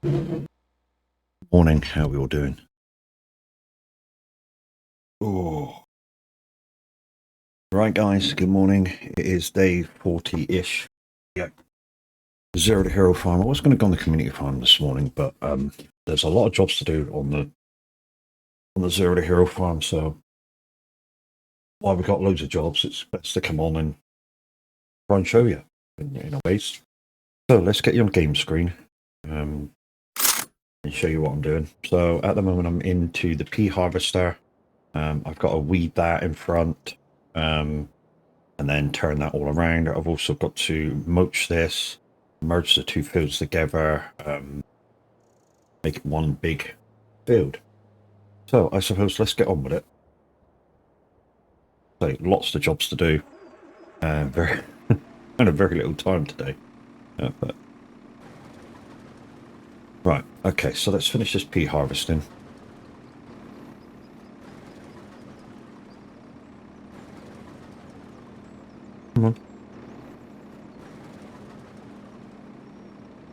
Morning, how are we all doing? Oh, right, guys, good morning. It is day 40-ish. Yep. Zero to Hero Farm. I was going to go on the community farm this morning, but there's a lot of jobs to do on the Zero to Hero Farm, so while we've got loads of jobs, it's best to come on and try and show you in a ways. So let's get you on game screen and show you what I'm doing. So at the moment, I'm into the pea harvester. I've got to weed that in front. And then turn that all around. I've also got to mulch this, merge the two fields together, make it one big field. So I suppose let's get on with it. So lots of jobs to do, very and a very little time today. But right, okay. So let's finish this pea harvesting. Come on.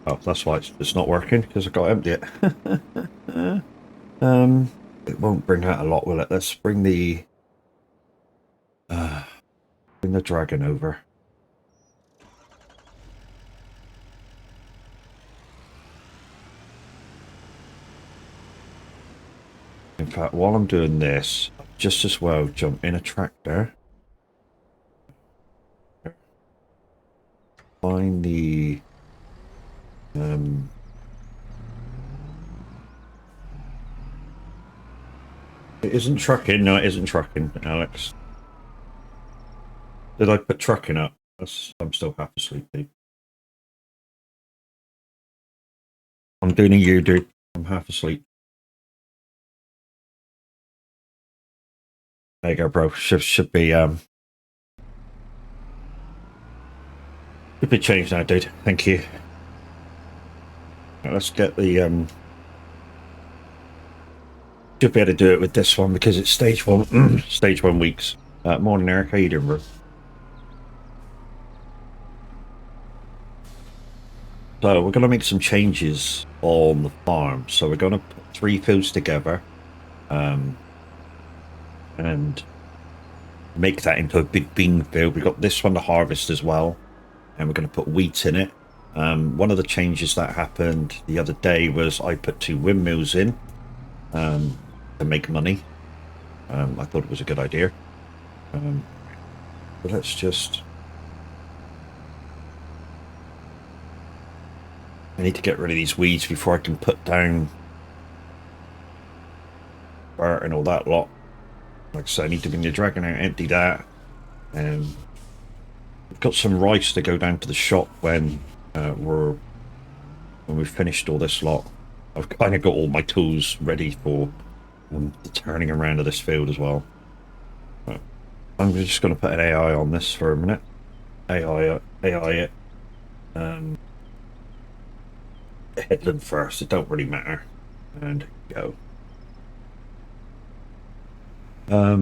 Oh, that's why it's not working, because I got to empty it. It won't bring out a lot, will it? Let's bring the dragon over. In fact, while I'm doing this, just as well jump in a tractor. Find the it isn't trucking. No, it isn't trucking, Alex. Did I put trucking up? I'm still half asleep, dude. I'm doing a you, dude. I'm half asleep. There you go, bro. Should be changed now, dude. Thank you. Right, let's get the should be able to do it with this one because it's stage one stage 1 weeks. Morning, Eric. How you doing, bro? So we're going to make some changes on the farm. So we're going to put 3 fields together, and make that into a big bean field. We've got this one to harvest as well, and we're going to put wheat in it. One of the changes that happened the other day was I put 2 windmills in to make money. I thought it was a good idea. But let's just... I need to get rid of these weeds before I can put down dirt and all that lot. Like I said, I need to bring the dragon out, empty that. We've got some rice to go down to the shop when we've finished all this lot. I've kind of got all my tools ready for the turning around of this field as well. But I'm just going to put an AI on this for a minute. AI it. Headland first, it don't really matter. And go. How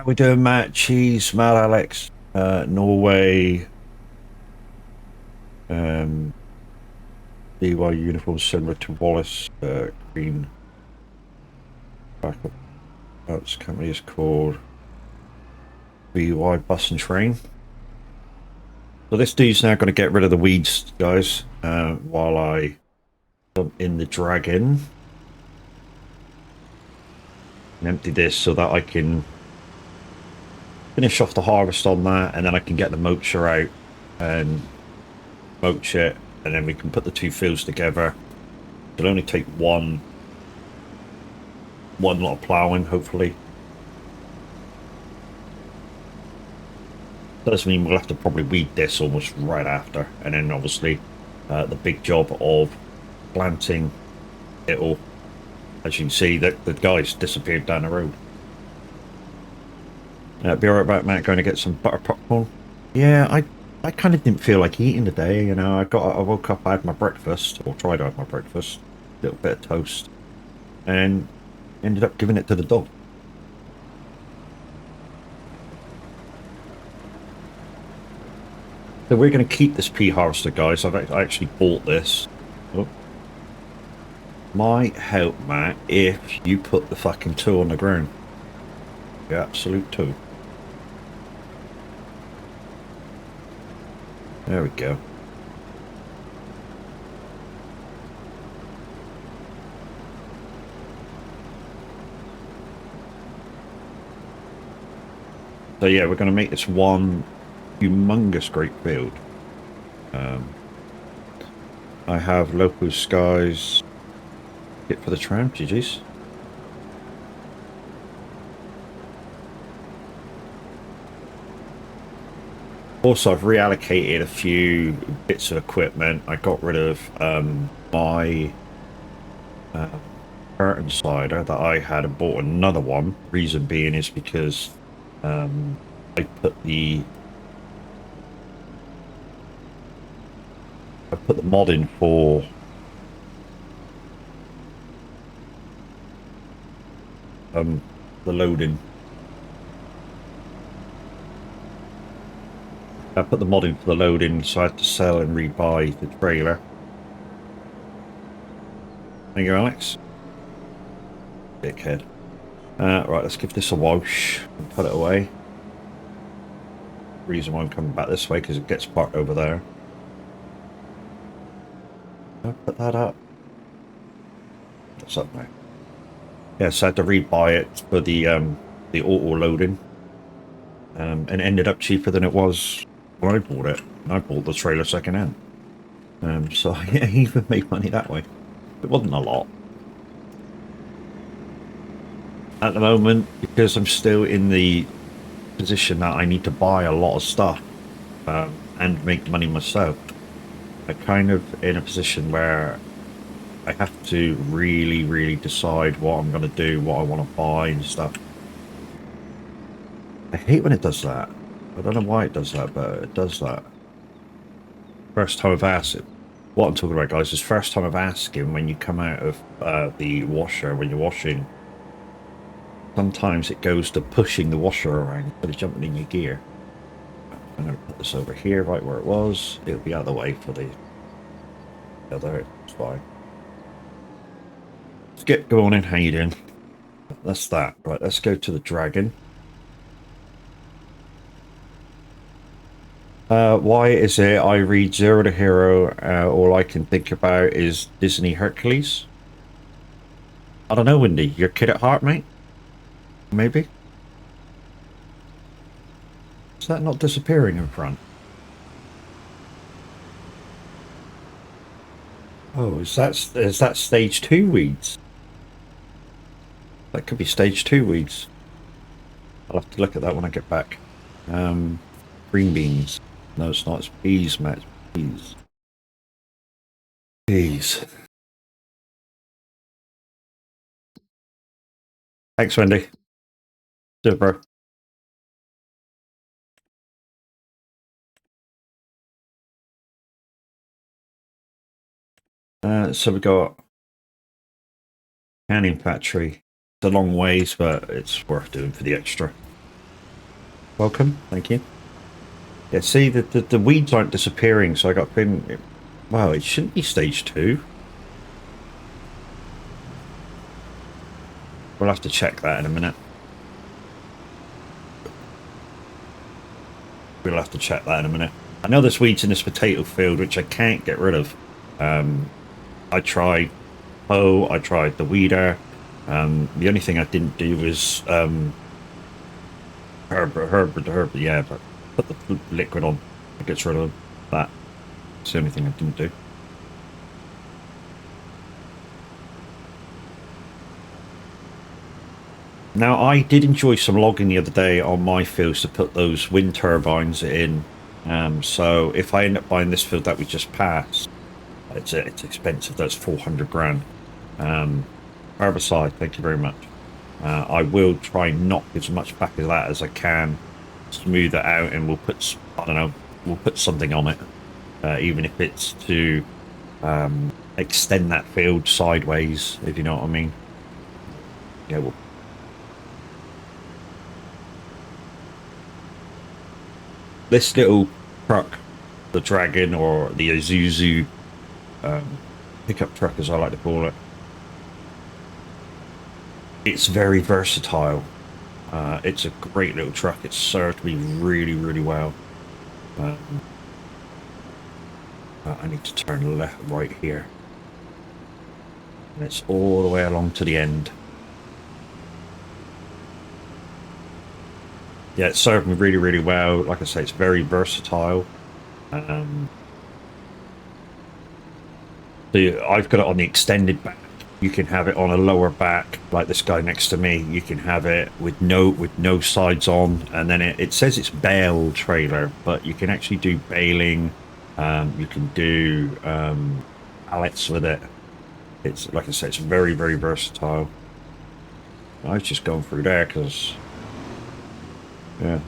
we doing, Matt? Cheese, Matt, Alex, Norway, DY uniform similar to Wallace, green. Backup. This company is called BY Bus and Train. So this dude's now going to get rid of the weeds, guys, while I dump in the dragon. And empty this so that I can finish off the harvest on that, and then I can get the mulcher out and mulch it, and then we can put the 2 fields together. It'll only take one lot of ploughing, hopefully. Does mean we'll have to probably weed this almost right after, and then obviously the big job of planting it all. As you can see, that the guys disappeared down the road. Be alright about Matt going to get some butter popcorn. Yeah, I kind of didn't feel like eating today. You know, I woke up, I had my breakfast, or tried to have my breakfast, a little bit of toast, and ended up giving it to the dog. So we're going to keep this pea harvester, guys. I actually bought this. Oh. Might help, Matt, if you put the fucking tool on the ground. The absolute tool. There we go. So yeah, we're going to make this one humongous great field. I have local skies hit for the tram, GG's. Also, I've reallocated a few bits of equipment. I got rid of my curtain slider that I had and bought another one. Reason being is because I put the mod in for the loading. I put the mod in for the loading, so I had to sell and rebuy the trailer. Thank you, Alex. Dickhead. Right, let's give this a wash and put it away. Reason why I'm coming back this way, because it gets parked over there. I'll put that up. What's up now? Yeah, so I had to rebuy it for the auto loading. And it ended up cheaper than it was when I bought it. And I bought the trailer second hand. So yeah, I even made money that way. It wasn't a lot. At the moment, because I'm still in the position that I need to buy a lot of stuff and make money myself, I'm kind of in a position where I have to really decide what I'm going to do, what I want to buy and stuff. I hate when it does that. I don't know why it does that, but it does that. First time I've asked it. What I'm talking about, guys, is first time I've asked him when you come out of the washer, when you're washing. Sometimes it goes to pushing the washer around instead of jumping in your gear. I'm going to put this over here, right where it was. It'll be out of the way for the other. It's fine. Let's get going in. How you doing? That's that. Right, let's go to the dragon. Why is it I read Zero to Hero, all I can think about is Disney Hercules? I don't know, Wendy. Your kid at heart, mate? Maybe? Is that not disappearing in front? Oh, is that stage 2 weeds? That could be stage 2 weeds. I'll have to look at that when I get back. Green beans. No, it's not. It's peas, Matt. Peas. Peas. Thanks, Wendy. Cheers, bro. So we got canning factory. It's a long ways, but it's worth doing for the extra. Welcome. Thank you. Yeah, see, the weeds aren't disappearing, so I got been... Wow, it shouldn't be stage 2. We'll have to check that in a minute. We'll have to check that in a minute. I know there's weeds in this potato field, which I can't get rid of. I tried hoe, I tried the weeder. The only thing I didn't do was herb, yeah, but put the liquid on. It gets rid of that. It's the only thing I didn't do. Now, I did enjoy some logging the other day on my fields to put those wind turbines in. So if I end up buying this field that we just passed, it's expensive. That's 400 grand. Herbicide, thank you very much. I will try and knock as much back as that as I can, smooth it out, and we'll put, I don't know, we'll put something on it, even if it's to extend that field sideways, if you know what I mean. Yeah, we'll. This little truck the Dragon, or the Isuzu pickup truck, as I like to call it. It's very versatile. It's a great little truck. It's served me really, really well. I need to turn left, right here. And it's all the way along to the end. Yeah, it served me really, really well. Like I say, it's very versatile. So I've got it on the extended back. You can have it on a lower back, like this guy next to me. You can have it with no sides on, and then it says it's bale trailer, but you can actually do baling. You can do pallets with it. It's, like I said, it's very, very versatile. I was just going through there because, yeah,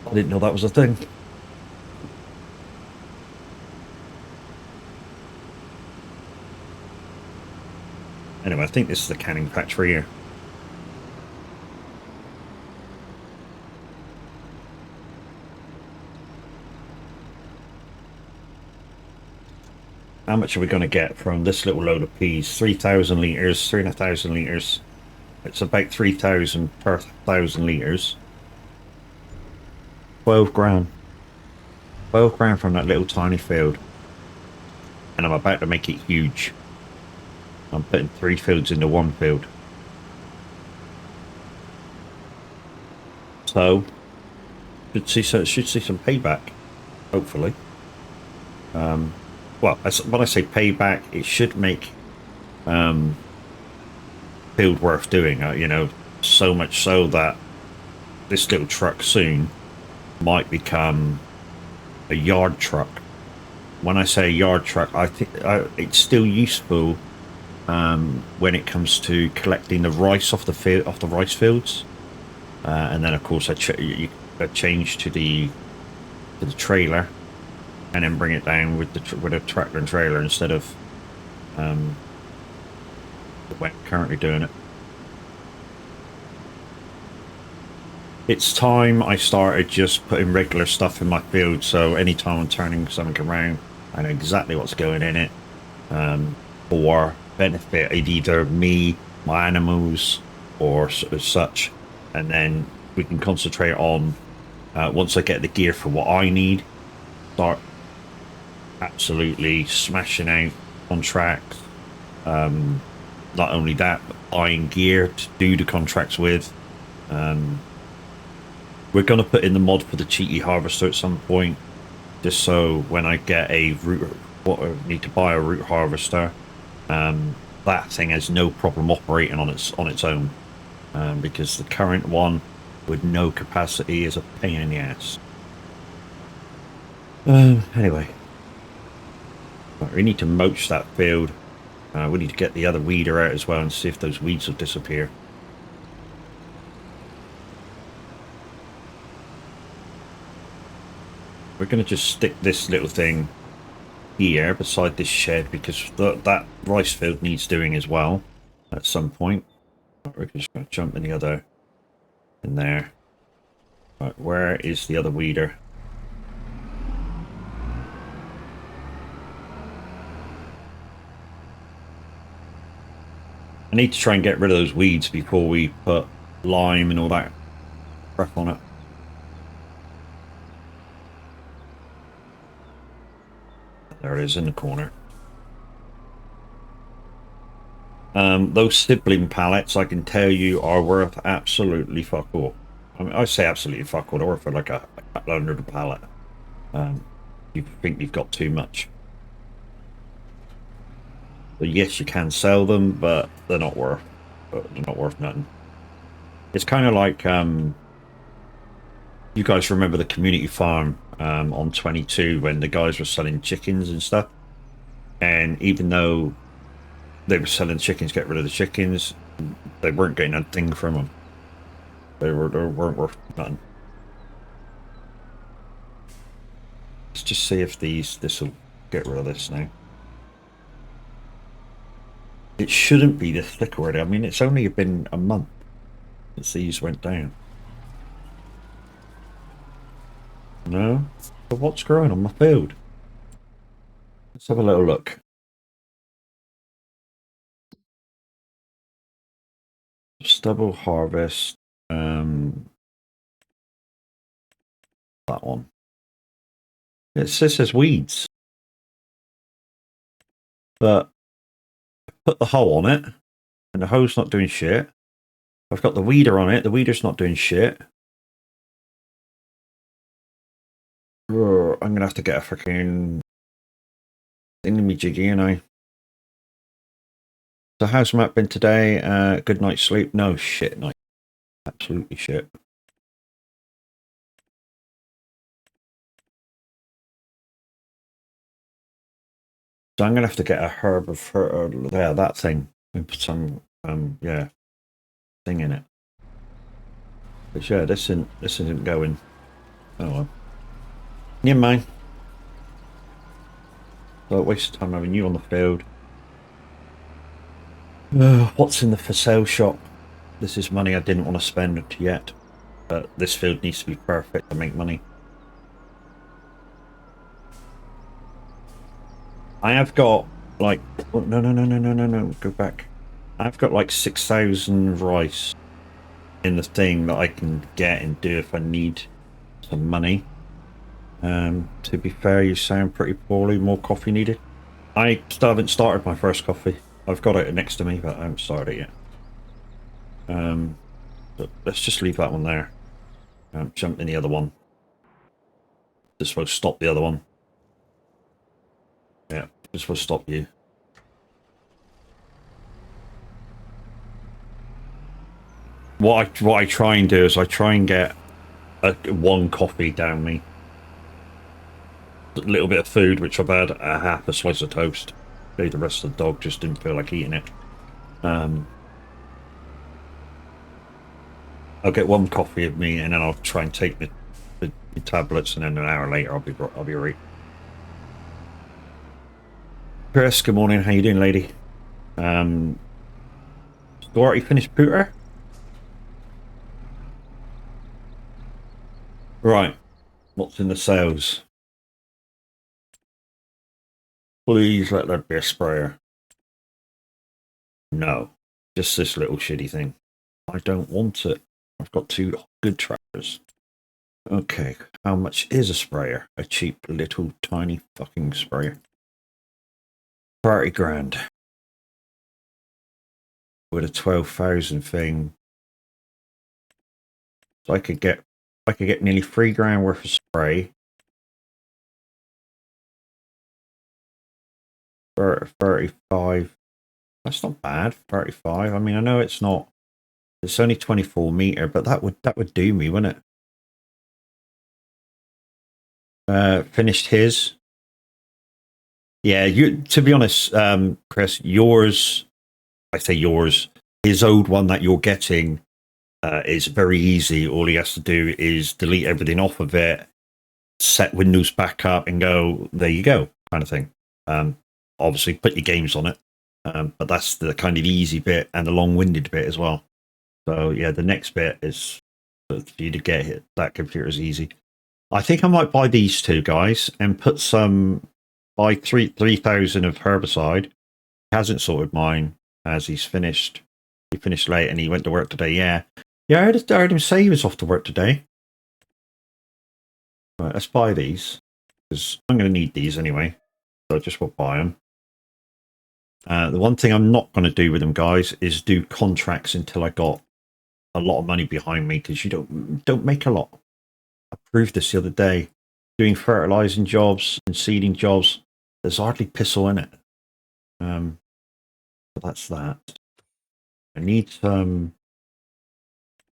I didn't know that was a thing. Anyway, I think this is the canning factory here. How much are we going to get from this little load of peas? 3,000 litres, 3,500 litres. It's about 3,000 per 1,000 litres. 12 grand. 12 grand from that little tiny field. And I'm about to make it huge. I'm putting 3 fields into 1 field. So, should see some payback, hopefully. Well, when I say payback, it should make field worth doing. You know, so much so that this little truck soon might become a yard truck. When I say yard truck, I think it's still useful when it comes to collecting the rice off the rice fields, and then of course I change to the trailer, and then bring it down with a tractor and trailer instead of the way I'm currently doing it. It's time I started just putting regular stuff in my field, so anytime I'm turning something around, I know exactly what's going in it, for benefit of either me, my animals, or such. And then we can concentrate on, once I get the gear for what I need, start absolutely smashing out contracts. Not only that, but buying gear to do the contracts with. We're going to put in the mod for the cheaty harvester at some point, just so when I get a need to buy a root harvester, that thing has no problem operating on its own, because the current one with no capacity is a pain in the ass. Anyway, we need to mulch that field. We need to get the other weeder out as well and see if those weeds will disappear. We're going to just stick this little thing here beside this shed, because that rice field needs doing as well at some point. We're just going to jump in there. Right, where is the other weeder? I need to try and get rid of those weeds before we put lime and all that crap on it. There it is in the corner. Those sibling pallets, I can tell you, are worth absolutely fuck all. I mean, I say absolutely fuck all. They're worth like a couple hundred a pallet. You think you've got too much. But yes, you can sell them, but they're not worth nothing. It's kind of like, you guys remember the community farm on 22 when the guys were selling chickens and stuff, and even though they were selling chickens, get rid of the chickens, they weren't getting a thing from them. They weren't worth nothing. Let's just see if this will get rid of this now. It shouldn't be this thick already. I mean, it's only been a month since these went down. No? But what's growing on my field? Let's have a little look. Stubble harvest. That one. It says weeds. But I put the hoe on it, and the hoe's not doing shit. I've got the weeder on it. The weeder's not doing shit. I'm gonna have to get a freaking thingamajiggy, ain't I? So how's Matt been today? Good night's sleep? No, shit night. Absolutely shit. So I'm gonna have to get a herb of there, that thing, and put some yeah, thing in it. But yeah, this isn't going. Oh well. Yeah, mine. So waste of time having you on the field. What's in the for sale shop? This is money I didn't want to spend yet, but this field needs to be perfect to make money. I have got like, oh, no, go back. I've got like 6,000 rice in the thing that I can get and do if I need some money. To be fair, you sound pretty poorly. More coffee needed. I still haven't started my first coffee. I've got it next to me, but I haven't started it yet. But let's just leave that one there. Jump in the other one. This will stop the other one. Yeah, this will stop you. What I try and do is I try and get one coffee down me. A little bit of food, which I've had a half a slice of toast. The rest of the dog just didn't feel like eating it. I'll get one coffee of me, and then I'll try and take the tablets, and then an hour later I'll be right. Chris, good morning. How you doing, lady? Already finished Pooter? Right. What's in the sales? Please let there be a sprayer. No. Just this little shitty thing. I don't want it. I've got 2 good tractors. Okay. How much is a sprayer? A cheap little tiny fucking sprayer. 30 grand. With a 12,000 thing. So I could get nearly 3 grand worth of spray. 35. That's not bad. 35. I mean, I know it's not. It's only 24 meter, but that would do me, wouldn't it? Finished his. Yeah, you. To be honest, Chris, yours. I say yours. His old one that you're getting is very easy. All he has to do is delete everything off of it, set Windows back up, and go. There you go, kind of thing. Obviously, put your games on it, but that's the kind of easy bit and the long-winded bit as well. So yeah, the next bit is for you to get it. That computer is easy. I think I might buy these 2 guys and put some. Buy 3,000 of herbicide. He hasn't sorted mine as he's finished. He finished late and he went to work today. Yeah, I heard him say he was off to work today. Right, let's buy these because I'm going to need these anyway. So I just will buy them. The one thing I'm not going to do with them, guys, is do contracts until I got a lot of money behind me, because you don't make a lot. I proved this the other day. Doing fertilizing jobs and seeding jobs, there's hardly pissel in it. But that's that. I need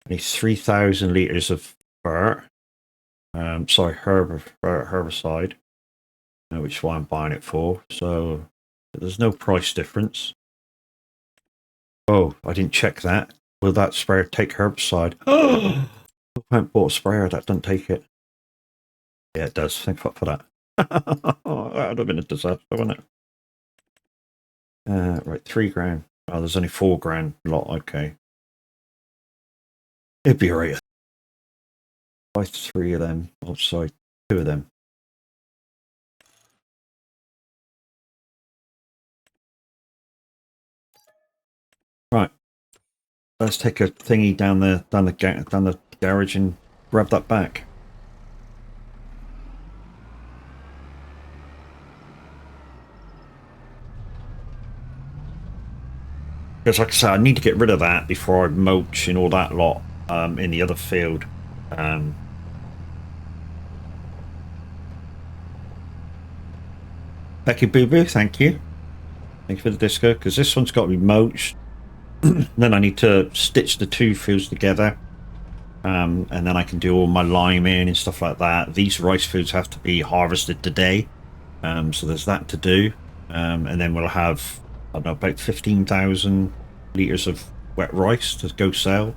3,000 liters of herbicide, which is why I'm buying it for. So there's no price difference. Oh, I didn't check that. Will that sprayer take herbicide? Oh, I haven't bought a sprayer that doesn't take it. Yeah, it does. Thank fuck for that. That would have been a disaster, wouldn't it? Right, 3 grand. Oh, there's only 4 grand lot. Okay. It'd be alright. Buy 3 of them. Oh, sorry, 2 of them. let's take a thingy down the garage and grab that back. Because like I said, I need to get rid of that before I mulch and all that lot in the other field. Becky Boo Boo, thank you. Thank you for the disco, because this one's got to be mulched. Then I need to stitch the two fields together. And then I can do all my liming and stuff like that. These rice fields have to be harvested today. So there's that to do. And then we'll have, I don't know, about 15,000 litres of wet rice to go sell.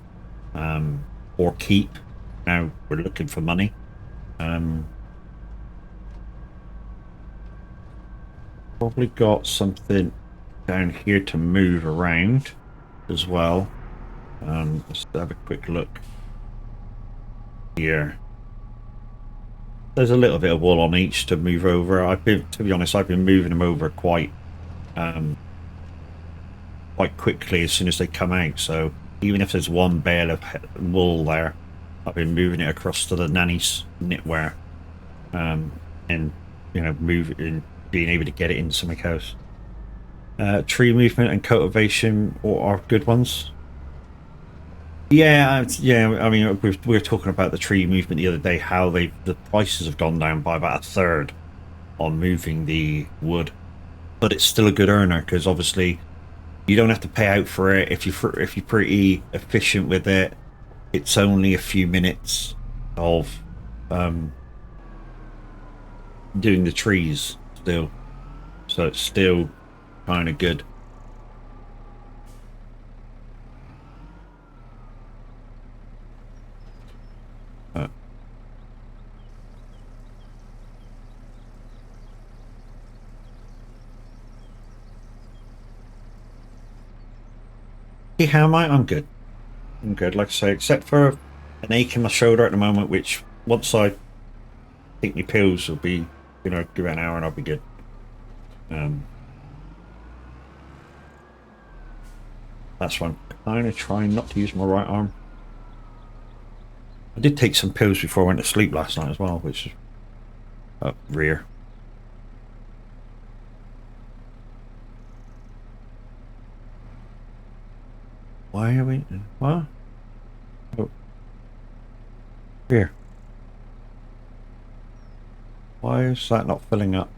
Or keep. Now we're looking for money. Probably got something down here to move around as well. Let's have a quick look here. There's a little bit of wool on each to move over. To be honest, I've been moving them over quite quickly as soon as they come out. So even if there's one bale of wool there, I've been moving it across to the nanny's knitwear, and you know, being able to get it into something else. Tree movement and cultivation are good ones. Yeah. I mean, we were talking about the tree movement the other day. How the prices have gone down by about a third on moving the wood, but it's still a good earner because obviously you don't have to pay out for it if you're pretty efficient with it. It's only a few minutes of doing the trees still, so it's still kind of good. Hey, how am I? I'm good. I'm good, like I say, except for an ache in my shoulder at the moment, which once I take my pills will be, you know, give it an hour and I'll be good. That's why I'm kind of trying not to use my right arm. I did take some pills before I went to sleep last night as well, which is rare. Why are we? What? Oh. Here. Why is that not filling up?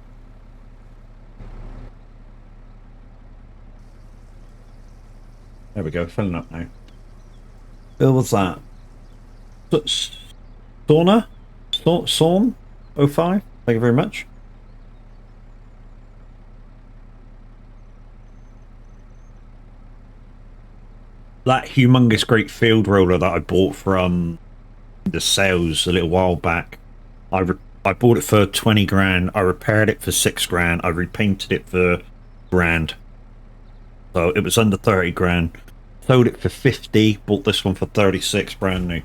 There we go, filling up now. Bill, what's that? Sauna? Sawn? 05? Thank you very much. That humongous great field roller that I bought from the sales a little while back, I bought it for 20 grand. I repaired it for 6 grand. I repainted it for grand. So it was under 30 grand. Sold it for 50. Bought this one for 36, brand new.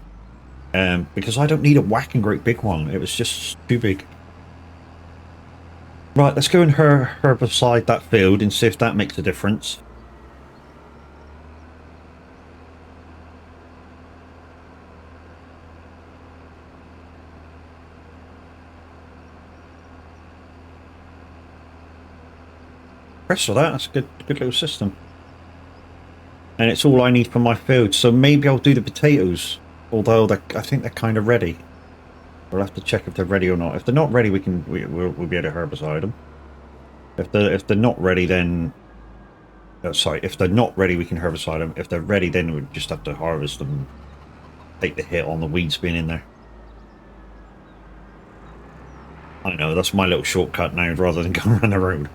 Because I don't need a whacking great big one. It was just too big. Right, let's go and herbicide that field and see if that makes a difference. Press for that. That's a good little system. And it's all I need for my field. So maybe I'll do the potatoes. Although I think they're kind of ready. We'll have to check if they're ready or not. If they're not ready, we'll be able to herbicide them. If they're not ready, then if they're not ready, we can herbicide them. If they're ready, then we just have to harvest them. Take the hit on the weeds being in there. I know, that's my little shortcut now, rather than going around the road.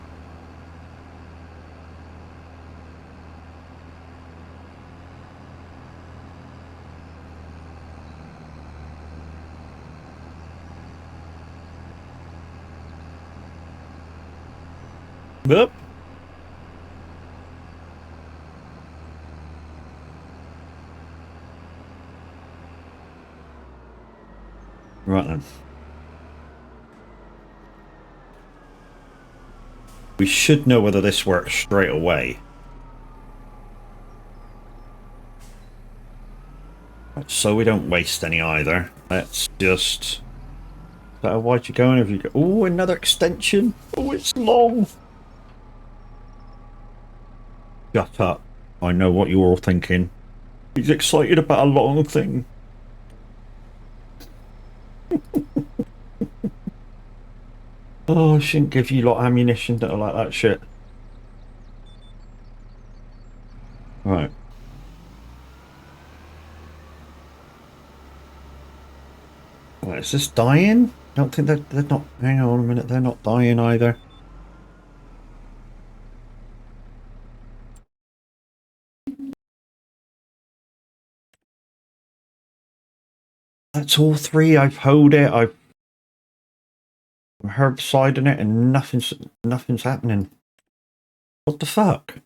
Yep. Right then. We should know whether this works straight away. So we don't waste any either. Let's just... How wide you going? Have you go? Oh, another extension. Oh, it's long. Shut up. I know what you're all thinking. He's excited about a long thing. Oh, I shouldn't give you lot ammunition that are like that shit. Right. Right, is this dying? I don't think they're not. Hang on a minute, they're not dying either. That's all three. I've hoed it. I'm herbiciding it, and nothing's happening. What the fuck?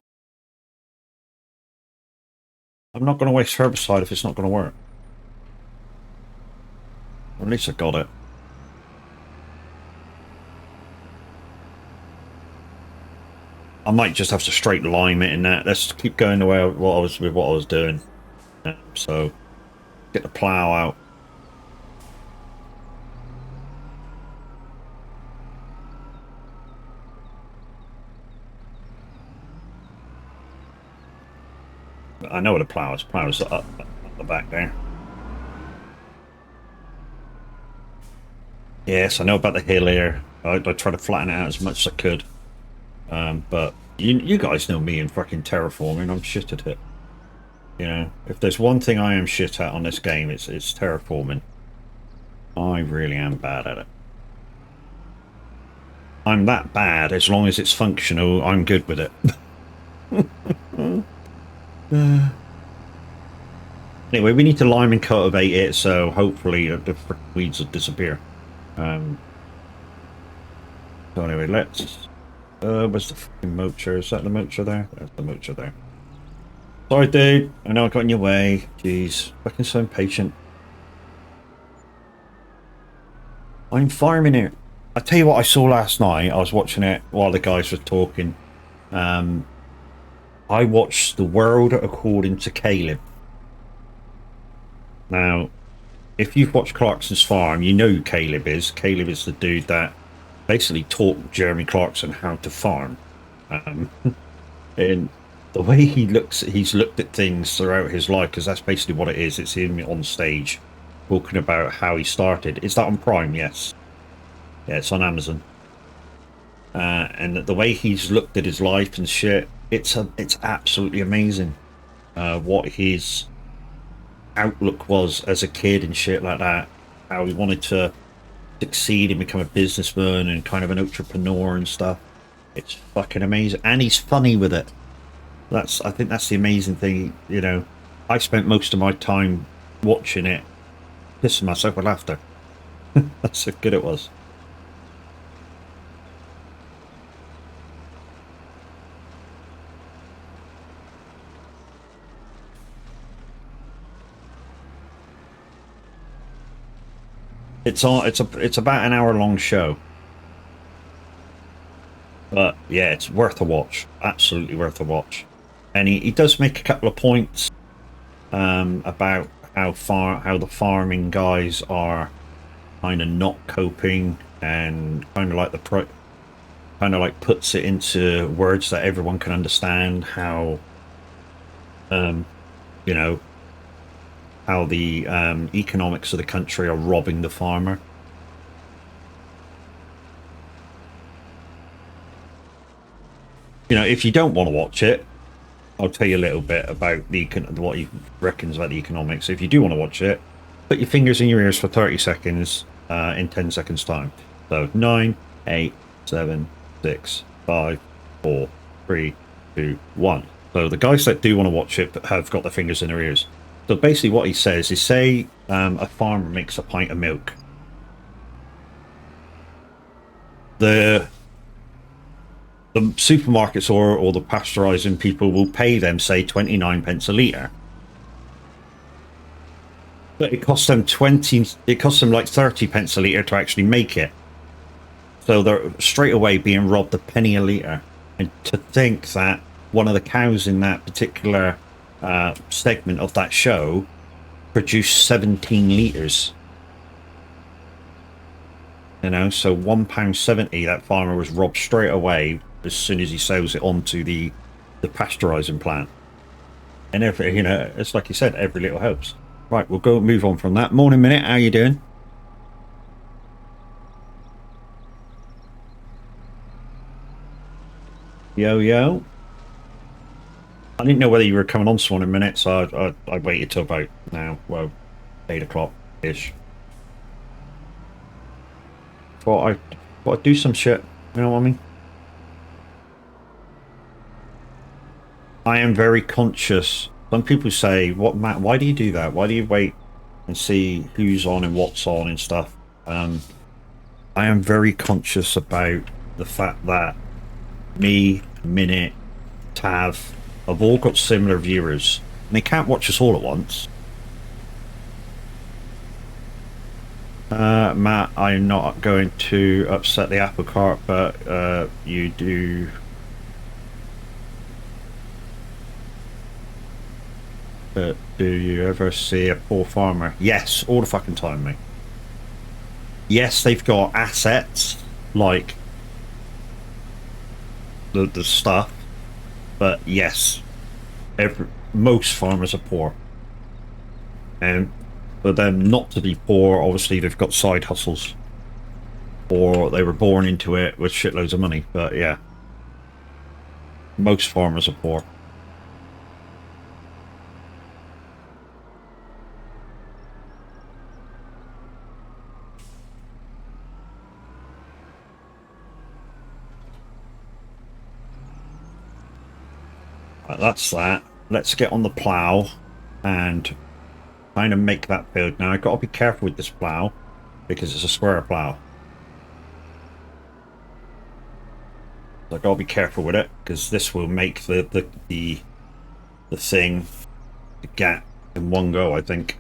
I'm not going to waste herbicide if it's not going to work. Or at least I got it. I might just have to straight lime it in that. Let's keep going the way what I was doing. So get the plow out. I know what the plow is. Plow's up the back there. Yes, I know about the hill here. I try to flatten it out as much as I could. But you guys know me in fucking terraforming. I'm shit at it. You know, if there's one thing I am shit at on this game, it's terraforming. I really am bad at it. I'm that bad. As long as it's functional, I'm good with it. Anyway, we need to lime and cultivate it, so hopefully the weeds will disappear. So anyway, let's... where's the fucking mocher? Is that the mocher there? There's the mocher there. Sorry, dude. I know I got in your way. Jeez. Fucking so impatient. I'm farming it. I tell you what I saw last night. I was watching it while the guys were talking. I watched The World According to Caleb. Now, if you've watched Clarkson's Farm, you know who Caleb is. Caleb is the dude that basically taught Jeremy Clarkson how to farm. And the way he's looked at things throughout his life, because that's basically what it is. It's him on stage talking about how he started. Is that on Prime? Yes. Yeah, it's on Amazon. And the way he's looked at his life and shit, it's absolutely amazing. What his outlook was as a kid and shit like that. How he wanted to succeed and become a businessman and kind of an entrepreneur and stuff. It's fucking amazing, and he's funny with it. I think that's the amazing thing. You know, I spent most of my time watching it, pissing myself with laughter. That's how good it was. It's about an hour-long show, but yeah, it's worth a watch. Absolutely worth a watch. And he does make a couple of points about how the farming guys are kind of not coping, and kind of like puts it into words that everyone can understand. How you know, how the economics of the country are robbing the farmer. You know, if you don't want to watch it, I'll tell you a little bit about what he reckons about the economics. If you do want to watch it, put your fingers in your ears for 30 seconds in 10 seconds time. So 9, 8, 7, 6, 5, 4, 3, 2, 1. So the guys that do want to watch it have got their fingers in their ears. So basically what he says is, say a farmer makes a pint of milk. The supermarkets or the pasteurizing people will pay them, say, 29 pence a litre. But it costs them like 30 pence a litre to actually make it. So they're straight away being robbed a penny a litre. And to think that one of the cows in that particular segment of that show produce 17 litres. You know, so £1.70 that farmer was robbed straight away as soon as he sells it onto the pasteurising plant. And every, you know, it's like you said, every little helps. Right, we'll go move on from that. Morning, Minute. How you doing? Yo, yo. I didn't know whether you were coming on this morning, Minute, so I waited till about now, well, 8 o'clock-ish. Thought I'd do some shit, you know what I mean? I am very conscious. Some people say, "What, Matt? Why do you do that? Why do you wait and see who's on and what's on and stuff?" I am very conscious about the fact that me, Minute, Tav have all got similar viewers, and they can't watch us all at once. Matt, I'm not going to upset the apple cart, but you do. But do you ever see a poor farmer? Yes, all the fucking time, mate. Yes, they've got assets like the stuff, but yes, most farmers are poor, and for them not to be poor, obviously they've got side hustles, or they were born into it with shitloads of money. But yeah, most farmers are poor. That's that. Let's get on the plough and kind of make that field. Now I've got to be careful with this plough because it's a square plough. So I've got to be careful with it because this will make the thing, the gap in one go, I think.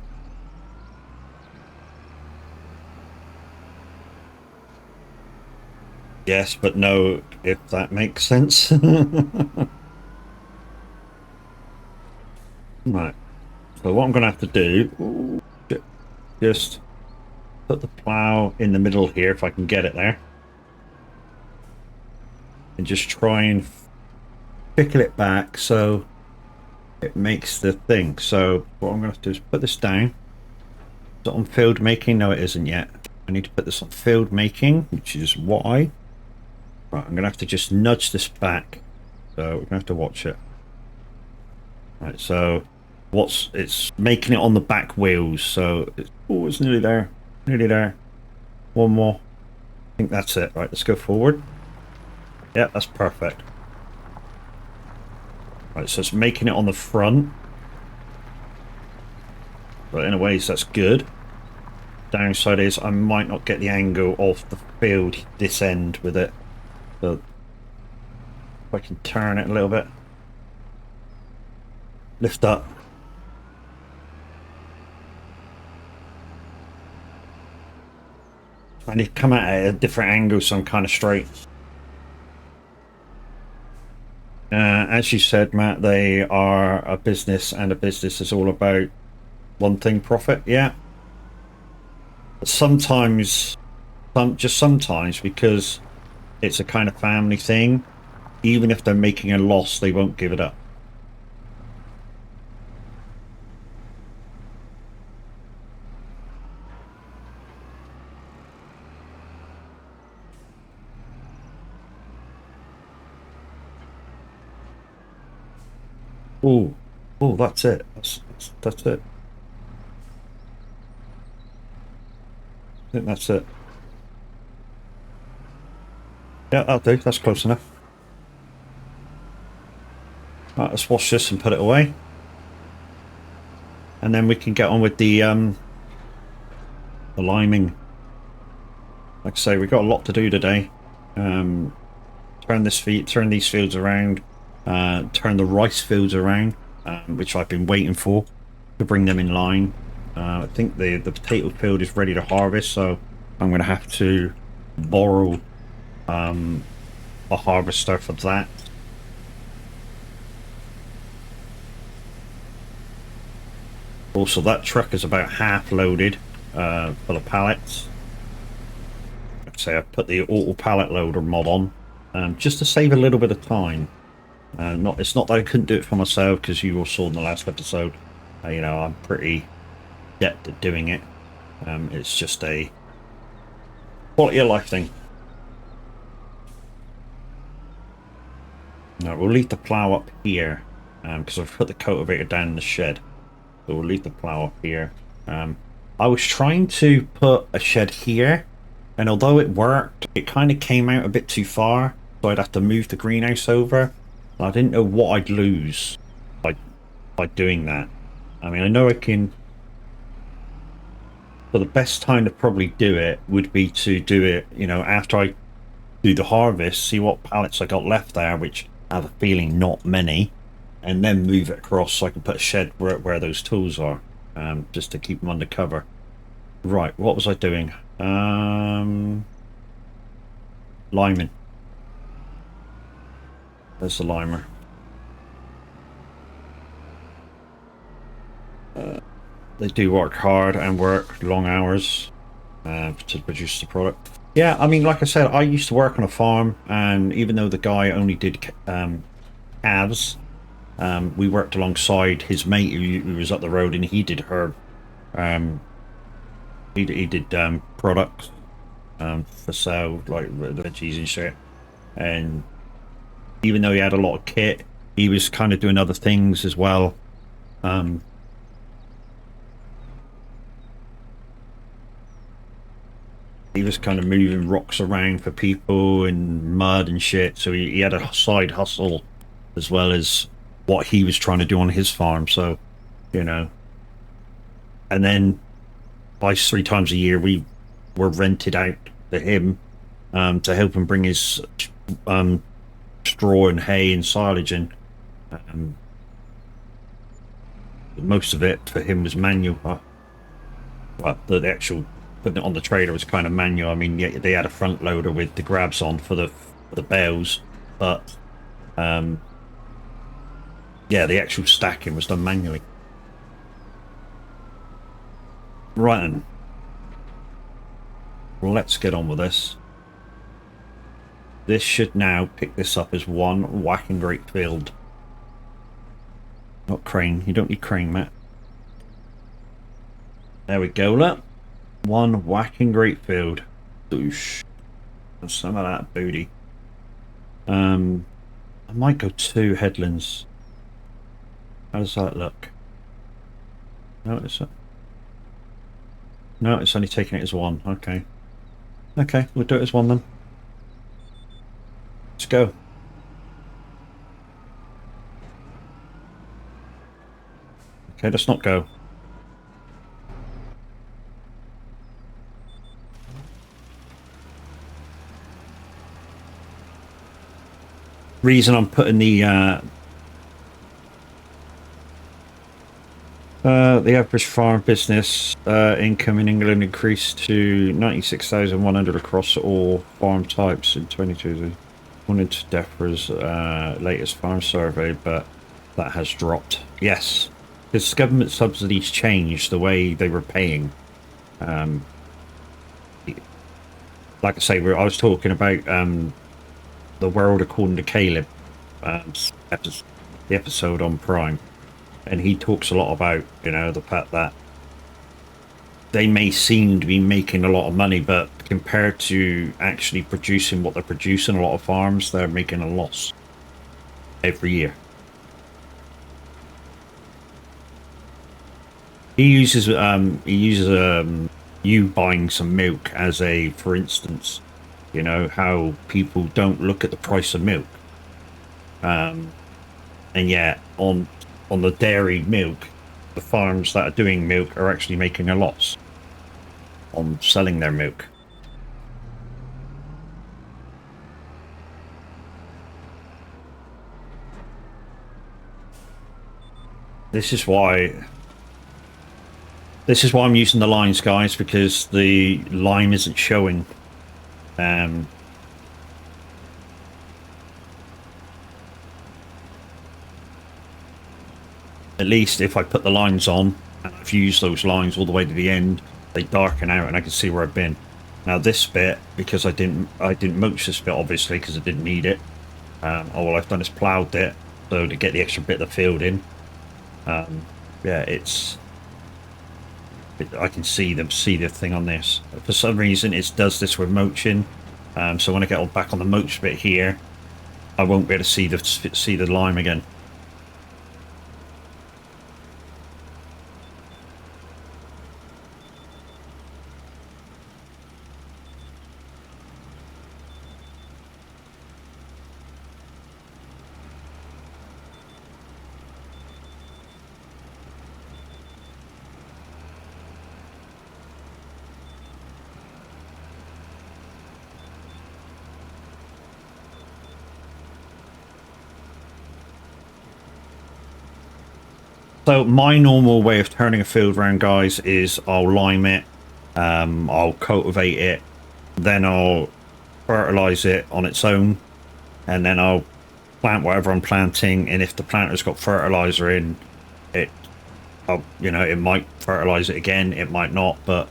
Yes, but no, if that makes sense. Right. So what I'm going to have to do, just put the plough in the middle here if I can get it there. And just try and pickle it back so it makes the thing. So what I'm going to have to do is put this down. Is it on field making? No, it isn't yet. I need to put this on field making, which is Y. Right, I'm going to have to just nudge this back. So we're going to have to watch it. Right, so it's making it on the back wheels, so it's nearly there, nearly there. One more. I think that's it. Right, let's go forward. Yeah, that's perfect. Right, so it's making it on the front, but in a way that's good. Downside is I might not get the angle off the field this end with it, so if I can turn it a little bit, lift up. I need to come at it at a different angle so I'm kind of straight. As you said, Matt, they are a business, and a business is all about one thing: profit. Yeah. But sometimes, just sometimes, because it's a kind of family thing, even if they're making a loss, they won't give it up. Oh, oh, that's it. That's it. I think that's it. Yeah, that'll do. That's close enough. Right, let's wash this and put it away, and then we can get on with the liming. Like I say, we've got a lot to do today. Turn these fields around, turn the rice fields around, which I've been waiting for to bring them in line. I think the potato field is ready to harvest, so I'm going to have to borrow a harvester for that. Also, that truck is about half loaded, full of pallets. Like I say, I put the auto pallet loader mod on, just to save a little bit of time. It's not that I couldn't do it for myself, because you all saw in the last episode, you know, I'm pretty adept at doing it. It's just a quality of life thing. Now we'll leave the plough up here, because I've put the cultivator down in the shed. So we'll leave the plough up here. I was trying to put a shed here, and although it worked, it kind of came out a bit too far, so I'd have to move the greenhouse over. And I didn't know what I'd lose by doing that. I mean, I know I can. But the best time to probably do it would be to do it, you know, after I do the harvest, see what pallets I got left there, which I have a feeling not many, and then move it across so I can put a shed where those tools are, just to keep them under cover. Right, what was I doing? Liming. There's the limer. They do work hard and work long hours to produce the product. Yeah, I mean, like I said, I used to work on a farm, and even though the guy only did calves, we worked alongside his mate who was up the road, and he did herb. He did products for sale, like the veggies and shit. And even though he had a lot of kit, he was kind of doing other things as well. He was kind of moving rocks around for people and mud and shit, so he had a side hustle as well as what he was trying to do on his farm. So, you know, and then by 3 times a year we were rented out to him to help him bring his straw and hay and silage in. Most of it for him was manual. Well, the actual putting it on the trailer was kind of manual. I mean, yeah, they had a front loader with the grabs on for the bales, but yeah, the actual stacking was done manually. Right then, let's get on with this. This should now pick this up as one whacking great field. Not crane. You don't need crane, Matt. There we go, look. One whacking great field. Doosh. And some of that booty. I might go 2 headlands. How does that look? No, it's only taking it as 1. Okay. Okay, we'll do it as 1 then. Let's go. Okay, let's not go. Reason I'm putting the average farm business income in England increased to 96,100 across all farm types in 2020, according to DEFRA's latest farm survey, but that has dropped. Yes, because government subsidies changed the way they were paying. Like I say, I was talking about the world according to Caleb, the episode on Prime, and he talks a lot about, you know, the fact that they may seem to be making a lot of money, but compared to actually producing what they're producing, a lot of farms, they're making a loss every year. He uses you buying some milk as a, for instance, you know, how people don't look at the price of milk, and yet on the dairy milk, the farms that are doing milk are actually making a loss on selling their milk. This is why I'm using the lines, guys, because the line isn't showing. At least if I put the lines on, and I've used those lines all the way to the end. They darken out and I can see where I've been. Now this bit, because I didn't mulch this bit obviously because I didn't need it. All I've done is ploughed it, so to get the extra bit of the field in. Yeah, I can see the thing on this. For some reason, it does this with mulching. So when I get back on the mulch bit here, I won't be able to see the lime again. So my normal way of turning a field round, guys, is I'll lime it, I'll cultivate it, then I'll fertilize it on its own, and then I'll plant whatever I'm planting. And if the planter's got fertilizer in it, it might fertilize it again, it might not, but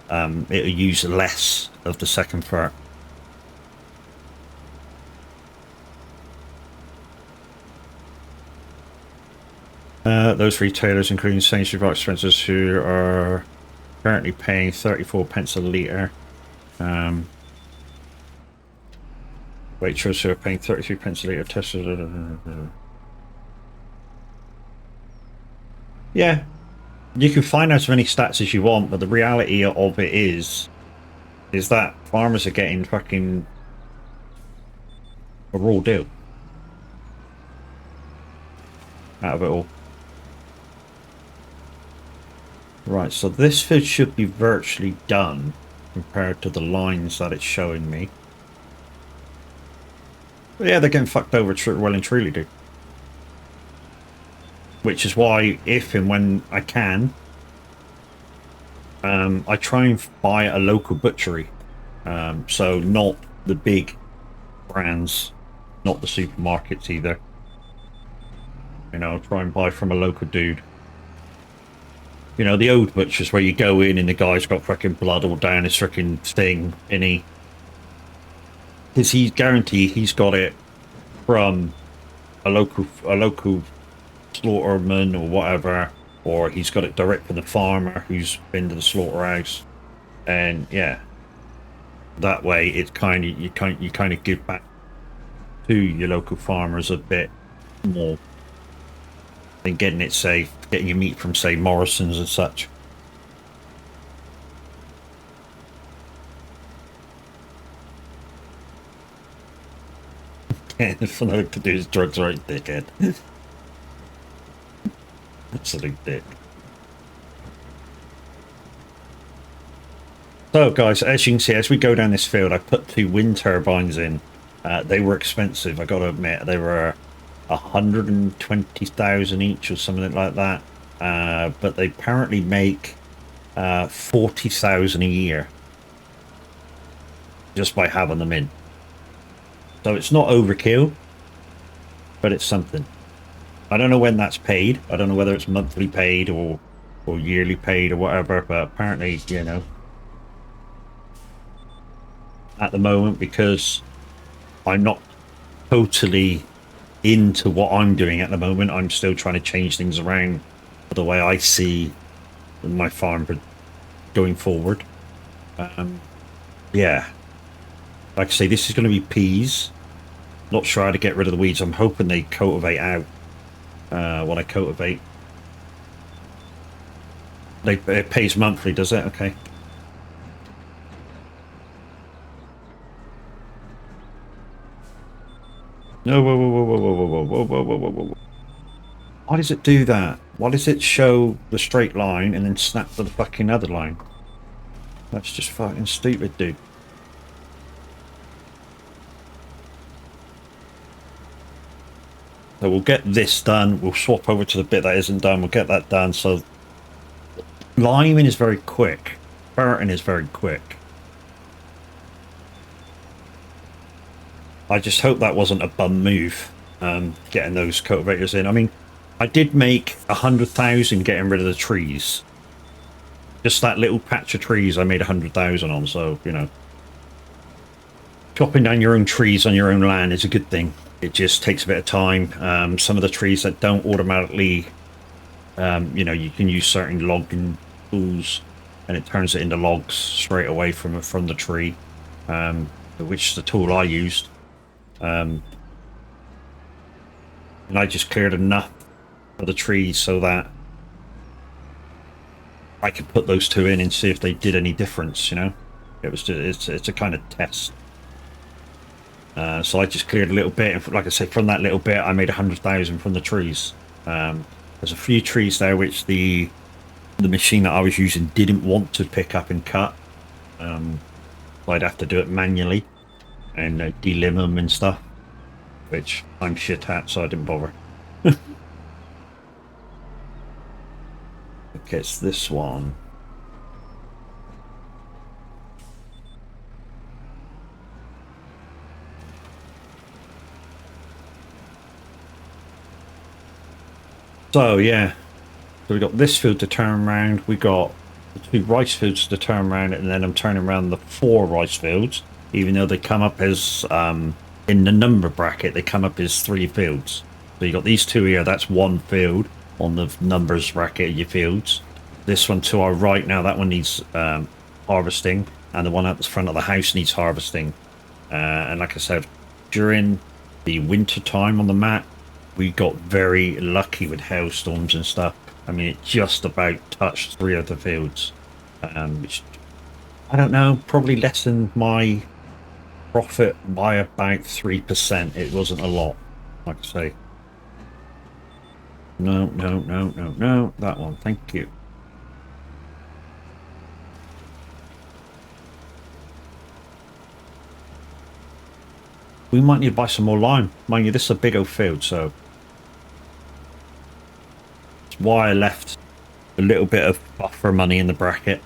it'll use less of the second fert. Those retailers, including Sainsbury's, Marks Spencer's, who are currently paying 34 pence a litre. Waitrose, who are paying 33 pence a litre. Tesla. Yeah, you can find out as many stats as you want, but the reality of it is that farmers are getting fucking a raw deal out of it all. Right, so this field should be virtually done compared to the lines that it's showing me. But yeah, they're getting fucked over well and truly, dude. Which is why, if and when I can, I try and buy a local butchery. So not the big brands, not the supermarkets either. Try and buy from a local dude. The old butchers where you go in and the guy's got fucking blood all down his freaking thing, and because he's guaranteed he's got it from a local slaughterman or whatever, or he's got it direct from the farmer who's been to the slaughterhouse. And yeah, that way it's kind of you kind of give back to your local farmers a bit more than getting your meat from, say, Morrison's and such. And if all to do is drugs, right, dickhead. Absolute dick. So, guys, as you can see, as we go down this field, I put 2 wind turbines in. They were expensive, I gotta admit. They were 120,000 each or something like that, but they apparently make 40,000 a year just by having them in. So it's not overkill, but it's something. I don't know when that's paid. I don't know whether it's monthly paid or yearly paid or whatever, but apparently, at the moment, because I'm not totally into what I'm doing at the moment, I'm still trying to change things around the way I see my farm going forward. Yeah, like I say, this is going to be peas. Not sure how to get rid of the weeds. I'm hoping they cultivate out when I cultivate. It pays monthly, does it? Okay. No, whoa, whoa, whoa, whoa, whoa, whoa, whoa, whoa, whoa, whoa, whoa. Why does it do that? Why does it show the straight line and then snap to the fucking other line? That's just fucking stupid, dude. So we'll get this done. We'll swap over to the bit that isn't done. We'll get that done. So liming is very quick. Ferreting is very quick. I just hope that wasn't a bum move, getting those cultivators in. I mean, I did make 100,000 getting rid of the trees. Just that little patch of trees I made 100,000 on, so, you know. Chopping down your own trees on your own land is a good thing. It just takes a bit of time. Some of the trees that don't automatically, you know, you can use certain logging tools and it turns it into logs straight away from the tree, which is the tool I used. And I just cleared enough of the trees so that I could put those two in and see if they did any difference, you know. It was just, it's a kind of test. So I just cleared a little bit, and like I say, from that little bit I made 100,000 from the trees. There's a few trees there which the machine that I was using didn't want to pick up and cut. I'd have to do it manually and delimb them and stuff, which I'm shit at, so I didn't bother. Okay, it's this one. So yeah, so we got this field to turn around. We got the 2 rice fields to turn around, and then I'm turning around the 4 rice fields, even though they come up as in the number bracket they come up as 3 fields. So you got these 2 here. That's 1 field on the numbers bracket of your fields. This one to our right now, that one needs harvesting, and the one at the front of the house needs harvesting. And like I said, during the winter time on the map, we got very lucky with hailstorms and stuff. I mean, it just about touched 3 of the fields, which, I don't know, probably lessened my profit by about 3%. It wasn't a lot, like I say. No, no, no, no, no, that one, thank you. We might need to buy some more lime. Mind you, this is a big old field, so that's why I left a little bit of buffer money in the bracket.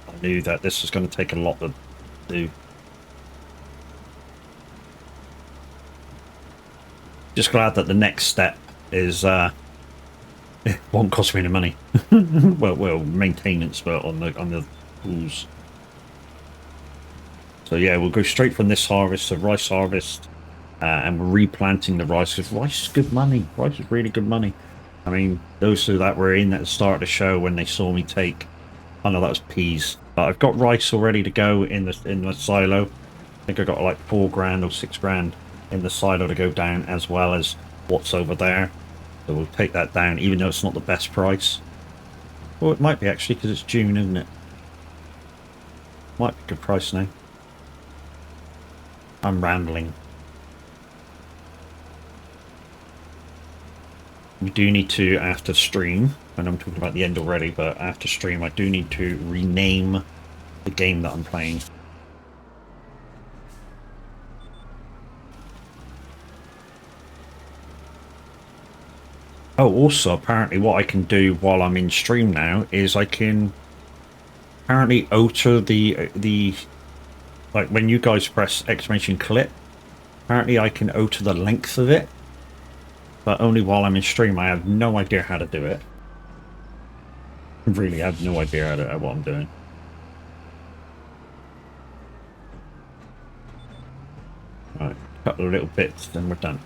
I knew that this was going to take a lot to do. Just glad that the next step is it won't cost me any money. well, maintenance, but on the tools. So yeah, we'll go straight from this harvest to rice harvest, and we're replanting the rice, because rice is good money. Rice is really good money. I mean, those two that were in at the start of the show when they saw me take, I know that was peas, but I've got rice all ready to go in the silo. I think I got like 4 grand or 6 grand in the silo to go down, as well as what's over there. So we'll take that down, even though it's not the best price. Well, it might be actually, because it's June, isn't it? Might be a good price now. I'm rambling. We do need to, after stream, and I'm talking about the end already, but after stream I do need to rename the game that I'm playing. Oh, also, apparently what I can do while I'm in stream now is I can apparently alter the like when you guys press exclamation clip, apparently I can alter the length of it, but only while I'm in stream. I have no idea how to do it. Really have no idea what I'm doing. Right, a couple of little bits, then we're done.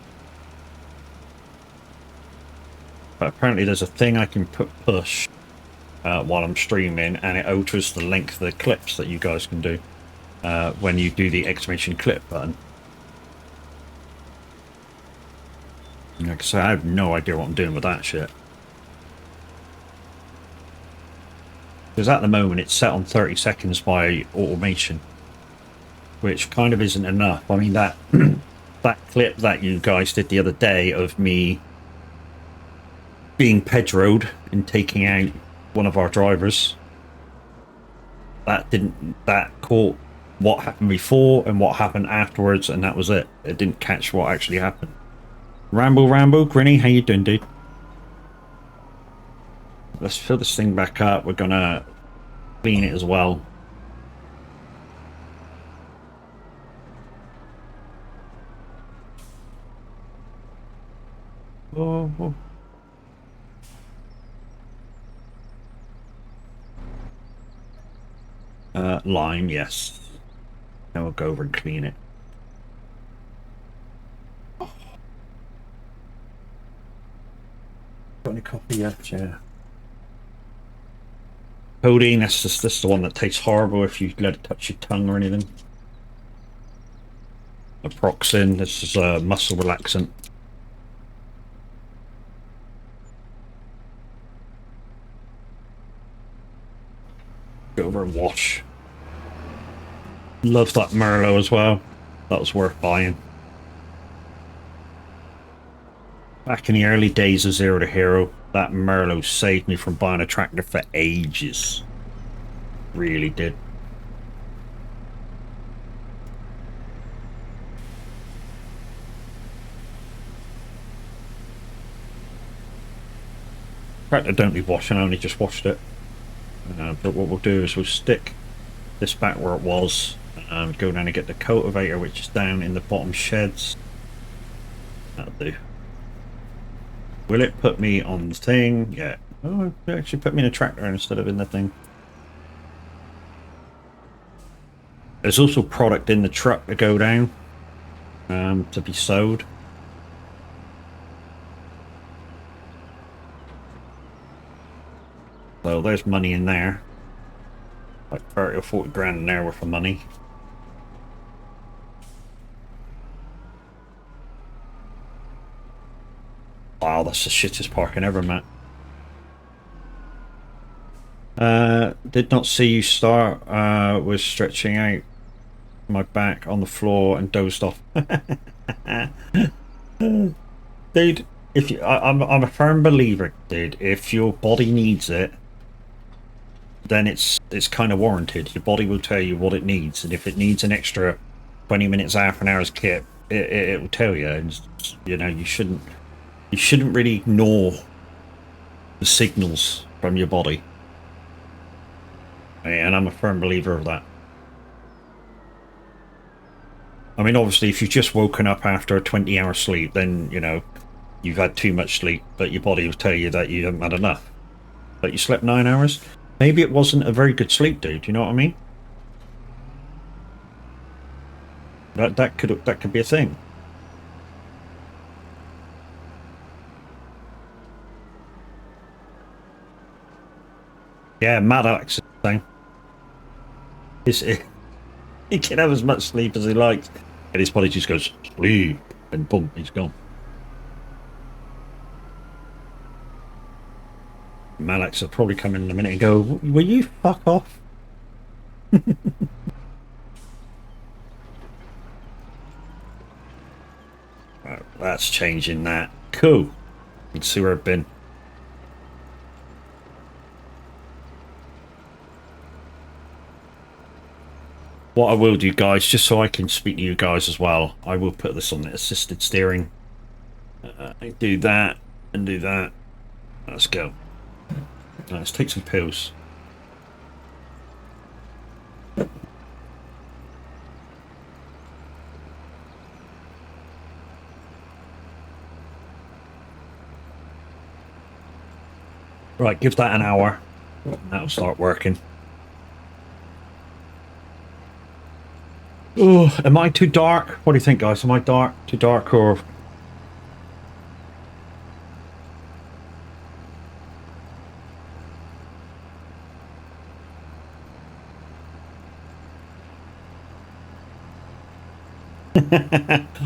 But apparently there's a thing I can push while I'm streaming, and it alters the length of the clips that you guys can do when you do the exclamation clip button. Like I say, I have no idea what I'm doing with that shit. Because at the moment it's set on 30 seconds by automation, which kind of isn't enough. I mean, that that clip that you guys did the other day of me being Pedro'd and taking out one of our drivers, that caught what happened before and what happened afterwards, and that was it. It didn't catch what actually happened. Rambo, Grinny, how you doing, dude? Let's fill this thing back up. We're gonna clean it as well. Oh. Lime, yes. Now we'll go over and clean it. Got any coffee yet? Yeah. Codeine, this is the one that tastes horrible if you let it touch your tongue or anything. Naproxen, this is a muscle relaxant. Go over and wash. Love that Merlot as well. That was worth buying. Back in the early days of Zero to Hero, that Merlot saved me from buying a tractor for ages. Really did. Tractor don't need washing, I only just washed it. But what we'll do is we'll stick this back where it was and go down and get the cultivator, which is down in the bottom sheds. That'll do. Will it put me on the thing? Yeah. Oh, it actually put me in a tractor instead of in the thing. There's also product in the truck to go down to be sold. So there's money in there. Like 30 or 40 grand in there worth of money. Wow, that's the shittest parking ever, Matt. Did not see you start. Was stretching out my back on the floor and dozed off. Dude, if you, I'm a firm believer, dude. If your body needs it, then it's kind of warranted. Your body will tell you what it needs, and if it needs an extra 20 minutes, half an hour's kit, it will tell you. And you know, you shouldn't really ignore the signals from your body. And I'm a firm believer of that. I mean, obviously, if you've just woken up after a 20-hour sleep, then, you know, you've had too much sleep, but your body will tell you that you haven't had enough. But you slept 9 hours? Maybe it wasn't a very good sleep, dude. You know what I mean? That could be a thing. Yeah, Mad Alex is the same. He can have as much sleep as he likes, and his body just goes sleep, and boom, he's gone. Malax will probably come in a minute and go, will you fuck off? Right, that's changing that. Cool. Let's see where I've been. What I will do, guys, just so I can speak to you guys as well, I will put this on the assisted steering. Do that and do that. Let's go. Let's take some pills. Right, give that an hour. That'll start working. Oh, am I too dark? What do you think, guys? Am I dark? Too dark or...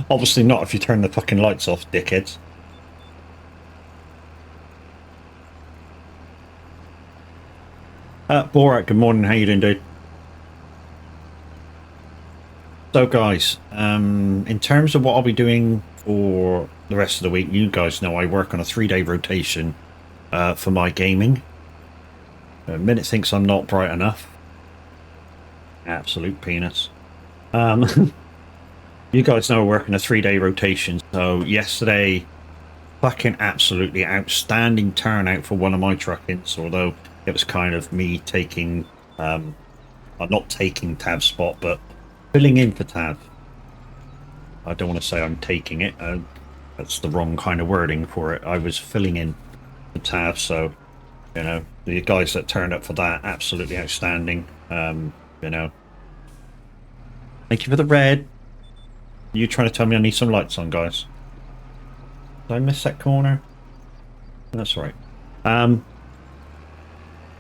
Obviously not if you turn the fucking lights off, dickheads. Borat, good morning. How you doing, dude? So, guys, in terms of what I'll be doing for the rest of the week, you guys know I work on a 3-day rotation for my gaming. Minute thinks I'm not bright enough. Absolute penis. You guys know I work in a 3-day rotation, so yesterday, fucking absolutely outstanding turnout for one of my truck-ins, although it was kind of me taking, not taking Tav's spot, but filling in for Tav. I don't want to say I'm taking it, that's the wrong kind of wording for it. I was filling in for Tav, so, you know, the guys that turned up for that, absolutely outstanding. You you know. Thank you for the red. You trying to tell me I need some lights on, guys? Did I miss that corner? That's right.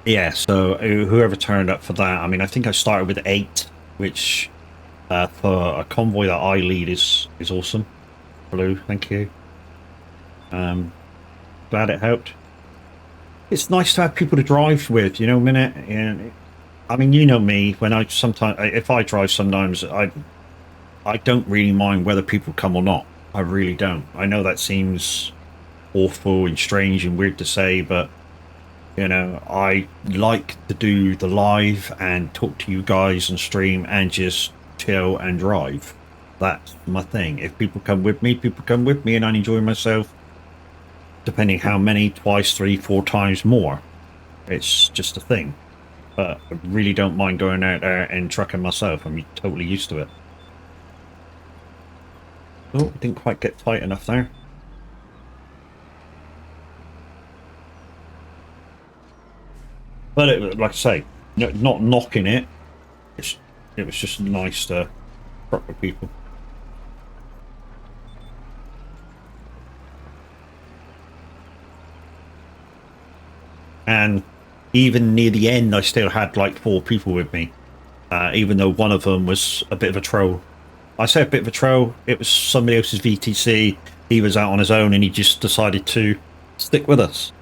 Yeah, so whoever turned up for that, I mean, I think I started with 8, which for a convoy that I lead is awesome. Blue, thank you. Glad it helped. It's nice to have people to drive with, you know, minute. And I mean, you know me, when I sometimes, if I drive sometimes, I don't really mind whether people come or not. I really don't. I know that seems awful and strange and weird to say, but you know, I like to do the live and talk to you guys and stream and just chill and drive. That's my thing. If people come with me, people come with me, and I enjoy myself. Depending how many, twice, 3, 4 times more. It's just a thing. But I really don't mind going out there and trucking myself. I'm totally used to it. Oh, didn't quite get tight enough there. But it, like I say, not knocking it. It was just nice to truck with people. And even near the end, I still had like 4 people with me, even though one of them was a bit of a troll. I say a bit of a troll. It was somebody else's VTC. He was out on his own, and he just decided to stick with us,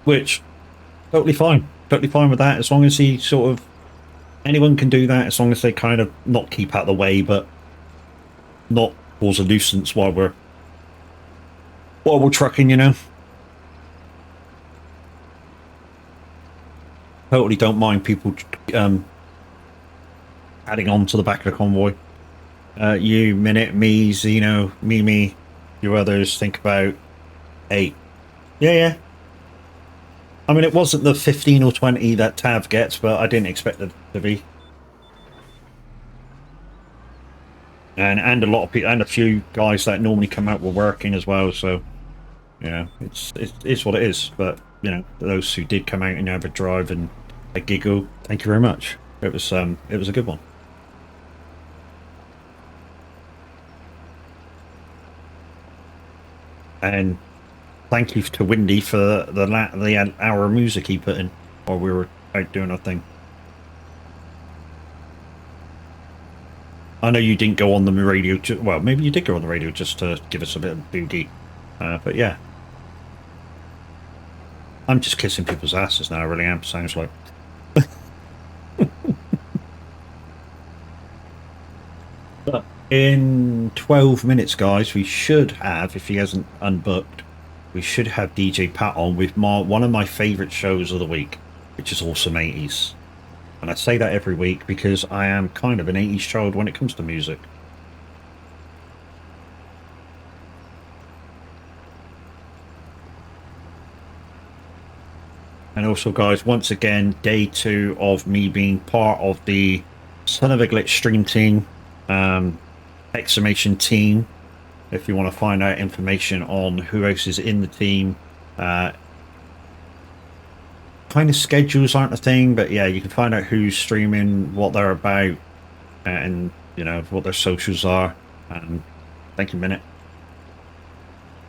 which totally fine. Totally fine with that, as long as he sort of, anyone can do that, as long as they kind of not keep out of the way, but not cause a nuisance while we're trucking, you know. Totally don't mind people adding on to the back of the convoy. You, Minute, me, Zeno, Mimi, you others, think about 8. Yeah. I mean, it wasn't the 15 or 20 that Tav gets, but I didn't expect it to be. And a lot of people, and a few guys that normally come out were working as well, so yeah, it's what it is. But you know, those who did come out and have a drive and a giggle, thank you very much. It was a good one. And thank you to Windy for the hour of music he put in while we were out doing our thing. I know you didn't go on the radio, well, maybe you did go on the radio just to give us a bit of boogie, but yeah. I'm just kissing people's asses now, I really am, sounds like. But in 12 minutes, guys, we should have, if he hasn't unbooked, we should have DJ Pat on with one of my favourite shows of the week, which is Awesome 80s. And I say that every week because I am kind of an 80s child when it comes to music. And also, guys, once again, day 2 of me being part of the Son of a Glitch stream team, exclamation team. If you want to find out information on who else is in the team, kind of schedules aren't a thing, but yeah, you can find out who's streaming, what they're about, and you know what their socials are. And thank you, Minute.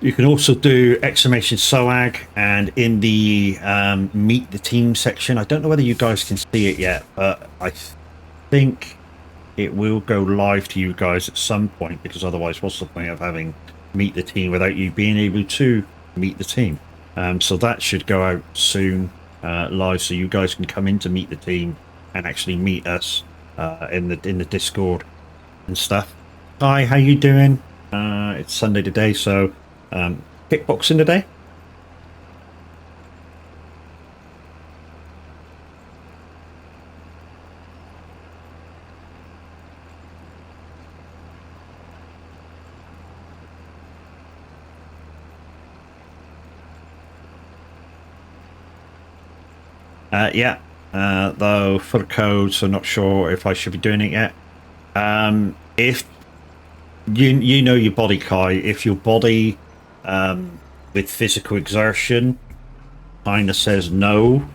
You can also do exclamation soag, and in the meet the team section, I don't know whether you guys can see it yet, but I think it will go live to you guys at some point, because otherwise what's the point of having meet the team without you being able to meet the team? So that should go out soon live, so you guys can come in to meet the team and actually meet us in the Discord and stuff. Hi, how you doing? It's Sunday today, so kickboxing today. Yeah, though for the code, so not sure if I should be doing it yet. If you know your body, Kai, if your body with physical exertion kind of says no,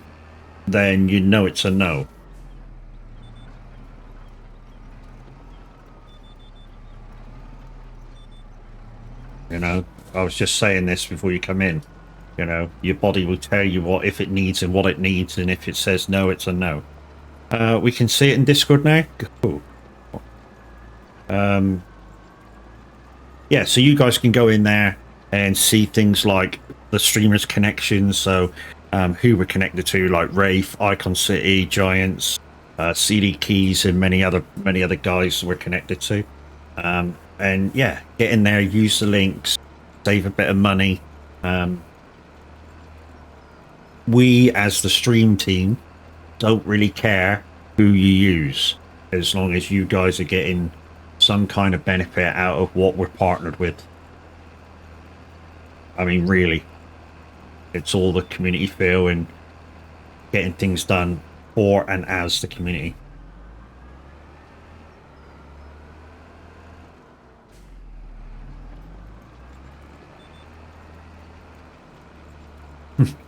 then you know it's a no. You know, I was just saying this before you come in. You know, your body will tell you what if it needs and what it needs, and if it says no, it's a no. We can see it in Discord now. Cool. Yeah, so you guys can go in there and see things like the streamers' connections. So who we're connected to, like Wraith, Icon City, Giants, CD Keys, and many other guys we're connected to. And yeah, get in there, use the links, save a bit of money. We, as the stream team, don't really care who you use, as long as you guys are getting some kind of benefit out of what we're partnered with. I mean, really, it's all the community feel and getting things done for and as the community.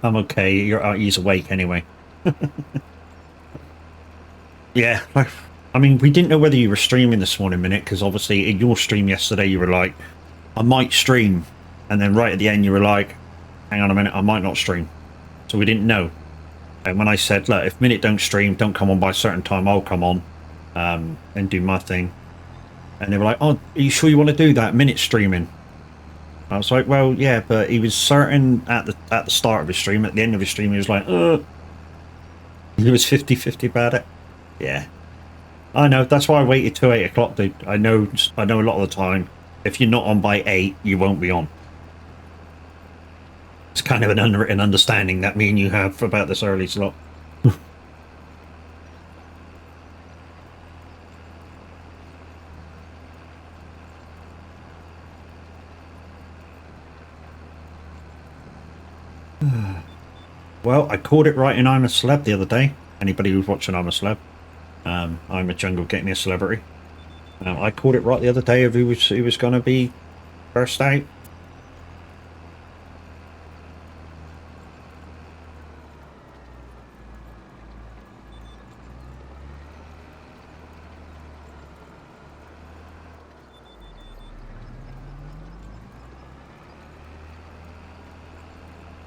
I'm okay. He's awake anyway. Yeah, I mean, we didn't know whether you were streaming this morning, Minute, because obviously in your stream yesterday you were like, I might stream, and then right at the end you were like, hang on a minute, I might not stream. So we didn't know. And when I said, look, if Minute don't stream, don't come on by a certain time, I'll come on and do my thing. And they were like, oh, are you sure you want to do that? Minute streaming. I was like, well, yeah, but he was certain at the start of his stream. At the end of his stream, he was like, he was 50-50 about it. Yeah, I know. That's why I waited till 8 o'clock, dude. I know a lot of the time, if you're not on by 8, you won't be on. It's kind of an unwritten understanding that me and you have about this early slot. Well, I called it right in I'm a Celeb the other day. Anybody who's watching I'm a Celeb, I'm a Jungle Get Me a Celebrity. I called it right the other day of who was going to be first out.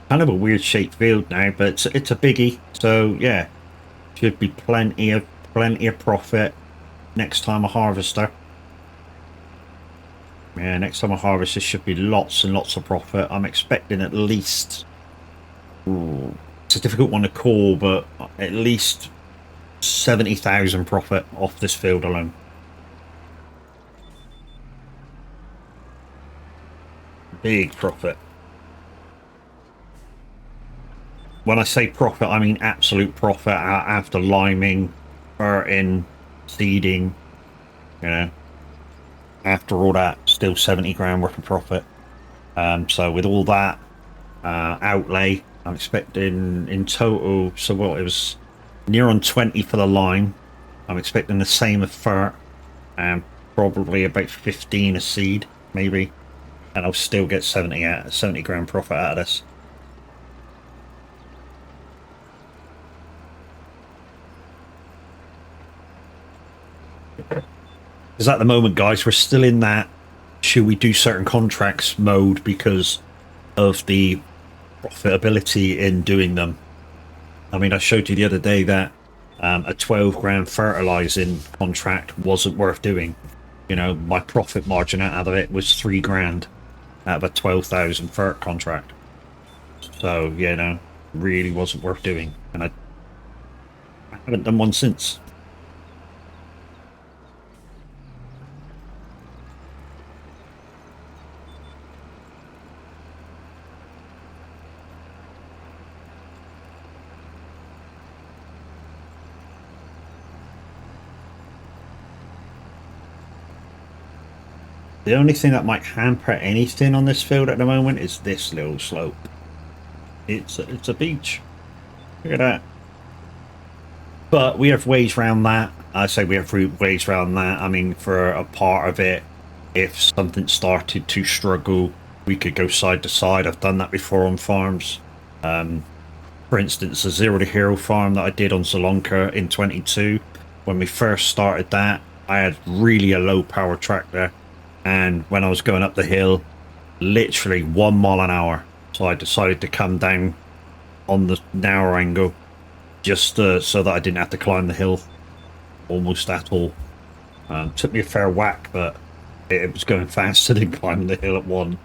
Kind of a weird shaped field now, but it's a biggie. So yeah, should be plenty of profit next time I harvester. Yeah, next time I harvest, there should be lots and lots of profit. I'm expecting at least. Ooh, it's a difficult one to call, but at least 70,000 profit off this field alone. Big profit. When I say profit, I mean absolute profit after liming, ferting, seeding, you know. After all that, still 70 grand worth of profit. So with all that outlay, I'm expecting in total, so what, it was near on 20 for the lime. I'm expecting the same of fert, and probably about 15 a seed, maybe. And I'll still get 70 grand profit out of this. Because at the moment, guys, we're still in that should we do certain contracts mode because of the profitability in doing them. I mean, I showed you the other day that a 12 grand fertilizing contract wasn't worth doing. You know, my profit margin out of it was 3 grand out of a 12,000 fert contract. So, you know, really wasn't worth doing. And I haven't done one since. The only thing that might hamper anything on this field at the moment is this little slope. It's a beach. Look at that. But we have ways around that. I say we have ways around that. I mean, for a part of it, if something started to struggle, we could go side to side. I've done that before on farms. For instance, the Zero to Hero farm that I did on Salonka in 22, when we first started that, I had really a low power tractor. And when I was going up the hill, literally 1 mile an hour. So I decided to come down on the narrow angle just so that I didn't have to climb the hill almost at all. Took me a fair whack, but it was going faster than climbing the hill at one.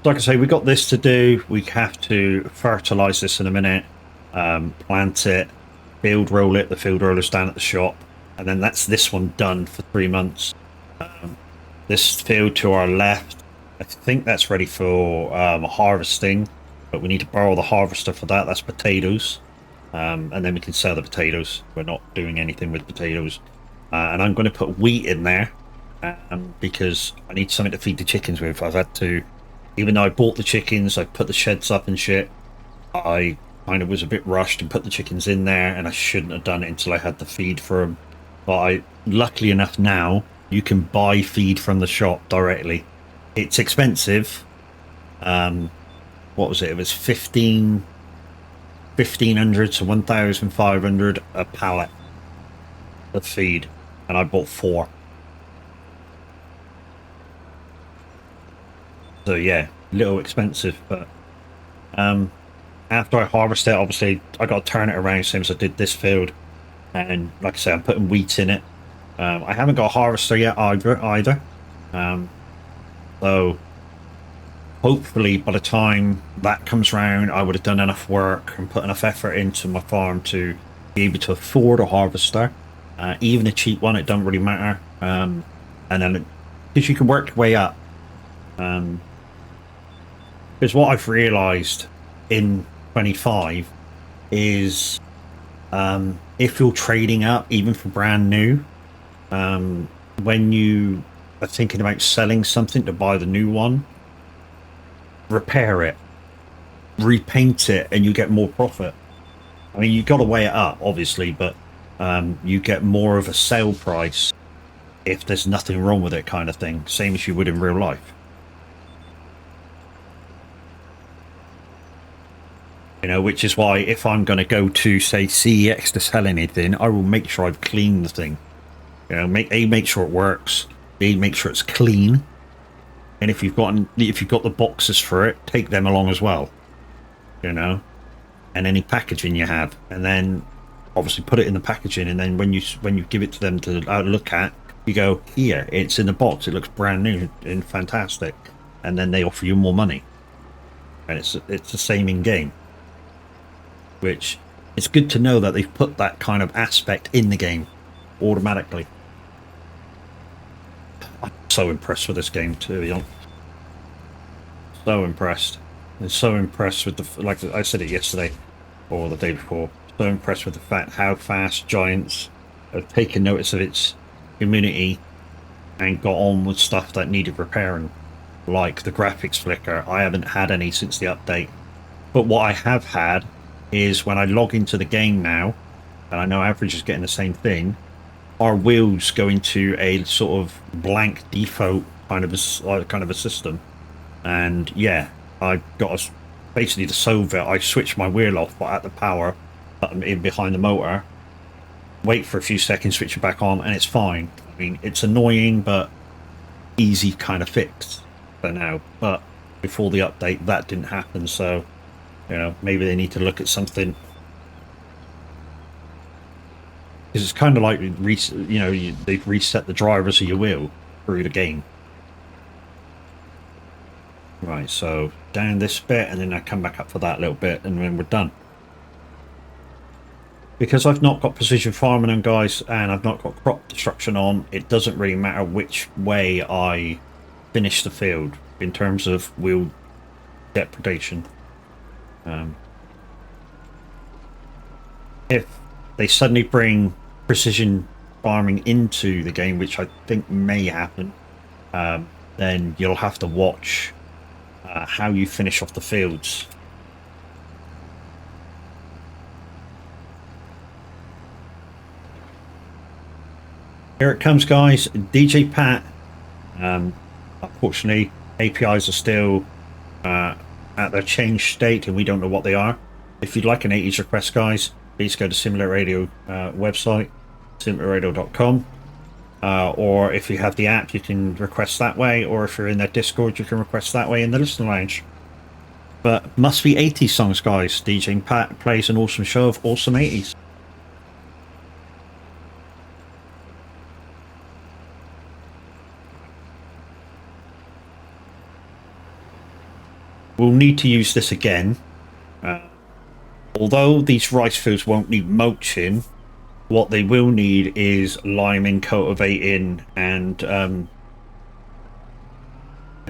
Like I say, we got this to do. We have to fertilize this in a minute, plant it, field roll it. The field roller's down at the shop, and then that's this one done for 3 months. This field to our left, I think that's ready for harvesting, but we need to borrow the harvester for that. That's potatoes, and then we can sell the potatoes. We're not doing anything with potatoes, and I'm going to put wheat in there because I need something to feed the chickens with. I've had to. Even though I bought the chickens, I put the sheds up and shit, I kind of was a bit rushed and put the chickens in there, and I shouldn't have done it until I had the feed for them. But luckily enough now, you can buy feed from the shop directly. It's expensive. What was it? It was 1,500 to 1,500 a pallet of feed, and I bought 4. So yeah, a little expensive, but after I harvest it, obviously I got to turn it around same as I did this field, and like I say, I'm putting wheat in it. I haven't got a harvester yet either. So hopefully by the time that comes round, I would have done enough work and put enough effort into my farm to be able to afford a harvester, even a cheap one. It doesn't really matter, and then because you can work your way up. Because what I've realised in 25 is if you're trading up, even for brand new, when you are thinking about selling something to buy the new one, repair it, repaint it, and you get more profit. I mean, you've got to weigh it up, obviously, but you get more of a sale price if there's nothing wrong with it, kind of thing, same as you would in real life. You know, which is why if I'm going to go to, say, CEX to sell anything, I will make sure I've cleaned the thing. You know, make sure it works. B, make sure it's clean. And if you've got the boxes for it, take them along as well. You know, and any packaging you have, and then obviously put it in the packaging. And then when you give it to them to look at, you go, here, it's in the box. It looks brand new and fantastic. And then they offer you more money. And it's the same in game. Which it's good to know that they've put that kind of aspect in the game automatically. I'm so impressed with this game, to be honest. So impressed. I'm so impressed with like I said it yesterday or the day before. So impressed with the fact how fast Giants have taken notice of its community and got on with stuff that needed repairing, like the graphics flicker. I haven't had any since the update, but what I have had is when I log into the game now, and I know Average is getting the same thing, our wheels go into a sort of blank default kind of a system. And yeah, I got basically to solve it. I switched my wheel off, but at the power button in behind the motor, wait for a few seconds, switch it back on, and it's fine. I mean, it's annoying, but easy kind of fix for now. But before the update, that didn't happen, so you know, maybe they need to look at something, because it's kind of like they've reset the drivers of your wheel through the game. Right, so down this bit, and then I come back up for that little bit, and then we're done. Because I've not got precision farming on, guys, and I've not got crop destruction on, it doesn't really matter which way I finish the field in terms of wheel depredation. If they suddenly bring precision farming into the game, which I think may happen, then you'll have to watch how you finish off the fields. Here it comes, guys. DJ Pat. Unfortunately, APIs are still at their change state, and we don't know what they are. If you'd like an 80s request, guys, please go to Simulator Radio website, simulatorradio.com. Or if you have the app, you can request that way. Or if you're in their Discord, you can request that way in the listener lounge. But must be 80s songs, guys. DJ Pat plays an awesome show of awesome 80s. We'll need to use this again. Although these rice fields won't need mulching, what they will need is liming, cultivating, and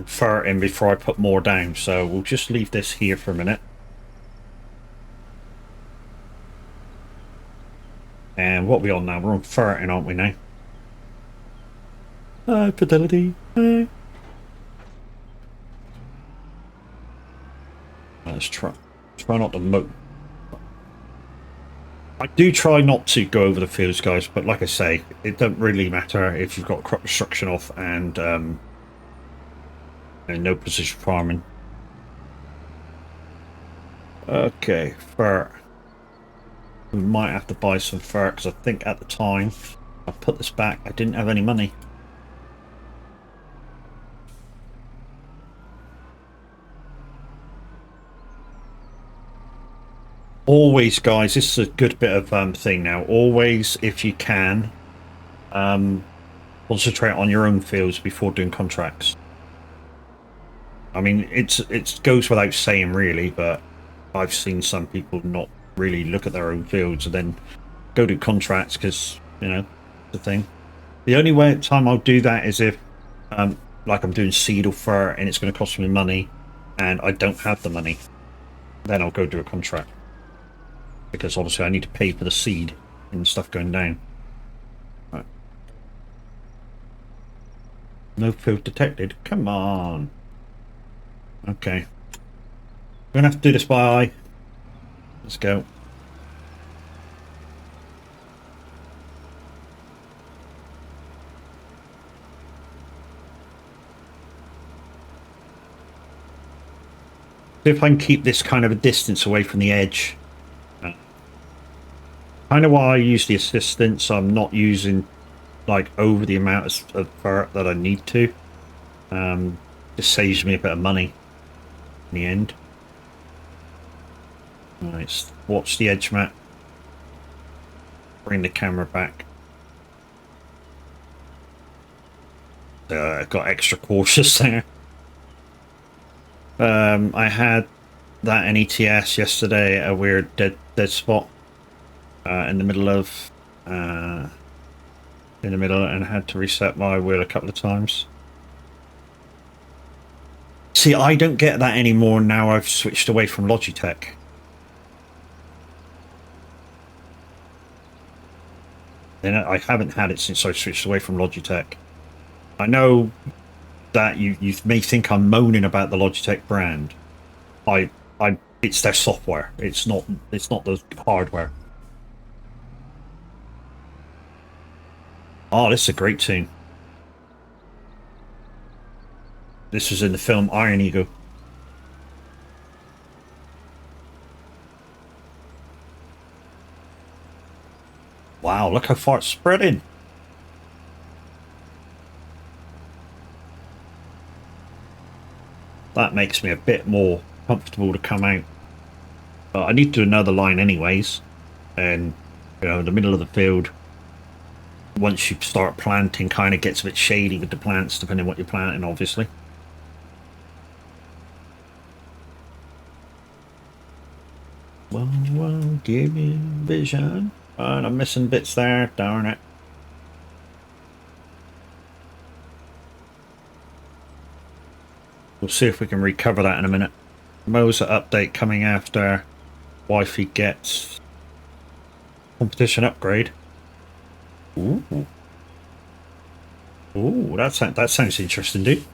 ferreting before I put more down. So we'll just leave this here for a minute. And what are we on now? We're on ferreting, aren't we now? Fidelity. Let's try not to moat. I do try not to go over the fields, guys, but like I say, it doesn't really matter if you've got crop destruction off and no precision farming. Okay, fur. We might have to buy some fur because I think at the time I put this back, I didn't have any money. Always, guys, this is a good bit of thing now. Always, if you can, concentrate on your own fields before doing contracts. I mean, it goes without saying, really, but I've seen some people not really look at their own fields and then go do contracts because, you know, the thing. The only time I'll do that is if, like I'm doing seed or fur and it's going to cost me money and I don't have the money. Then I'll go do a contract. Because obviously I need to pay for the seed and stuff going down. Right. No field detected. Come on. Okay. We're gonna have to do this by eye. Let's go. See if I can keep this kind of a distance away from the edge. Kind of why I use the assistant, so I'm not using like over the amount of ferret that I need to. Just saves me a bit of money in the end. Right, watch the edge map. Bring the camera back. I got extra cautious there. I had that in ETS yesterday, a weird dead spot. In the middle, and I had to reset my wheel a couple of times. See, I don't get that anymore now I've switched away from Logitech. Then I haven't had it since I switched away from Logitech. I know that you may think I'm moaning about the Logitech brand. It's their software. It's not the hardware. Oh, this is a great tune. This was in the film Iron Eagle. Wow, look how far it's spreading. That makes me a bit more comfortable to come out. But I need to do another line anyways. And, you know, in the middle of the field, once you start planting, kind of gets a bit shady with the plants, depending on what you're planting, obviously. Well, give me vision. And I'm missing bits there, darn it. We'll see if we can recover that in a minute. Moser update coming after Wifey gets competition upgrade. Ooh. Ooh, that sounds interesting, dude.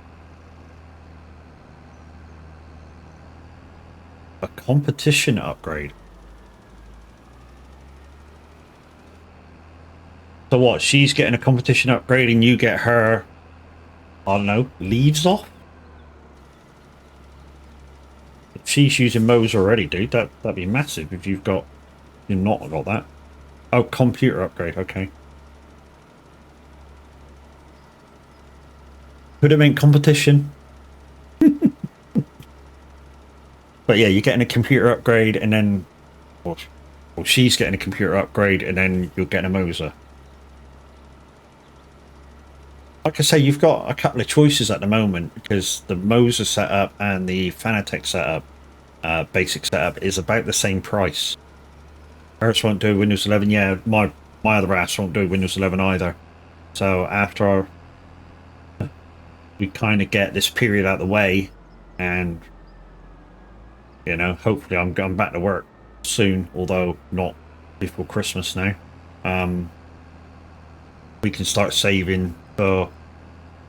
A competition upgrade. So what? She's getting a competition upgrade and you get her, I don't know, leaves off? she's using Mo's already, dude. That'd be massive if you've not got that. Oh, computer upgrade. Okay. Could have meant competition. But yeah, you're getting a computer upgrade, and then, well, she's getting a computer upgrade, and then you're getting a Moser. Like I say, you've got a couple of choices at the moment because the Moser setup and the Fanatec setup, basic setup, is about the same price. Hers won't do Windows 11. Yeah, my other ass won't do Windows 11 either. So after we kind of get this period out of the way, and you know, hopefully I'm going back to work soon, although not before Christmas now. We can start saving. So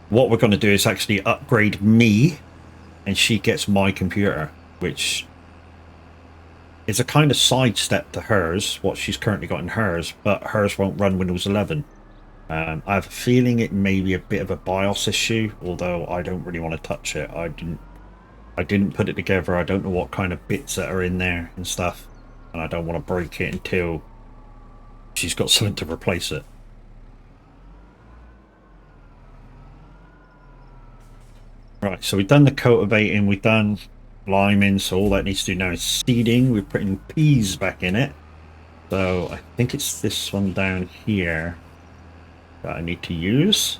what we're going to do is actually upgrade me, and she gets my computer, which is a kind of sidestep to hers, what she's currently got in hers, but hers won't run Windows 11. I have a feeling it may be a bit of a BIOS issue, although I don't really want to touch it. I didn't put it together. I don't know what kind of bits that are in there and stuff, and I don't want to break it until she's got something to replace it. Right, so we've done the cultivating, we've done liming, so all that needs to do now is seeding. We're putting peas back in it. So I think it's this one down here that I need to use.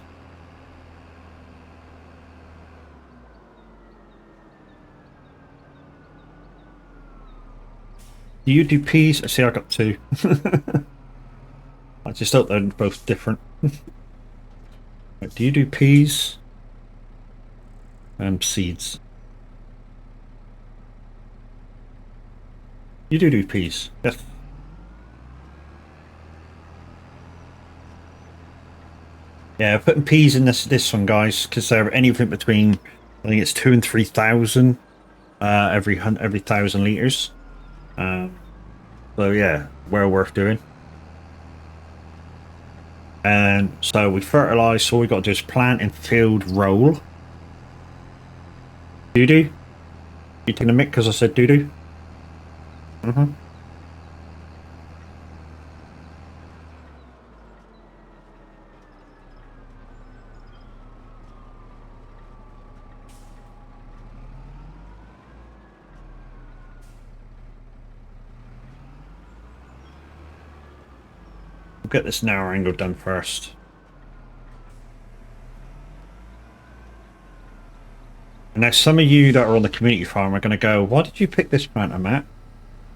Do you do peas? I see I got two. I just thought they're both different. Do you do peas? And seeds. You do peas. Yes. Yeah, putting peas in this one, guys, because they're anything between, I think it's 2,000 and 3,000 every 1,000 liters. So yeah, well worth doing. And so we fertilize. So all we got to do is plant and field roll. Doo-doo? You taking a mic because I said doo-doo? Mm-hmm. We'll get this narrow angle done first. And now some of you that are on the community farm are going to go, why did you pick this planter, Matt?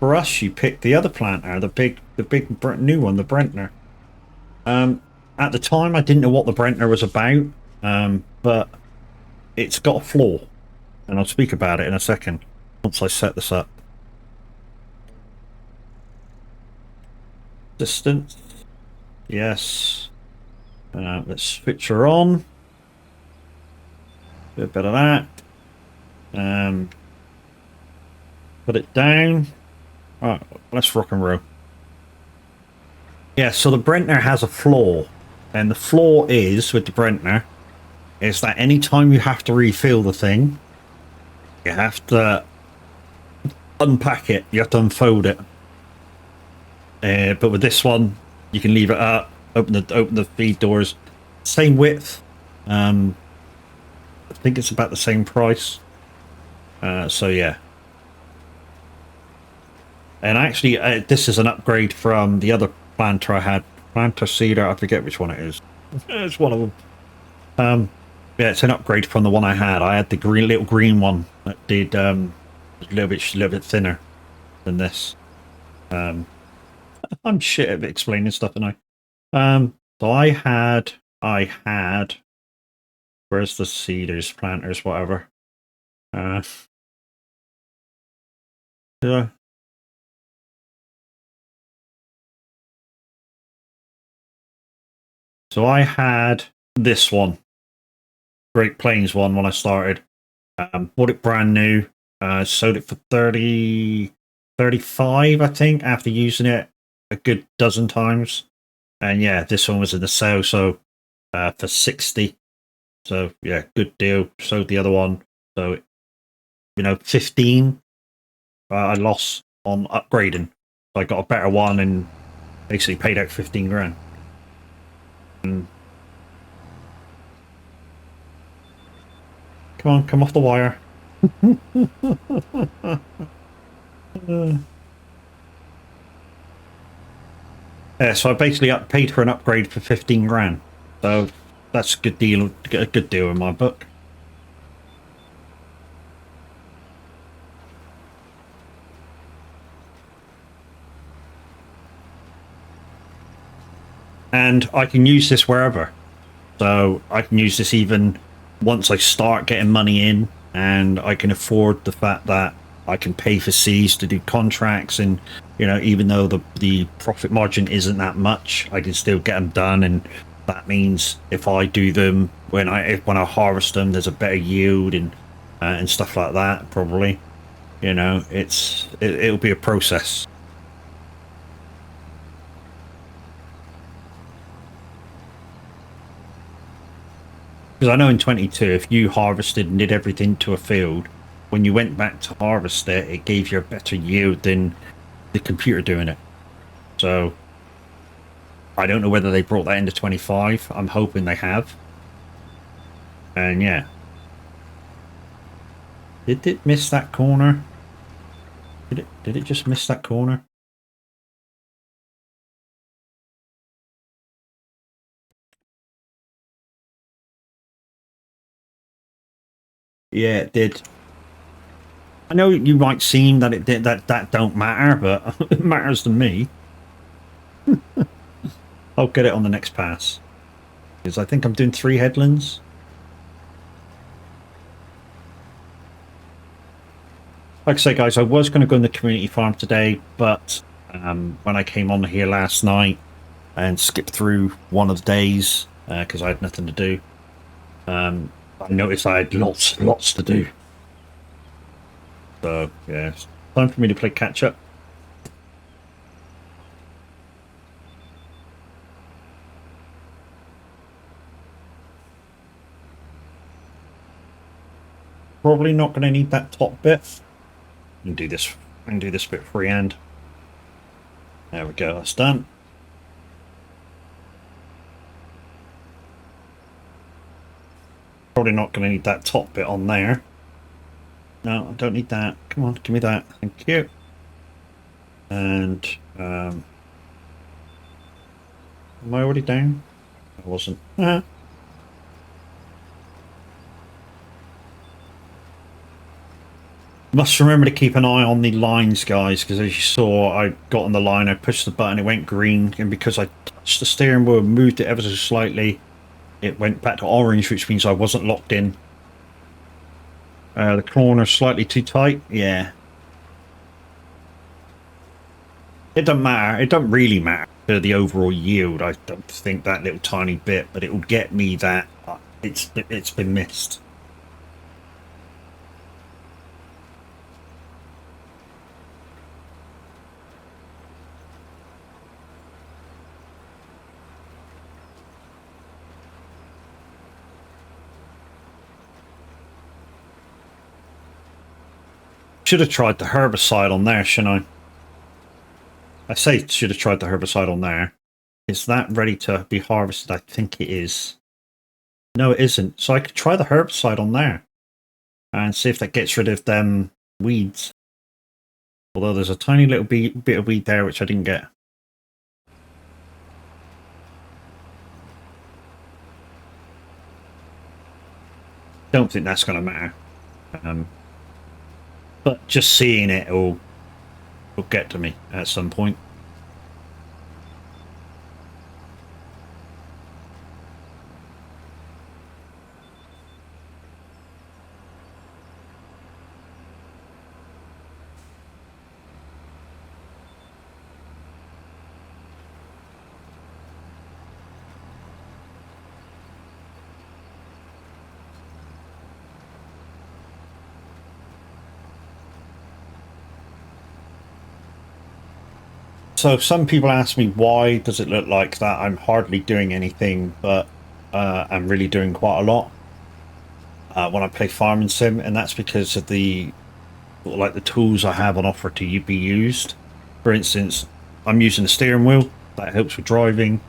For us, you picked the other planter, the big new one, the Brentner. At the time, I didn't know what the Brentner was about, but it's got a flaw, and I'll speak about it in a second once I set this up. Distance, yes. Let's switch her on. Do a bit of that. Put it down. Alright, let's rock and roll. Yeah, so the Brentner has a flaw, and the flaw is with the Brentner is that anytime you have to refill the thing, you have to unpack it, you have to unfold it. But with this one, you can leave it up, open the feed doors, same width. I think it's about the same price. So yeah. And actually, this is an upgrade from the other planter I had. Planter Cedar, I forget which one it is. It's one of them. Yeah, it's an upgrade from the one I had. I had the little green one that did a little bit thinner than this. I'm shit at explaining stuff, and so I had. Where's the cedars, planters, whatever? Yeah. So I had this one, Great Plains one, when I started. Bought it brand new. Sold it for 35, I think, after using it a good dozen times. And yeah, this one was in the sale, so for 60. So yeah, good deal. Sold the other one, so 15. I lost on upgrading. So I got a better one and basically paid out 15 grand. And come on, come off the wire. Yeah, so I basically paid for an upgrade for 15 grand. So that's a good deal, a good deal in my book. And I can use this wherever. So I can use this even once I start getting money in, and I can afford the fact that I can pay for C's to do contracts, and you know, even though the profit margin isn't that much, I can still get them done, and that means if I do them when I harvest them, there's a better yield and stuff like that. Probably, you know, it'll be a process. Because I know in 22, if you harvested and did everything to a field, when you went back to harvest it, it gave you a better yield than the computer doing it. So I don't know whether they brought that into 25. I'm hoping they have. And yeah. Did it miss that corner? Did it just miss that corner? Yeah, it did. I know you might seem that it did that don't matter, but it matters to me. I'll get it on the next pass. Because I think I'm doing 3 headlands. Like I say, guys, I was going to go in the community farm today, but when I came on here last night and skipped through one of the days because I had nothing to do, I noticed I had lots to do. So yeah, it's time for me to play catch up. Probably not going to need that top bit. I can do this bit freehand. There we go, that's done. Probably not going to need that top bit on there. No, I don't need that. Come on, give me that. Thank you. And am I already down? I wasn't. Must remember to keep an eye on the lines, guys, because as you saw, I got on the line, I pushed the button, it went green, and because I touched the steering wheel and moved it ever so slightly, it went back to orange, which means I wasn't locked in. The corner's slightly too tight, yeah. It doesn't matter, it doesn't really matter to the overall yield, I don't think that little tiny bit, but it will get me that it's been missed. Should have tried the herbicide on there, shouldn't I? I say should have tried the herbicide on there. Is that ready to be harvested? I think it is. No, it isn't. So I could try the herbicide on there and see if that gets rid of them weeds. Although there's a tiny little bit of weed there which I didn't get. Don't think that's going to matter. But just seeing it will get to me at some point. So some people ask me, why does it look like that? I'm hardly doing anything, but I'm really doing quite a lot when I play Farming Sim, and that's because of the like the tools I have on offer to be used. For instance, I'm using the steering wheel. That helps with driving.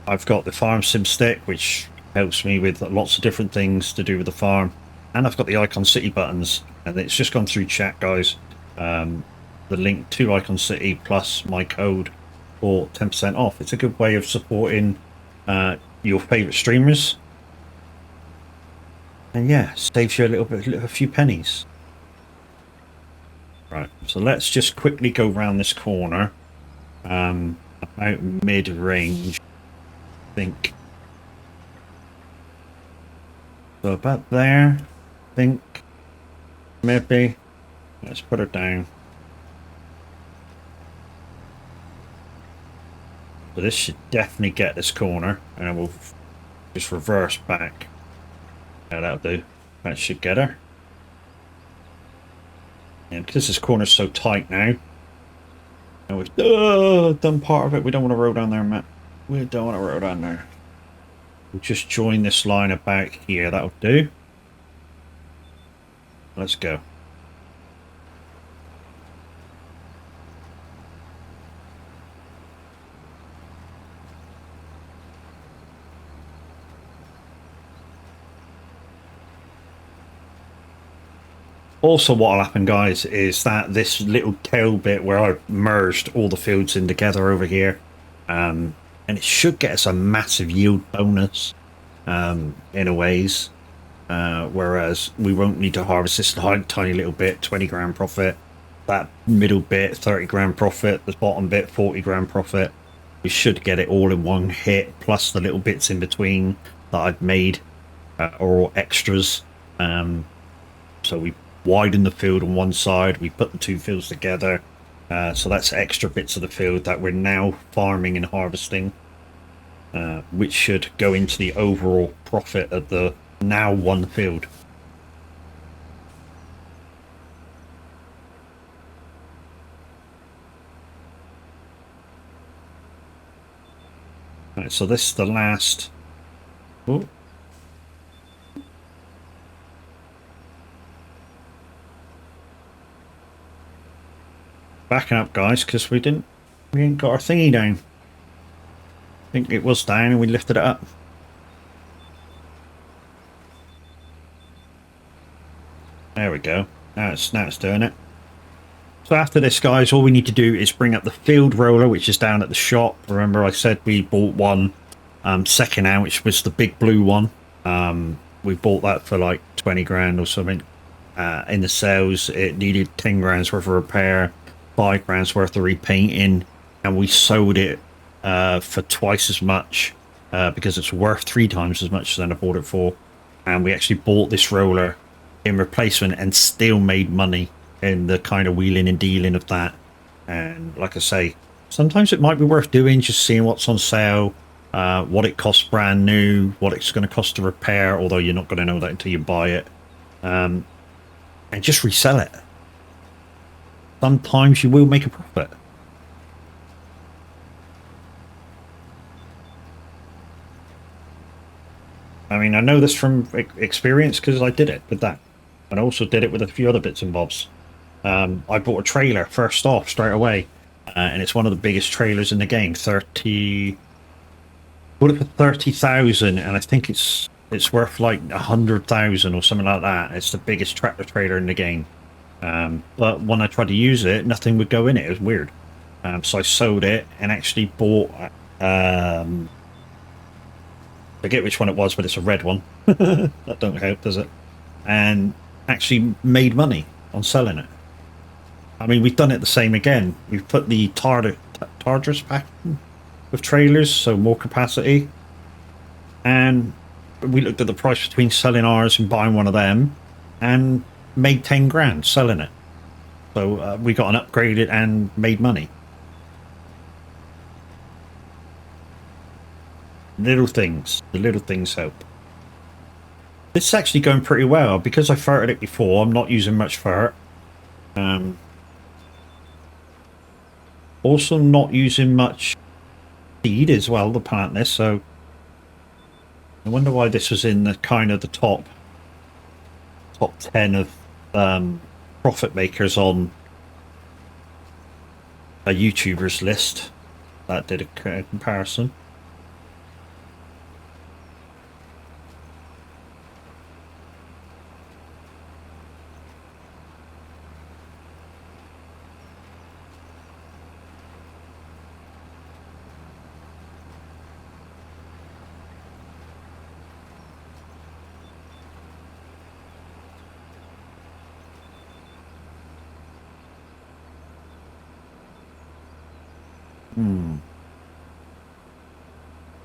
I've got the farm sim stick, which helps me with lots of different things to do with the farm. And I've got the Icon City buttons, and it's just gone through chat, guys. The link to Icon City plus my code for 10% off. It's a good way of supporting your favorite streamers. And yeah, saves you a few pennies. Right, so let's just quickly go around this corner. About mid-range, I think. So about there, I think. Maybe. Let's put her down. So this should definitely get this corner, and we'll just reverse back. Yeah, that'll do. That should get her. And because this corner's so tight now, and we've done part of it, we don't want to roll down there, Matt. We don't want to roll down there. We'll just join this line about here. That'll do. Let's go. Also, what will happen, guys, is that this little tail bit where I've merged all the fields in together over here, and it should get us a massive yield bonus in a ways, whereas we won't need to harvest this tiny little bit, 20 grand profit, that middle bit, 30 grand profit, the bottom bit, 40 grand profit. We should get it all in one hit, plus the little bits in between that I've made are all extras. So we widen the field on one side, we put the two fields together, so that's extra bits of the field that we're now farming and harvesting, which should go into the overall profit of the now one field. Right, so this is the last. Oh. Backing up, guys, because we ain't got our thingy down. I think it was down and we lifted it up. There we go. Now it's doing it. So after this, guys, all we need to do is bring up the field roller, which is down at the shop. Remember I said we bought one second hand, which was the big blue one. We bought that for like 20 grand or something. In the sales, it needed 10 grand's worth of repair, 5 grand's worth of repainting, and we sold it for twice as much because it's worth 3 times as much as I bought it for. And we actually bought this roller in replacement and still made money in the kind of wheeling and dealing of that. And like I say, sometimes it might be worth doing, just seeing what's on sale, what it costs brand new, what it's going to cost to repair, although you're not going to know that until you buy it, and just resell it. Sometimes you will make a profit. I mean, I know this from experience because I did it with that. And I also did it with a few other bits and bobs. I bought a trailer first off straight away, and it's one of the biggest trailers in the game. Bought it for 30,000, and I think it's worth like 100,000 or something like that. It's the biggest tractor trailer in the game. But when I tried to use it, nothing would go in it. It was weird. So I sold it and actually bought. Forget which one it was, but it's a red one. That don't help, does it? And actually made money on selling it. I mean, we've done it the same again. We've put the Tartarus back with trailers, so more capacity. And we looked at the price between selling ours and buying one of them, and made 10 grand selling it. So we got an upgraded and made money. The little things help. This is actually going pretty well because I ferreted it before. I'm not using much ferret. Also not using much seed as well to plant this, so I wonder why this was in the kind of the top 10 of profit makers on a YouTuber's list that did a comparison.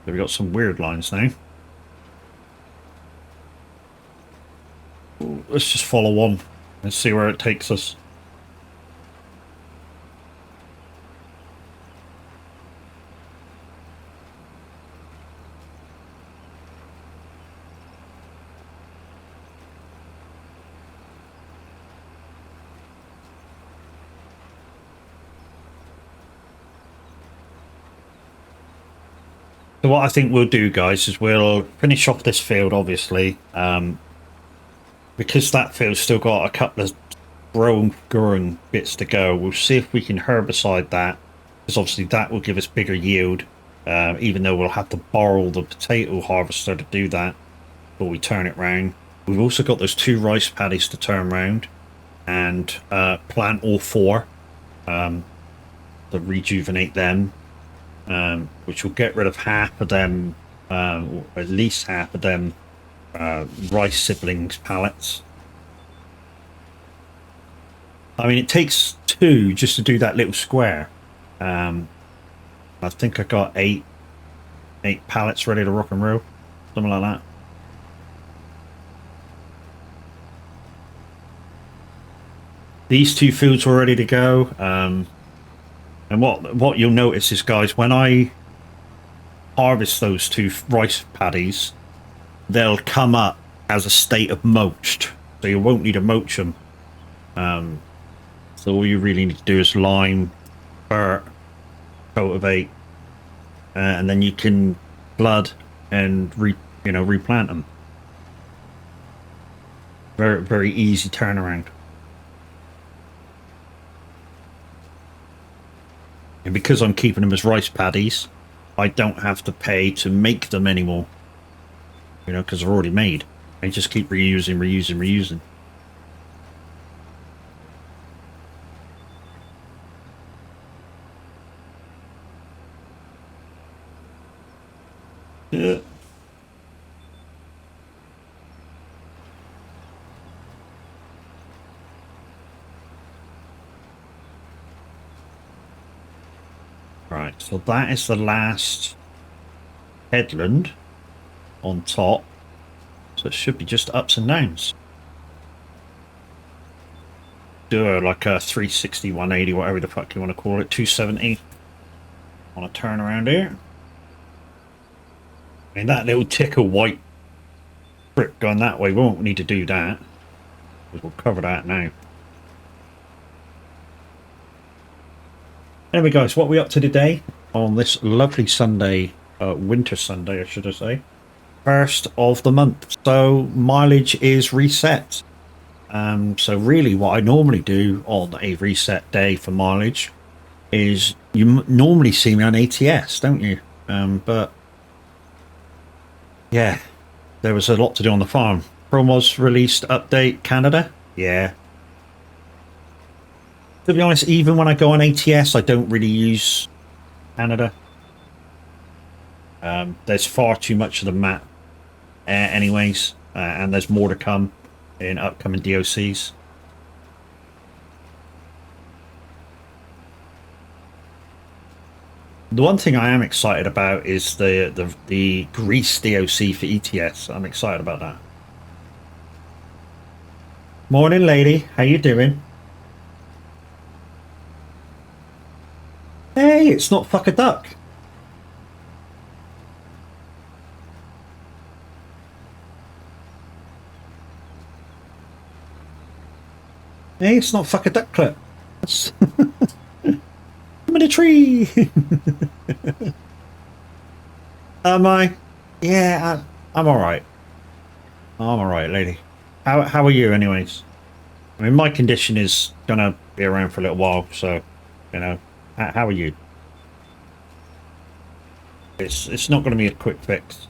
We got some weird lines now. Let's just follow on and see where it takes us. So what I think we'll do, guys, is we'll finish off this field, obviously, because that field's still got a couple of growing bits to go. We'll see if we can herbicide that, because obviously that will give us bigger yield, even though we'll have to borrow the potato harvester to do that before we turn it round. We've also got those 2 rice paddies to turn round and plant all 4 to rejuvenate them. Which will get rid of half of them, or at least half of them rice siblings pallets. I mean, it takes 2 just to do that little square. I think I got 8 pallets ready to rock and roll, something like that. These 2 fields are ready to go. And what you'll notice is, guys, when I harvest those 2 rice paddies, they'll come up as a state of mulched, so you won't need to mulch them. So all you really need to do is lime, dirt, cultivate, and then you can flood and replant them. Very, very easy turnaround. And because I'm keeping them as rice paddies, I don't have to pay to make them anymore. Because they're already made. I just keep reusing. Yeah. Right, so that is the last headland on top. So it should be just ups and downs. Do like a 360, 180, whatever the fuck you want to call it, 270 on a turnaround here. I mean, that little tick of white strip going that way, we won't need to do that. We'll cover that now. Anyway, guys, what are we up to today on this lovely Sunday, winter Sunday, I should say, 1st of the month. So mileage is reset. So really what I normally do on a reset day for mileage is you normally see me on ATS, don't you? But yeah, there was a lot to do on the farm. Promos released update Canada. Yeah. To be honest, even when I go on ATS, I don't really use Canada. There's far too much of the map anyways, and there's more to come in upcoming DOCs. The one thing I am excited about is the Greece DOC for ETS. I'm excited about that. Morning, lady. How you doing? Hey, it's not fuck a duck. Hey, it's not fuck a duck clip. I'm in a tree. Am I? Yeah, I'm all right. I'm all right, lady. How are you, anyways? I mean, my condition is gonna be around for a little while, so you know, how are you? It's not going to be a quick fix.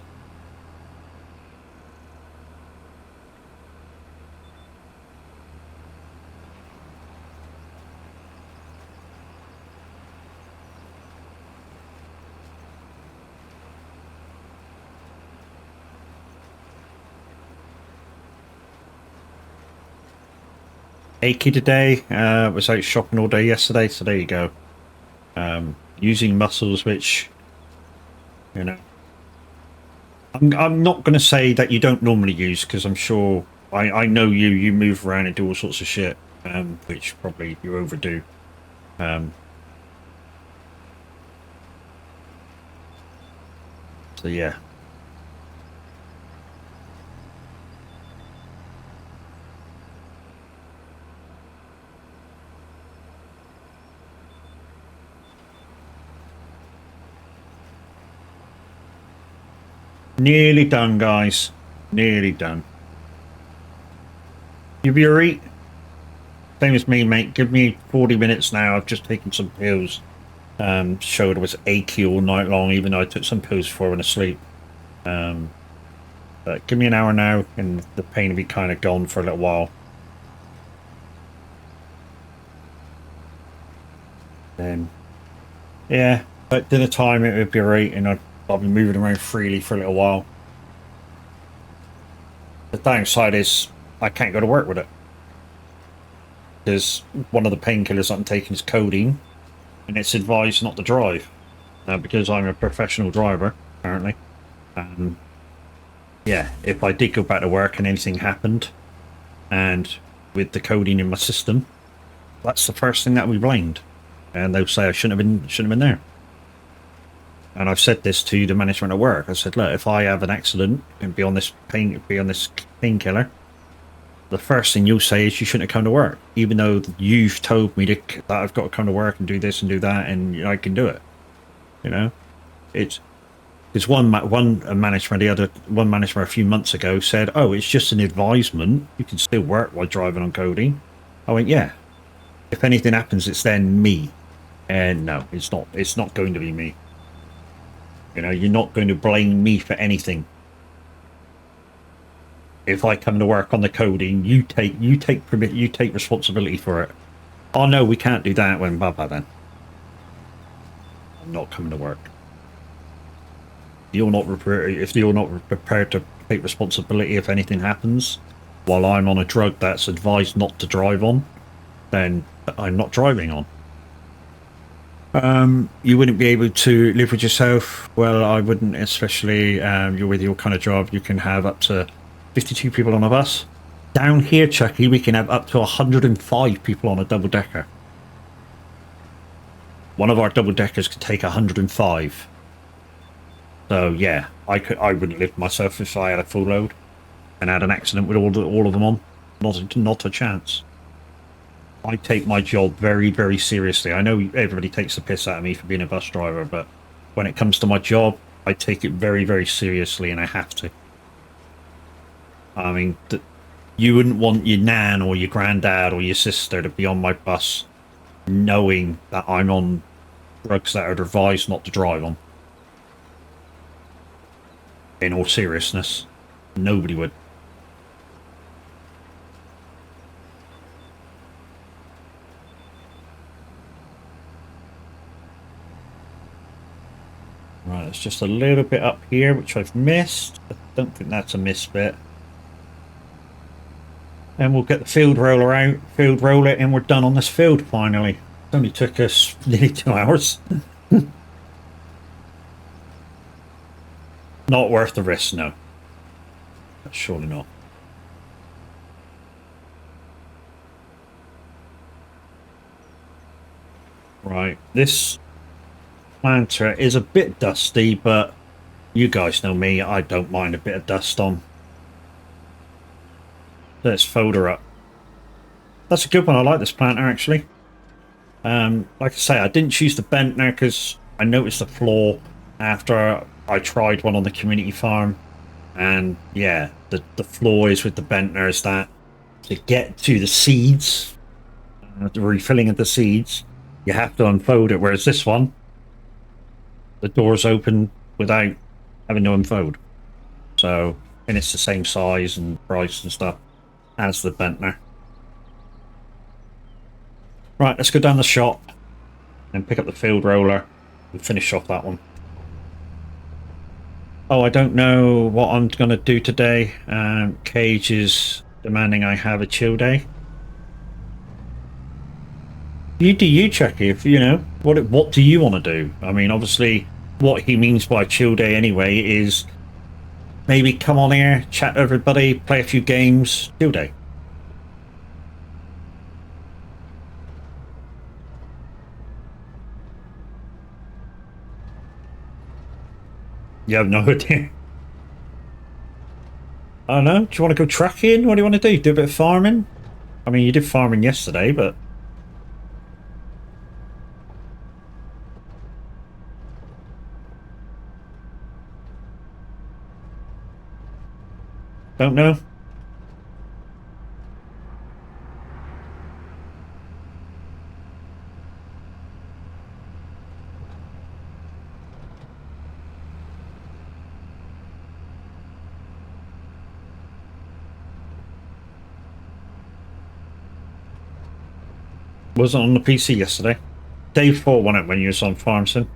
Achy today. Was out shopping all day yesterday, so there you go. Using muscles which, you know, I'm not going to say that you don't normally use, because I'm sure I know you move around and do all sorts of shit, which probably you overdo. So yeah. Nearly done, guys. Nearly done. You'll be alright. Same as me, mate. Give me 40 minutes now. I've just taken some pills. Shoulder was achy all night long, even though I took some pills before I went to sleep. But give me an hour now, and the pain will be kind of gone for a little while. Then, yeah, but dinner time it would be alright, and I'll be moving around freely for a little while. The downside is I can't go to work with it, because one of the painkillers I'm taking is codeine, and it's advised not to drive. Because I'm a professional driver, apparently. Yeah, if I did go back to work and anything happened, and with the codeine in my system, that's the first thing that we blamed, and they'll say I shouldn't have been there. And I've said this to the management at work. I said, look, if I have an accident and be on this painkiller, the first thing you'll say is you shouldn't have come to work, even though you've told me that I've got to come to work and do this and do that, and I can do it. You know, it's one manager a few months ago said, "Oh, it's just an advisement. You can still work while driving on codeine." I went, "Yeah. If anything happens, it's then me." And no, it's not. It's not going to be me. You know, you're not going to blame me for anything. If I come to work on the codeine, you take responsibility for it. Oh no, we can't do that. When blah then. I'm not coming to work. If you're not prepared to take responsibility if anything happens, while I'm on a drug that's advised not to drive on, then I'm not driving on. You wouldn't be able to live with yourself. Well, I wouldn't, especially you're with your kind of job. You can have up to 52 people on a bus. Down here, Chucky, we can have up to 105 people on a double decker. One of our double deckers could take 105. So yeah, I wouldn't live myself if I had a full load and had an accident with all of them on. Not a chance. I take my job very, very seriously. I know everybody takes the piss out of me for being a bus driver, but when it comes to my job, I take it very, very seriously, and I have to. I mean, you wouldn't want your nan or your granddad or your sister to be on my bus knowing that I'm on drugs that are advised not to drive on. In all seriousness, nobody would. Right, it's just a little bit up here, which I've missed. I don't think that's a miss bit. And we'll get the field roller out, field roll it, and we're done on this field finally. It only took us nearly 2 hours. Not worth the risk, no. Surely not. Right, this planter is a bit dusty, but you guys know me, I don't mind a bit of dust on. Let's fold her up. That's a good one. I like this planter, actually. Like I say, I didn't choose the Bentner because I noticed the flaw after I tried one on the community farm. And yeah, the flaw is with the Bentner is that to get to the seeds, the refilling of the seeds, you have to unfold it. Whereas this one, the door's open without having to unfold. So, and it's the same size and price and stuff as the Bentner. Right, let's go down the shop and pick up the field roller and finish off that one. Oh, I don't know what I'm going to do today. Cage is demanding I have a chill day. You do you, Chucky. If you know what do you want to do? I mean, obviously, what he means by chill day anyway is maybe come on here, chat to everybody, play a few games, chill day. You have no idea. I don't know. Do you want to go tracking? What do you want to do? Do a bit of farming? I mean, you did farming yesterday, but don't know. Wasn't on the PC yesterday. Day 4 won it when you was on Farmson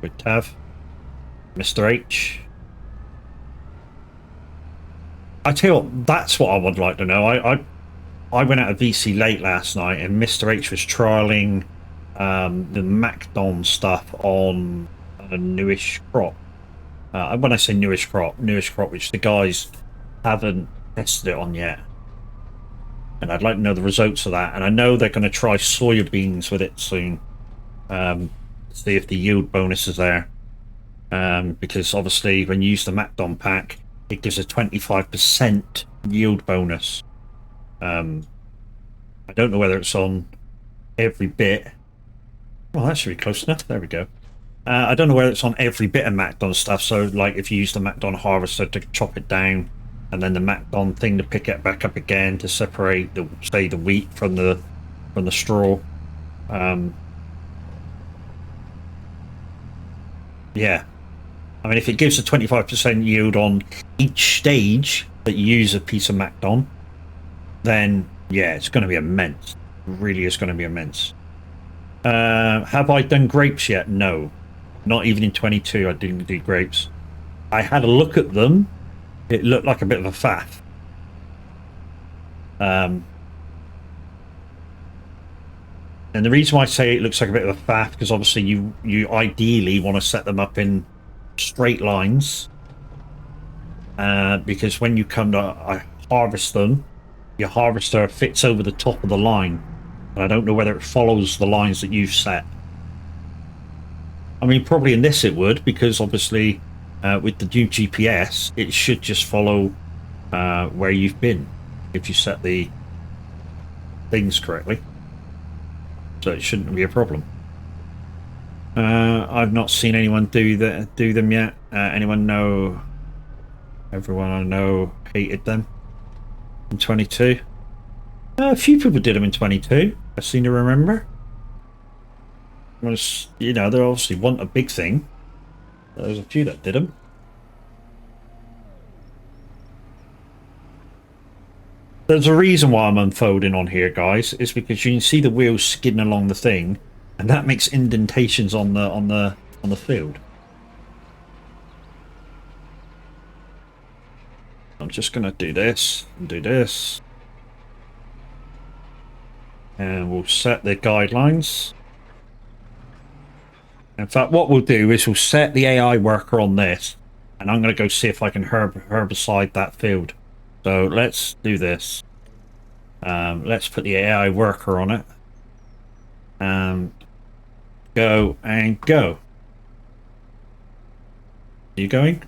with Tav, Mr. H. I tell you what, that's what I would like to know. I went out of VC late last night, and Mr. H was trialing the MacDon stuff on a newish crop. When I say newish crop, which the guys haven't tested it on yet. And I'd like to know the results of that. And I know they're going to try soybeans with it soon. See if the yield bonus is there. Because obviously when you use the MacDon pack, it gives a 25% yield bonus. I don't know whether it's on every bit. Well, that should be close enough. There we go. I don't know whether it's on every bit of MacDon stuff. So like if you use the MacDon harvester to chop it down, and then the MacDon thing to pick it back up again to separate the, say, the wheat from the straw. Yeah, I mean, if it gives a 25% yield on each stage that you use a piece of MacDon, then yeah, it's going to be immense. It really is going to be immense. Have I done grapes yet? No, not even in 22. I didn't do grapes. I had a look at them. It looked like a bit of a faff. And the reason why I say it looks like a bit of a faff, because obviously you ideally want to set them up in straight lines. Because when you come to harvest them, your harvester fits over the top of the line. And I don't know whether it follows the lines that you've set. I mean, probably in this it would, because obviously with the new GPS, it should just follow where you've been if you set the things correctly. So it shouldn't be a problem. I've not seen anyone do them yet. Anyone know? Everyone I know hated them in 22. A few people did them in 22. I seem to remember. Was, you know, they obviously want a big thing. There's a few that did them. There's a reason why I'm unfolding on here, guys. It's because you can see the wheels skidding along the thing, and that makes indentations on the field. I'm just gonna do this and do this, and we'll set the guidelines. In fact, what we'll do is we'll set the AI worker on this, and I'm going to go see if I can herbicide that field. So let's do this. Let's put the AI worker on it. Go and go. Are you going?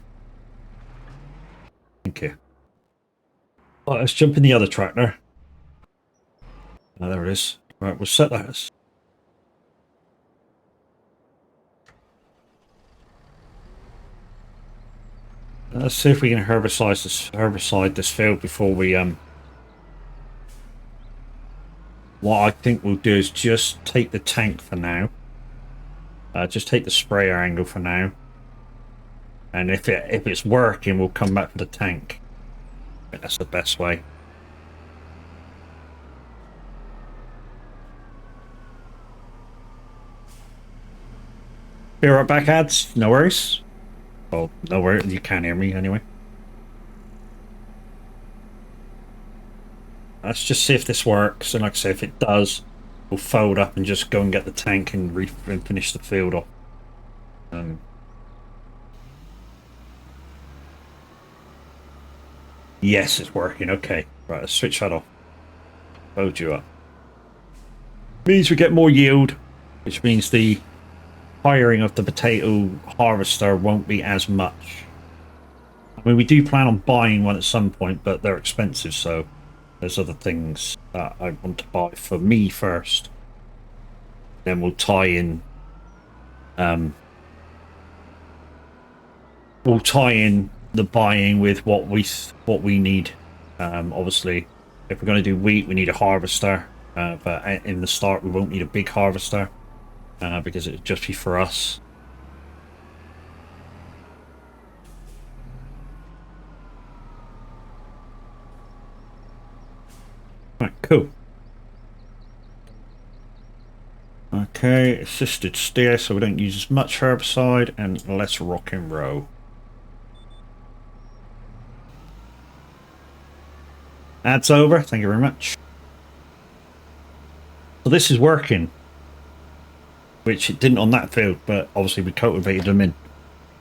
Thank you. Right, let's jump in the other tractor. Oh, there it is. Right, we'll set that. Let's see if we can herbicide this field before we what I think we'll do is just take the tank for now. Just take the sprayer angle for now. And if it's working, we'll come back for the tank. I think that's the best way. Be right back, ads. No worries. Well, no worries. You can't hear me anyway. Let's just see if this works. And like I say, if it does, we'll fold up and just go and get the tank and finish the field off. Yes, it's working. Okay. Right, let's switch that off. Load you up. Means we get more yield, which means the firing of the potato harvester won't be as much. I mean, we do plan on buying one at some point, but they're expensive, so there's other things that I want to buy for me first. Then we'll tie in the buying with what we need. Obviously, if we're going to do wheat, we need a harvester, but in the start we won't need a big harvester because it'll just be for us. Right, cool. Okay, assisted steer, so we don't use as much herbicide, and let's rock and roll. Ads over, thank you very much. So this is working, which it didn't on that field, but obviously we cultivated them in.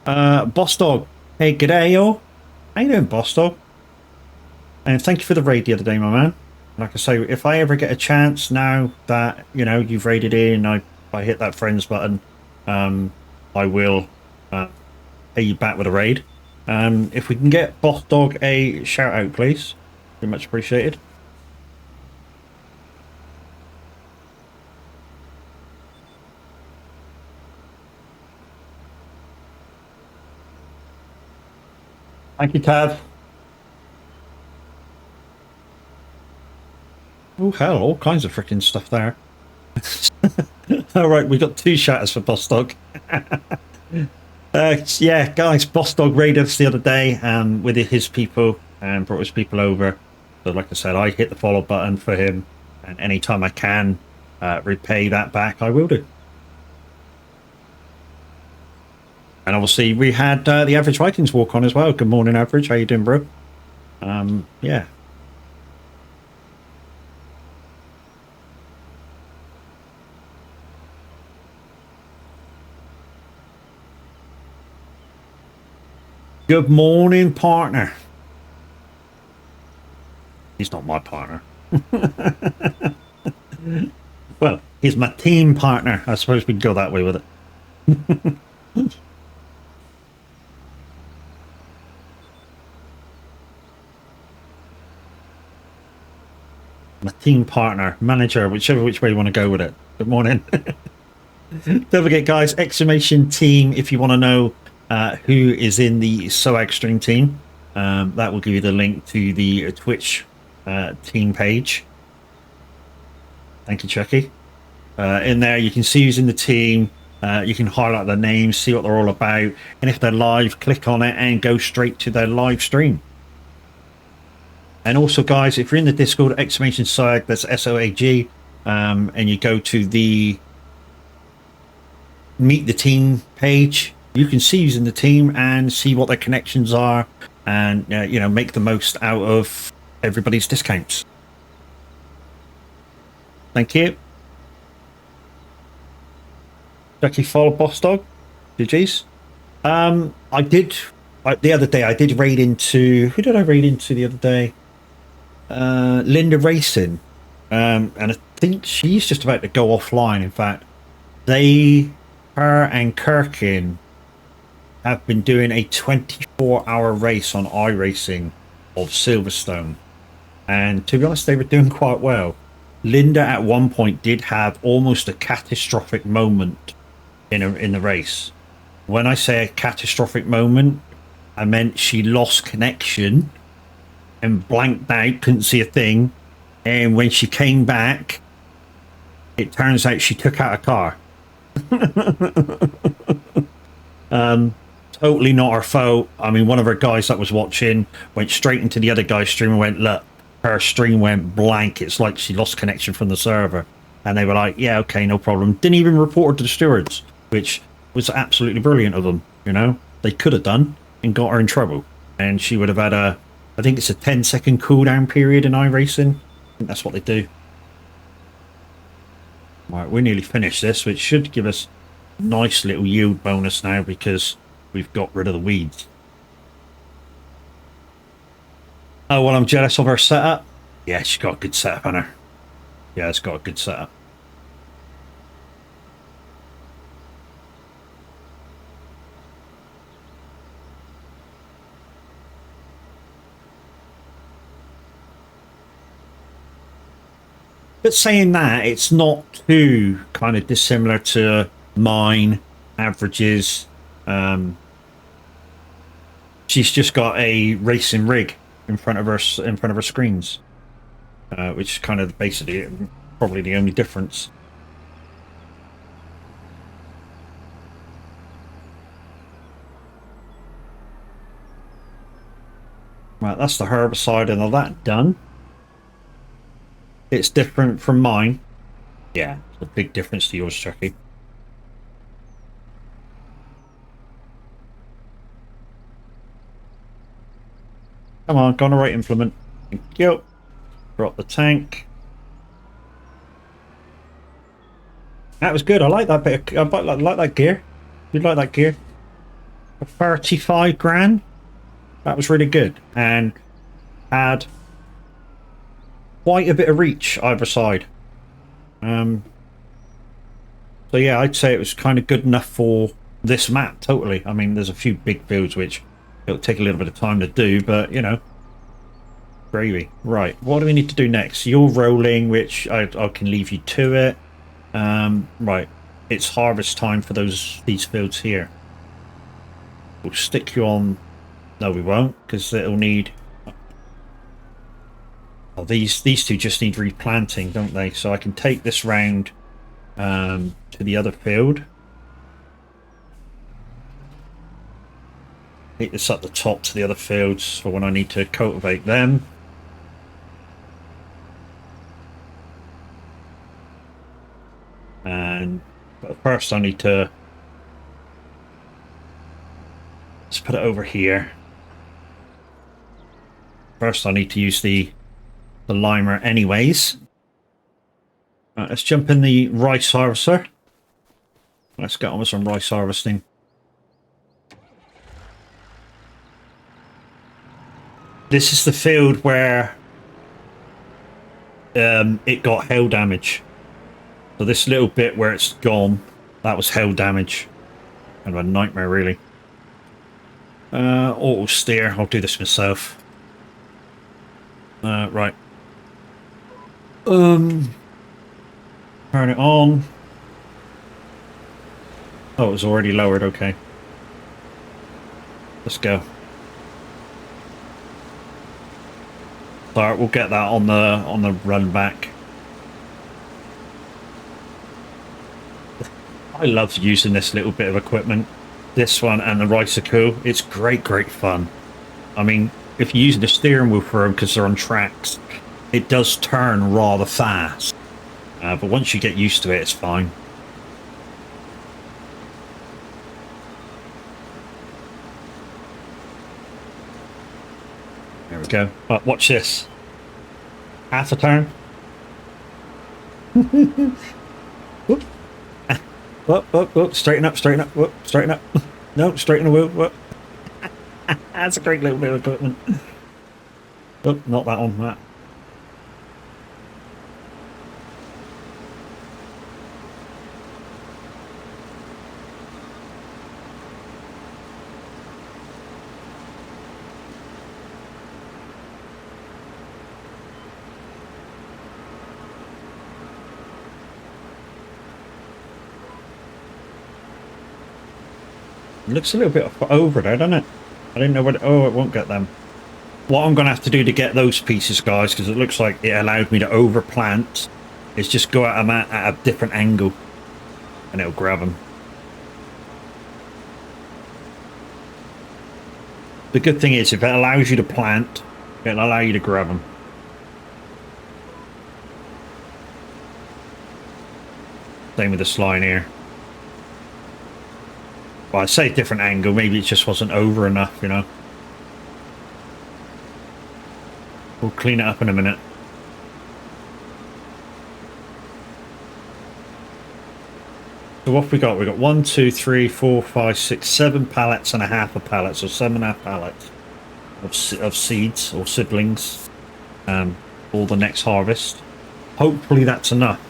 Boss Dog, hey, g'day, yo. How you doing, Boss Dog? And thank you for the raid the other day, my man. Like I say, if I ever get a chance now that, you know, you've raided in, I hit that friends button, I will pay you back with a raid. If we can get Boss Dog a shout out, please. Very much appreciated. Thank you, Tav. Oh, hell, all kinds of freaking stuff there. All right, we got 2 shatters for Boss Dog. Yeah, guys, Boss Dog raided us the other day with his people and brought his people over. So like I said, I hit the follow button for him, and anytime I can repay that back, I will do. And obviously we had the Average Vikings walk on as well. Good morning, Average. How you doing, bro? Yeah. Good morning, partner. He's not my partner. Well, he's my team partner. I suppose we can go that way with it. My team partner, manager, which way you want to go with it. Good morning. Don't forget, guys, exclamation team if you want to know who is in the soag stream team. That will give you the link to the Twitch team page. Thank you, Chucky. In there you can see who's in the team. You can highlight their names, see what they're all about, and if they're live, click on it and go straight to their live stream. And also, guys, if you're in the Discord, exclamation soag, that's SOAG, and you go to the meet the team page, you can see who's in the team and see what their connections are, and you know, make the most out of everybody's discounts. Thank you. Jackie, follow Boss Dog. GG's. I did the other day. I did raid into, who did I raid into the other day? Linda Racing, and I think she's just about to go offline. In fact, her and Kirkin have been doing a 24-hour race on iRacing of Silverstone, and to be honest, they were doing quite well. Linda at one point did have almost a catastrophic moment in the race. When I say a catastrophic moment, I meant she lost connection and blanked out, couldn't see a thing, and when she came back, It turns out she took out a car. Totally not her fault. I mean, one of her guys that was watching went straight into the other guy's stream and went, look, her stream went blank. It's like she lost connection from the server. And they were like, yeah, okay, no problem. Didn't even report it to the stewards, which was absolutely brilliant of them. You know, they could have done and got her in trouble. And she would have had a, I think it's a 10-second cooldown period in iRacing. I think that's what they do. Right, we're nearly finished this, which should give us a nice little yield bonus now because we've got rid of the weeds. Oh, well, I'm jealous of her setup. Yeah, she's got a good setup on her. Yeah, it's got a good setup. But saying that, it's not too kind of dissimilar to mine averages. She's just got a racing rig in front of her screens, which is kind of basically probably the only difference. Right, that's the herbicide and all that done. It's different from mine. Yeah, it's a big difference to yours, Chucky. Come on, go on the right implement. Thank you. Drop the tank. That was good. I like that bit. I like that gear. You like that gear? For 35 grand. That was really good and had quite a bit of reach either side. So yeah, I'd say it was kind of good enough for this map. Totally. I mean, there's a few big fields which it'll take a little bit of time to do, but you know, gravy. Right, what do we need to do next? You're rolling, which I can leave you to it. Right, it's harvest time for these fields here. We'll stick you on. No, we won't, because it'll need. Oh, these two just need replanting, don't they? So I can take this round to the other field. Take this up the top to the other fields for when I need to cultivate them. But first I need to let's put it over here. First I need to use the limer anyways. Right, let's jump in the rice harvester. Let's get on with some rice harvesting. This is the field where it got hail damage. So this little bit where it's gone, that was hail damage. Kind of a nightmare, really. Auto steer. I'll do this myself. Right. Turn it on. Oh, it was already lowered. Okay. Let's go. Alright, we'll get that on the run back. I love using this little bit of equipment. This one and the Rice-A-Coo. It's great fun. I mean, if you're using the steering wheel for them because they're on tracks, it does turn rather fast. But once you get used to it, it's fine. There we go. But watch this. Half a turn. Whoop. Whoop, whoop, whoop. Straighten up, straighten up. Whoop, straighten up. No, straighten the wheel. Whoop. That's a great little bit of equipment. Oh, not that one. That. It looks a little bit over there, doesn't it? I didn't know what. Oh, it won't get them. What I'm going to have to do to get those pieces, guys, because it looks like it allowed me to overplant is just go at them at a different angle and it'll grab them. The good thing is if it allows you to plant, it'll allow you to grab them. Same with this line here. Well, I say different angle, maybe it just wasn't over enough, you know. We'll clean it up in a minute. So what have we got? We've got 1, 2, 3, 4, 5, 6, 7 pallets and a half of pallets, or 7.5 pallets of seeds or seedlings for the next harvest. Hopefully that's enough.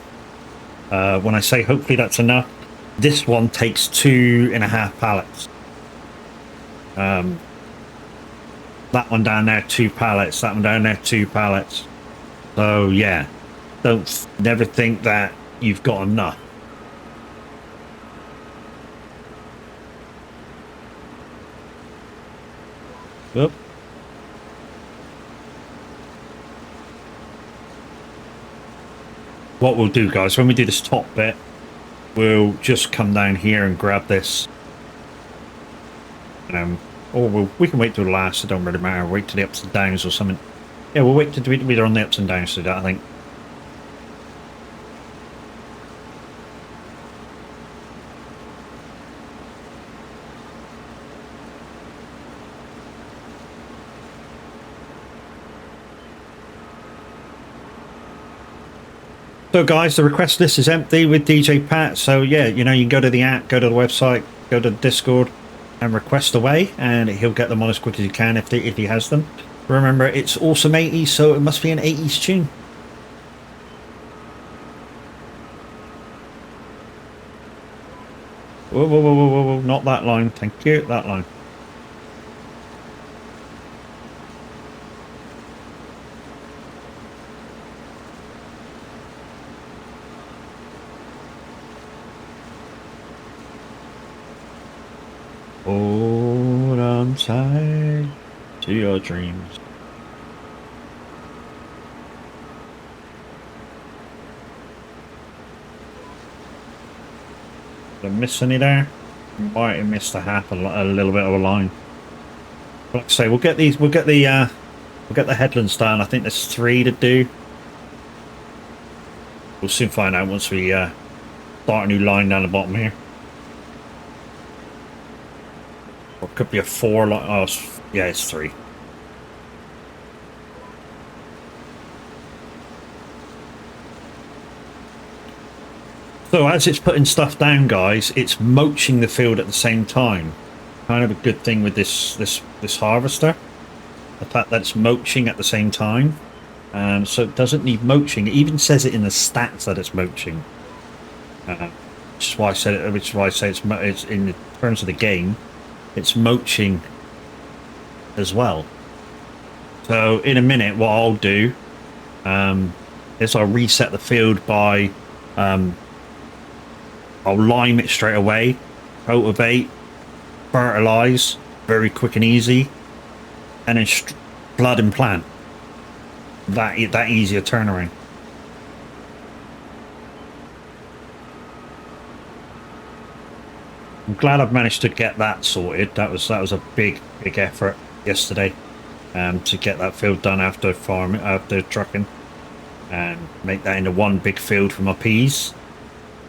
When I say hopefully that's enough, this one takes 2.5 pallets. That one down there, 2 pallets. That one down there, 2 pallets. So yeah, never think that you've got enough. Oop. What we'll do, guys, when we do this top bit, we'll just come down here and grab this. Or we can wait till the last, it don't really matter. Wait till the ups and downs or something. Yeah, we'll wait till we're on the ups and downs to that, I think. So guys, the request list is empty with DJ Pat. So yeah, you know, you can go to the app, go to the website, go to the Discord and request away, and he'll get them on as quick as he can if he has them. Remember, it's awesome 80s, so it must be an 80s tune. Whoa, whoa, whoa, whoa, whoa, not that line. Thank you, that line. Hold on tight to your dreams. Did I miss any there? Might have missed a little bit of a line. But like I say, we'll get the headlands done. I think there's 3 to do. We'll soon find out once we start a new line down the bottom here. Or it could be a 4 line. Oh, yeah, it's 3. So as it's putting stuff down, guys, it's mulching the field at the same time. Kind of a good thing with this harvester. The fact that it's mulching at the same time. So it doesn't need mulching. It even says it in the stats that it's mulching. Which is why I said it. Which is why I say it's in terms of the game, it's mulching as well. So in a minute, what I'll do is I'll reset the field by I'll lime it straight away, cultivate, fertilize, very quick and easy, and then flood and plant. That easy a turnaround. I'm glad I've managed to get that sorted. That was a big effort yesterday, to get that field done after trucking, and make that into one big field for my peas.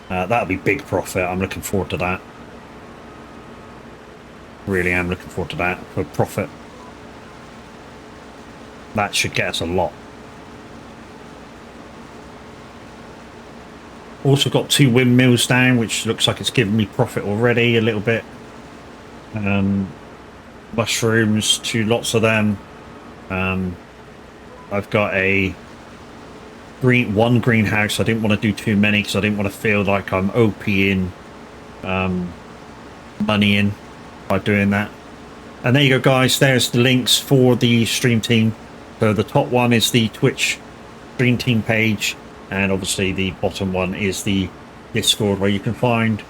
That'll be big profit. I'm looking forward to that. Really am looking forward to that for profit. That should get us a lot. Also got 2 windmills down, which looks like it's giving me profit already a little bit. Mushrooms, 2 lots of them. I've got one greenhouse. I didn't want to do too many because I didn't want to feel like I'm OPing money in by doing that. And there you go, guys. There's the links for the stream team. So the top one is the Twitch stream team page, and obviously the bottom one is the Discord, where you can find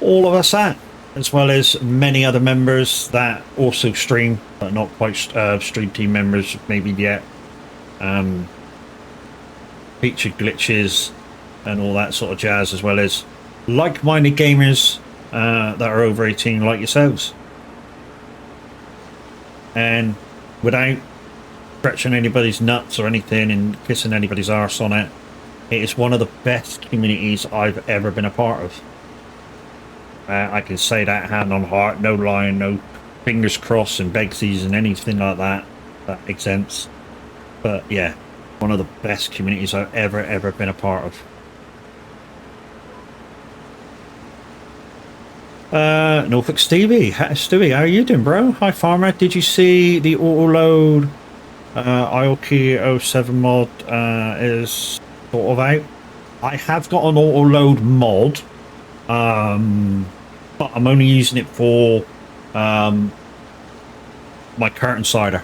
all of us at, as well as many other members that also stream but not quite stream team members maybe yet. featured glitches and all that sort of jazz, as well as like-minded gamers that are over 18 like yourselves. And without stretching anybody's nuts or anything and kissing anybody's arse on it, it is one of the best communities I've ever been a part of. I can say that hand on heart, no lying, no fingers crossed and begsies and anything like that. That makes sense. But yeah, one of the best communities I've ever been a part of. Norfolk Stewie, how are you doing, bro? Hi, Farmer. Did you see the auto load IOK 07 mod is sort of out? I have got an auto load mod, but I'm only using it for my curtain cider.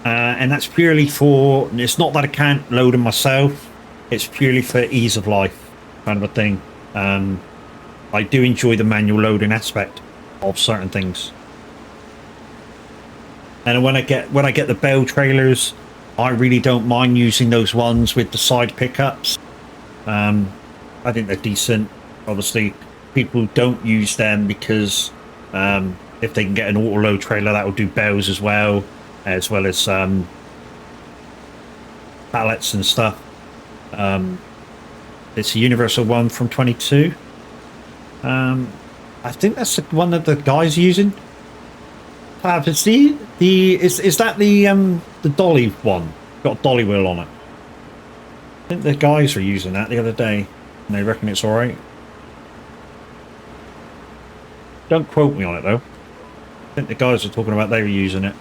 And that's purely for, it's not that I can't load them myself, it's purely for ease of life kind of a thing. I do enjoy the manual loading aspect of certain things. And when I get the bell trailers, I really don't mind using those ones with the side pickups. I think they're decent. Obviously, people don't use them because if they can get an auto load trailer that will do bells as well as pallets and stuff. It's a universal one from 22. I think that's the one that the guy's using. Is that the dolly one? Got a dolly wheel on it. I think the guys were using that the other day, and they reckon it's all right. Don't quote me on it though. I think the guys were talking about they were using it.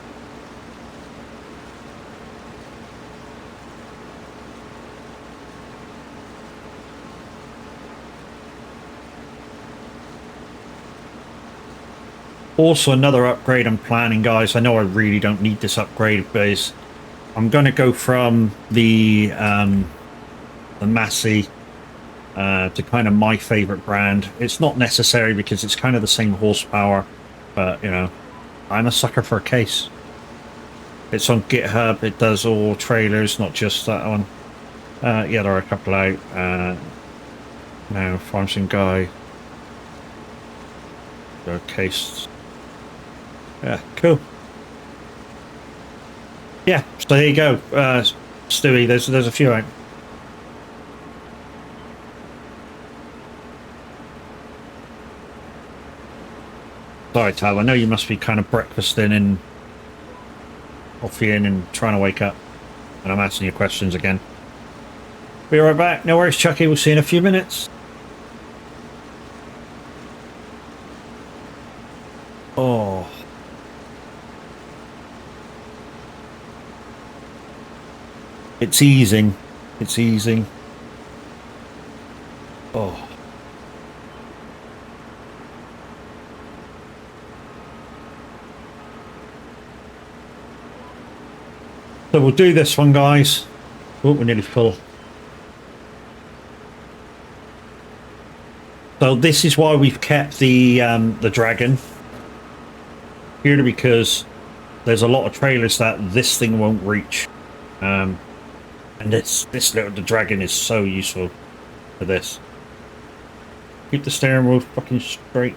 Also, another upgrade I'm planning, guys. I know I really don't need this upgrade, but I'm going to go from the Massey to kind of my favorite brand. It's not necessary because it's kind of the same horsepower, but you know, I'm a sucker for a case. It's on GitHub. It does all trailers, not just that one. Yeah, there are a couple out now. Farmson guy. They're case. Yeah, cool. Yeah, so there you go, Stewie. There's a few out. Sorry, Tal. I know you must be kind of breakfasting and coffeeing and trying to wake up, and I'm asking you questions again. Be right back. No worries, Chucky. We'll see you in a few minutes. Oh. It's easing. It's easing. Oh. So we'll do this one, guys. Oh, we're nearly full. So this is why we've kept the dragon. Purely because there's a lot of trailers that this thing won't reach. And the dragon is so useful for this. Keep the steering wheel fucking straight.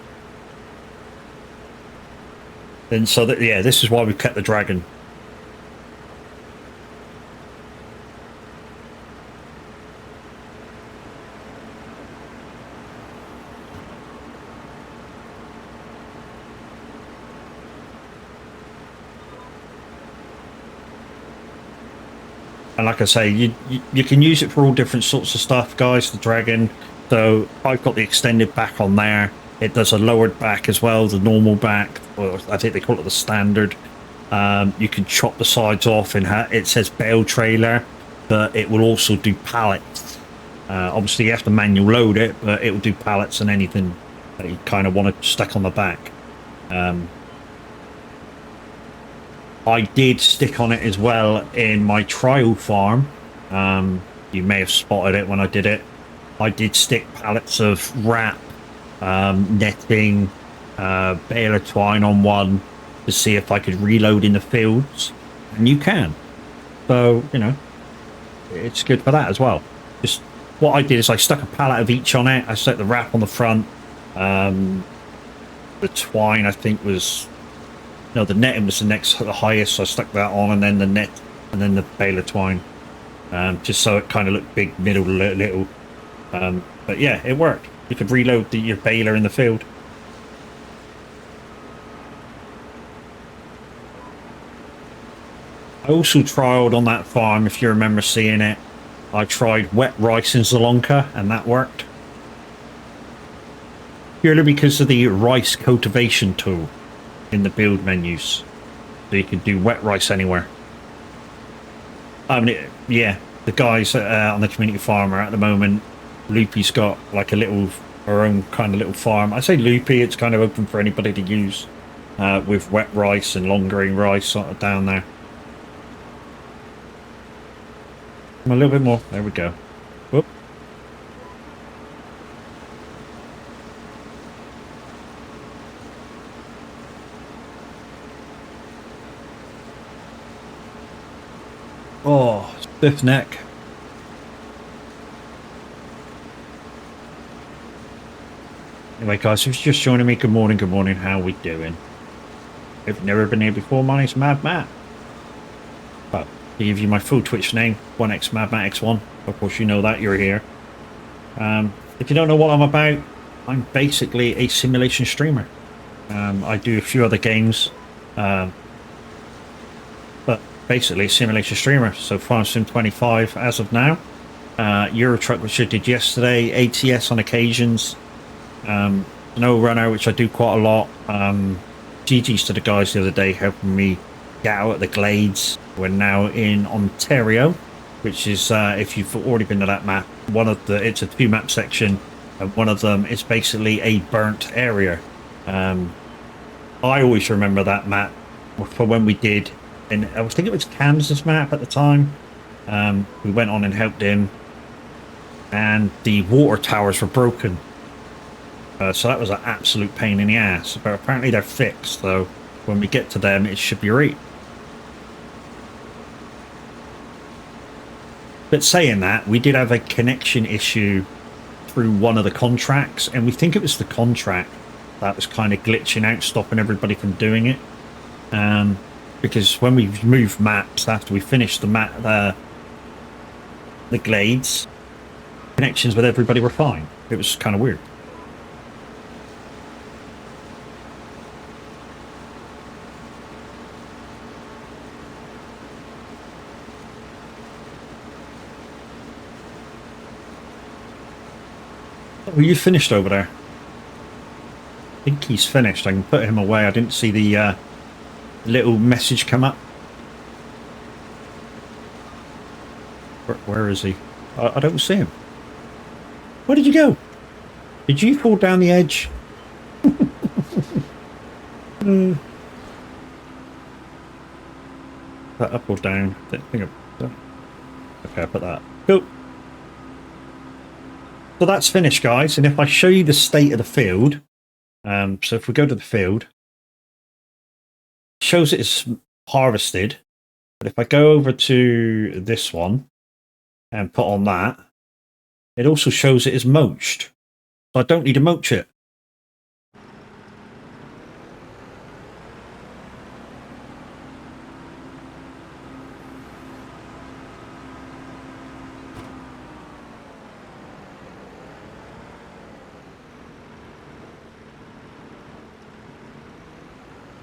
Then so that, yeah, this is why we've kept the dragon. And like I say, you can use it for all different sorts of stuff, guys, the dragon. So I've got the extended back on there. It does a lowered back as well, the normal back, or I think they call it the standard. You can chop the sides off, and it says bale trailer, but it will also do pallets. Obviously, you have to manual load it, but it will do pallets and anything that you kind of want to stick on the back. I did stick on it as well in my trial farm. You may have spotted it when I did it. I did stick pallets of wrap, netting, baler twine on one to see if I could reload in the fields, and you can. So, you know, it's good for that as well. Just what I did is I stuck a pallet of each on it. I stuck the wrap on the front. The twine, I think, was... No, the netting was the highest, so I stuck that on, and then the net, and then the baler twine. Just so it kind of looked big, middle, little. But yeah, it worked. You could reload your baler in the field. I also trialed on that farm, if you remember seeing it, I tried wet rice in Sri Lanka, and that worked. Purely because of the rice cultivation tool in the build menus. So you can do wet rice anywhere. I mean, yeah, the guys on the community farmer at the moment, Loopy's got like her own kind of little farm. I say Loopy, it's kind of open for anybody to use with wet rice and long grain rice sort of down there. A little bit more. There we go. Whoop. Oh, stiff neck. Anyway, guys, if you're just joining me, good morning, good morning. How are we doing? If you've never been here before, my name's Mad Matt. But to give you my full Twitch name, 1x Mad Matt X1. Of course, you know that you're here. If you don't know what I'm about, I'm basically a simulation streamer. I do a few other games, but basically a simulation streamer. So Farm Sim 25 as of now. Euro Truck, which I did yesterday. ATS on occasions. No runner, which I do quite a lot. GG's to the guys the other day helping me get out at the Glades. We're now in Ontario, which is, if you've already been to that map, it's a 2-map section, and one of them is basically a burnt area. I always remember that map for when we did, and I was thinking it was Kansas map at the time. We went on and helped him, and the water towers were broken. So that was an absolute pain in the ass, but apparently they're fixed, so when we get to them, it should be right. But saying that, we did have a connection issue through one of the contracts, and we think it was the contract that was kind of glitching out, stopping everybody from doing it. Because when we moved maps after we finished the Glades, connections with everybody were fine. It was kind of weird. Well, you finished over there. I think he's finished. I can put him away. I didn't see the little message come up. Where is he? I don't see him. Where did you go? Did you fall down the edge? That up or down? I think okay, I put that. Cool. So that's finished, guys, and if I show you the state of the field, so if we go to the field, it shows it's harvested, but if I go over to this one and put on that, it also shows it is mulched, so I don't need to mulch it.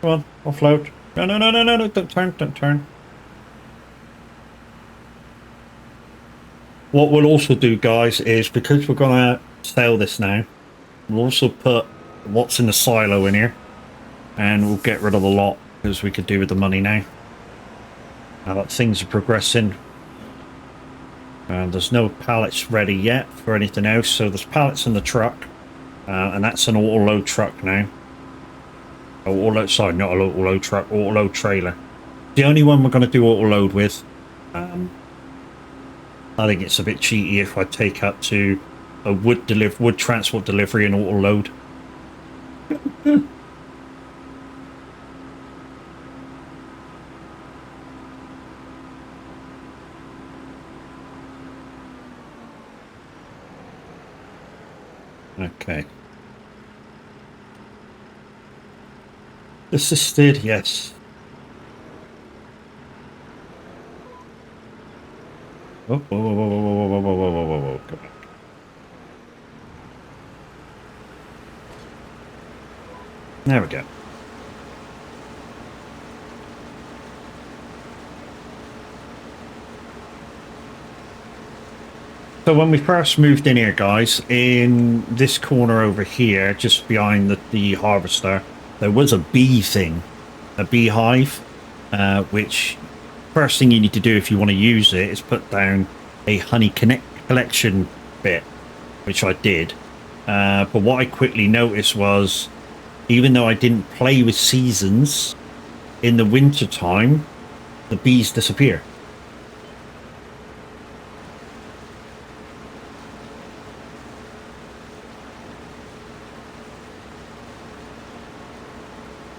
Come on, offload. No, don't turn. What we'll also do, guys, is because we're going to sell this now, we'll also put what's in the silo in here, and we'll get rid of the lot, as we could do with the money now. Now that things are progressing, there's no pallets ready yet for anything else, so there's pallets in the truck, and that's an auto-load truck now. Sorry, not an auto-load truck, auto-load trailer. The only one we're going to do auto-load with. I think it's a bit cheaty if I take up to a wood transport delivery and auto-load. Assisted, yes. Oh, whoa, whoa, whoa, whoa, whoa, whoa, whoa, whoa, whoa, whoa. Go back. There we go. So when we first moved in here, guys, in this corner over here, just behind the harvester, there was a bee thing, a beehive, which first thing you need to do if you want to use it is put down a honey collection bit, which I did. But what I quickly noticed was, even though I didn't play with seasons, in the winter time, the bees disappear.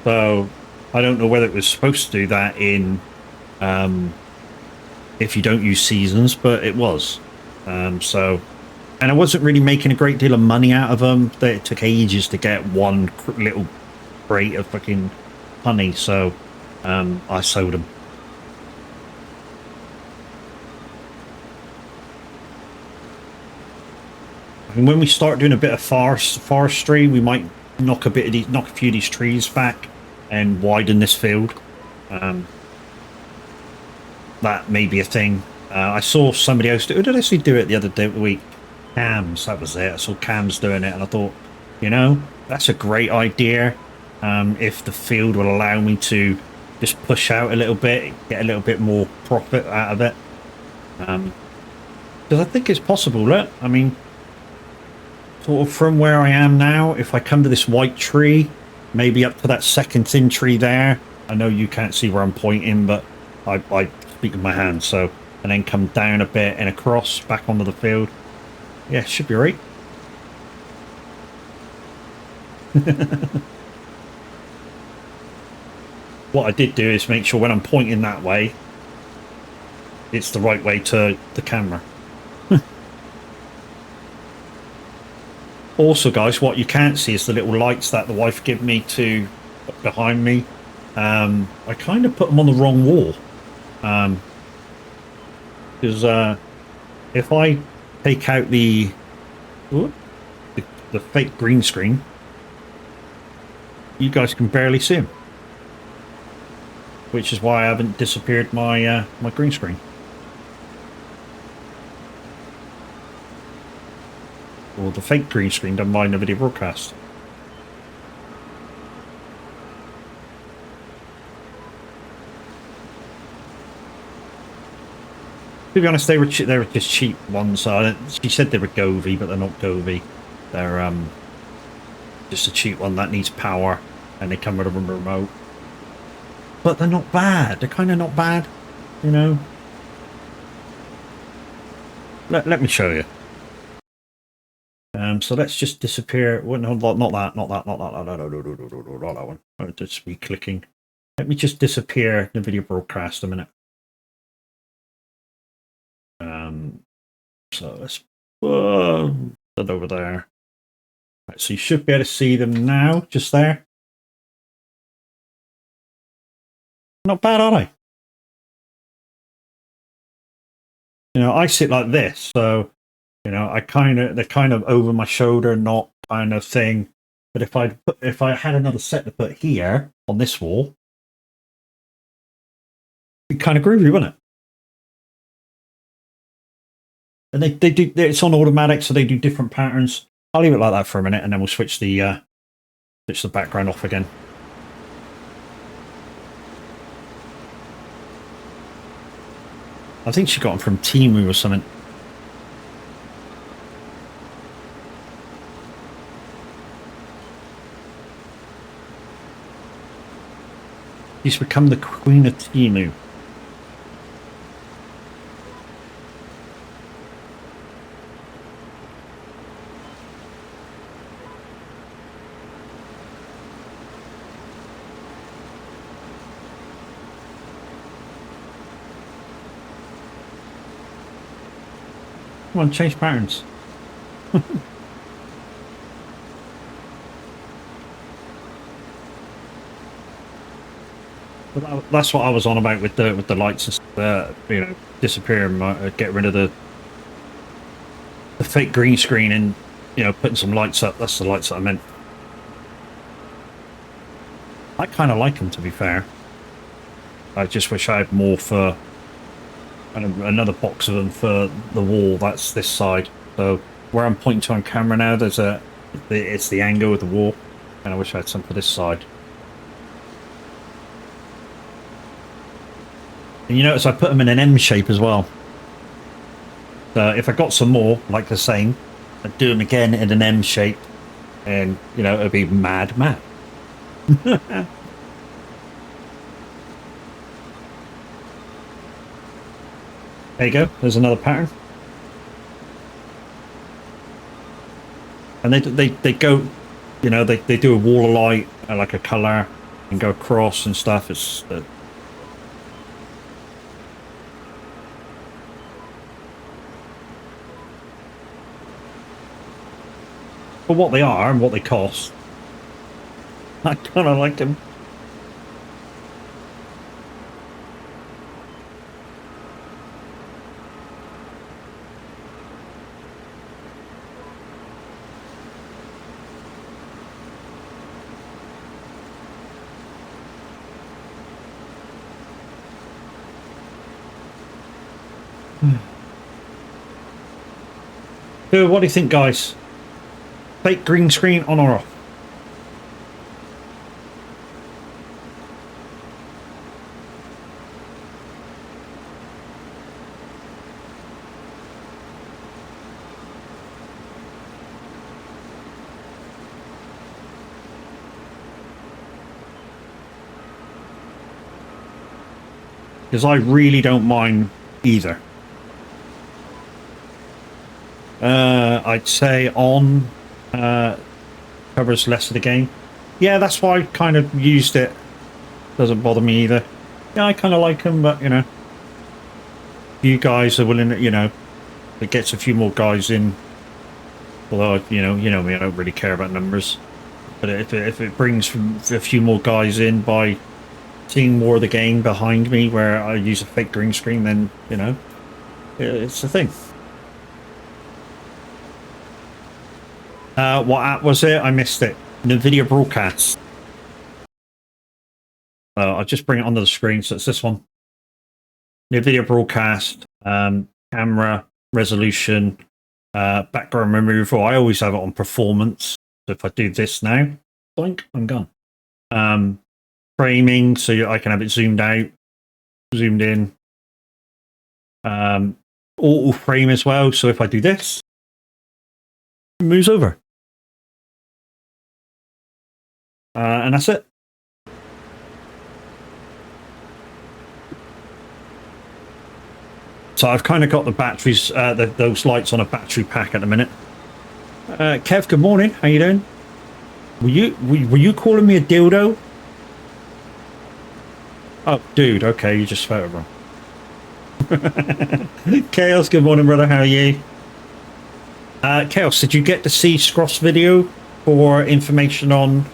So I don't know whether it was supposed to do that in if you don't use seasons, but it was. So, and I wasn't really making a great deal of money out of them. It took ages to get one little crate of fucking honey, so I sold them. And when we start doing a bit of forestry, we might knock a few of these trees back and widen this field. That may be a thing. I saw somebody else do. Who did I see do it the other week? Cams, that was it. I saw Cams doing it, and I thought, you know, that's a great idea. If the field will allow me to just push out a little bit, get a little bit more profit out of it. Because I think it's possible. Look, I mean, sort of from where I am now, if I come to this white tree, maybe up to that second thin tree there. I know you can't see where I'm pointing, but I speak with my hands, so, and then come down a bit and across back onto the field. Yeah, should be right. What I did do is make sure when I'm pointing that way, it's the right way to the camera. Also, guys, what you can't see is the little lights that the wife gave me to behind me. I kind of put them on the wrong wall. Because if I take out the fake green screen, you guys can barely see them. Which is why I haven't disappeared my my green screen. Or the fake green screen done by the video broadcast. To be honest, they were just cheap ones. She said they were Govee, but they're not Govee. They're just a cheap one that needs power, and they come with a remote. But they're not bad. They're kind of not bad, you know. Let me show you. So let's just disappear. Well, no, not that one. I'll just be clicking. Let me just disappear the video broadcast a minute. So let's put that over there. Right, so you should be able to see them now, just there. Not bad, are they? You know, I sit like this, so you know, they're kind of over my shoulder, not kind of thing. But if I had another set to put here on this wall, it'd be kind of groovy, wouldn't it? And they do. It's on automatic, so they do different patterns. I'll leave it like that for a minute, and then we'll switch the background off again. I think she got them from Temu or something. She's become the queen of Temu. Come on, change patterns. But that's what I was on about with the lights and stuff, you know, disappearing, get rid of the fake green screen and, you know, putting some lights up. That's the lights that I meant. I kind of like them, to be fair. I just wish I had more for another box of them for the wall. That's this side. So where I'm pointing to on camera now, it's the angle of the wall, and I wish I had some for this side. And you notice I put them in an M shape as well. So if I got some more, like the same, I'd do them again in an M shape, and, you know, it'd be mad. There you go. There's another pattern. And they go, you know, they do a wall of light, like a color, and go across and stuff. It's for what they are and what they cost. I kind of like them. So what do you think, guys? Fake green screen on or off? Because I really don't mind either. I'd say on covers less of the game. Yeah, that's why I kind of used it. Doesn't bother me either. Yeah, I kind of like them, but, you know, you guys are willing to, you know, it gets a few more guys in. Although, you know me, I don't really care about numbers. But if it brings a few more guys in by seeing more of the game behind me where I use a fake green screen, then, you know, it's a thing. What app was it? I missed it. NVIDIA Broadcast. I'll just bring it onto the screen. So it's this one. NVIDIA Broadcast, camera, resolution, background removal. I always have it on performance. So if I do this now, boink, I'm gone. Framing, so I can have it zoomed out, zoomed in. Auto frame as well. So if I do this, it moves over. And that's it. So I've kind of got the batteries, those lights on a battery pack at the minute. Kev, good morning. How you doing? Were you calling me a dildo? Oh, dude. Okay, you just spelled it wrong. Chaos, good morning, brother. How are you? Chaos, did you get to see Scross video for information on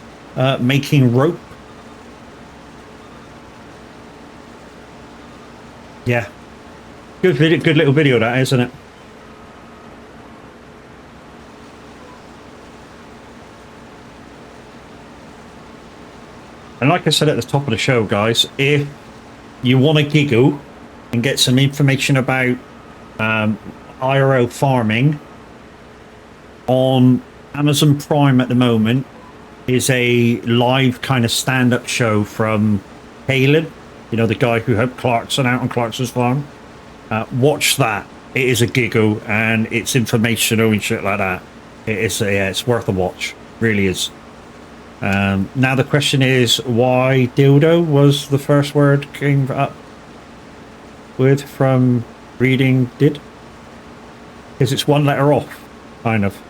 making rope? Yeah. Good video, good little video that, isn't it? And like I said at the top of the show, guys, if you want to giggle and get some information about IRL farming, on Amazon Prime at the moment is a live kind of stand-up show from Caleb, you know, the guy who helped Clarkson out on Clarkson's farm. Watch that. It is a giggle and it's informational and shit like that. It's worth a watch. Really is. Now the question is why dildo was the first word came up with from reading did? Because it's one letter off, kind of.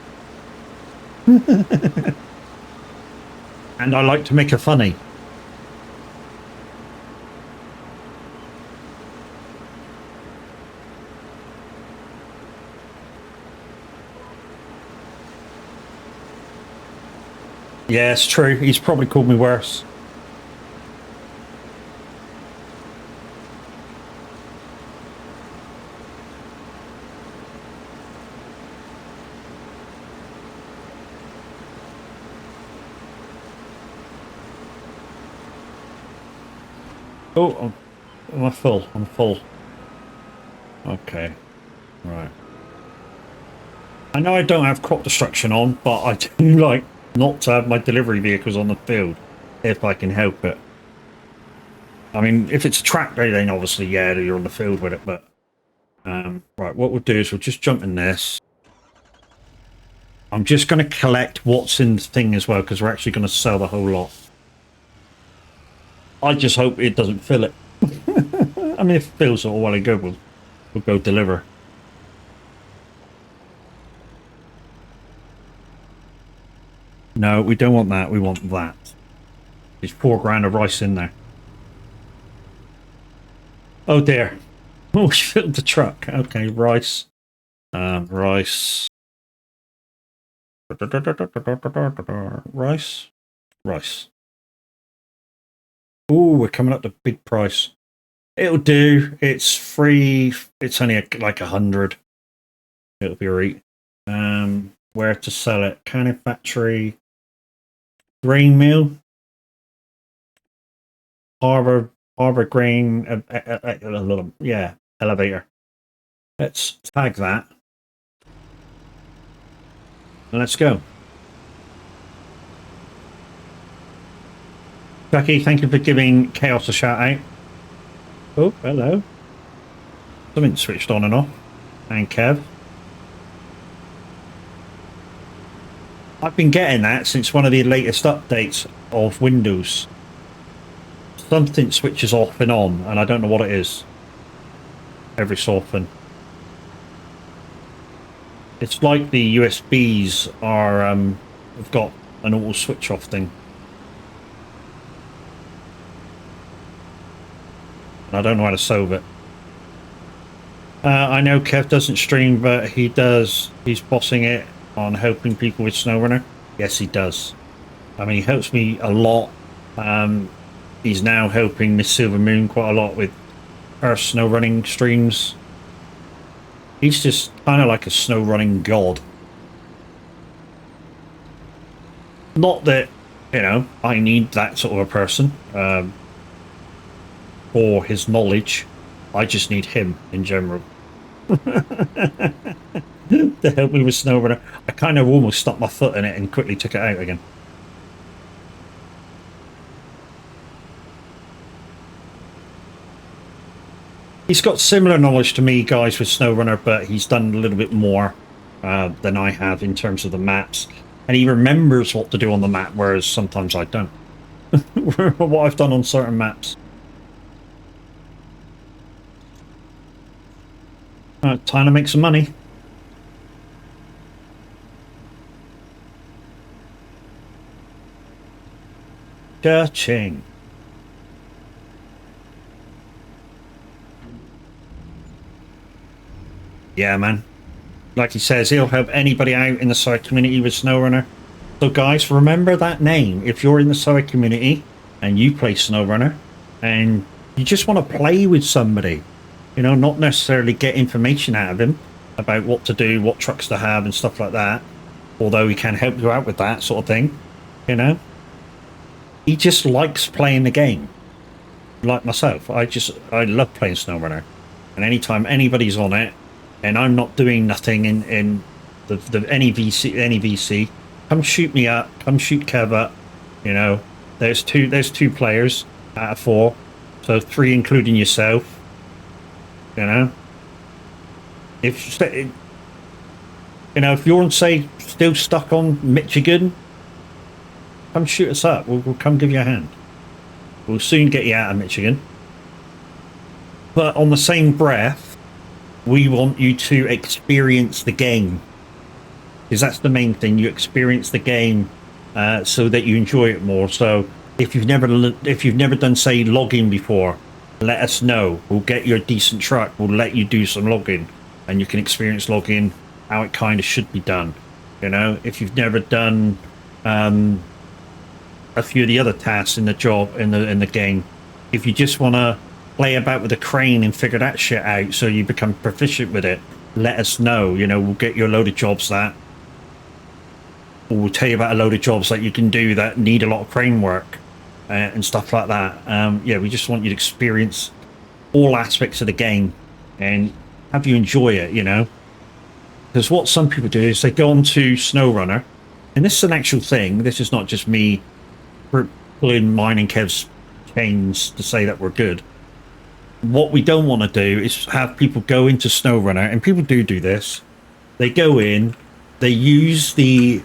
And I like to make it funny. Yeah, it's true. He's probably called me worse. Oh, am I full? I'm full. Okay, right. I know I don't have crop destruction on, but I do like not to have my delivery vehicles on the field if I can help it. I mean, if it's a tractor, then obviously, yeah, you're on the field with it. But right, what we'll do is we'll just jump in this. I'm just going to collect what's in the thing as well, because we're actually going to sell the whole lot. I just hope it doesn't fill it. I mean, if it fills it all well and good, we'll go deliver. No, we don't want that. We want that. There's 4 grand of rice in there. Oh dear. Oh, we filled the truck. Okay, rice. Rice. Rice. Rice. Oh, we're coming up to big price. It'll do. It's free. It's only like 100. It'll be right. Where to sell it? Canning factory. Grain mill. Harbor grain. Yeah, elevator. Let's tag that. And let's go. Becky, thank you for giving Chaos a shout out. Oh, hello. Something switched on and off. And Kev. I've been getting that since one of the latest updates of Windows. Something switches off and on, and I don't know what it is. Every so often. It's like the USBs are, have got an auto switch off thing. I don't know how to solve it. I know Kev doesn't stream, but he does. He's bossing it on helping people with SnowRunner. Yes, he does. I mean, he helps me a lot. He's now helping Miss Silver Moon quite a lot with her SnowRunning streams. He's just kind of like a SnowRunning god. Not that, you know, I need that sort of a person. For his knowledge, I just need him in general to help me with SnowRunner. I kind of almost stuck my foot in it and quickly took it out again. He's got similar knowledge to me, guys, with SnowRunner, but he's done a little bit more than I have in terms of the maps, and he remembers what to do on the map, whereas sometimes I don't. What I've done on certain maps. Time to make some money. Cha-ching. Yeah, man. Like he says, he'll help anybody out in the SoAg community with SnowRunner. So guys, remember that name. If you're in the SoAg community and you play SnowRunner and you just want to play with somebody, you know, not necessarily get information out of him about what to do, what trucks to have and stuff like that, although he can help you out with that sort of thing, you know. He just likes playing the game. Like myself, I love playing SnowRunner, and anytime anybody's on it and I'm not doing nothing in any VC, come shoot me up, come shoot Kev up, you know. There's two players out of 4, so 3 including yourself. You know, if you're say still stuck on Michigan, come shoot us up. We'll come give you a hand. We'll soon get you out of Michigan. But on the same breath, we want you to experience the game, because that's the main thing. You experience the game so that you enjoy it more. So if you've never done say logging before, let us know. We'll get you a decent truck. We'll let you do some logging, and you can experience logging how it kind of should be done. You know, if you've never done a few of the other tasks in the job in the game, if you just want to play about with a crane and figure that shit out so you become proficient with it, let us know. You know, we'll get you a load of jobs or we'll tell you about a load of jobs that you can do that need a lot of crane work. and stuff like that. Yeah, we just want you to experience all aspects of the game and have you enjoy it, you know. Because what some people do is they go on to SnowRunner, and this is an actual thing. This is not just me pulling mine and Kev's chains to say that we're good. What we don't want to do is have people go into SnowRunner, and people do this. They go in, they use the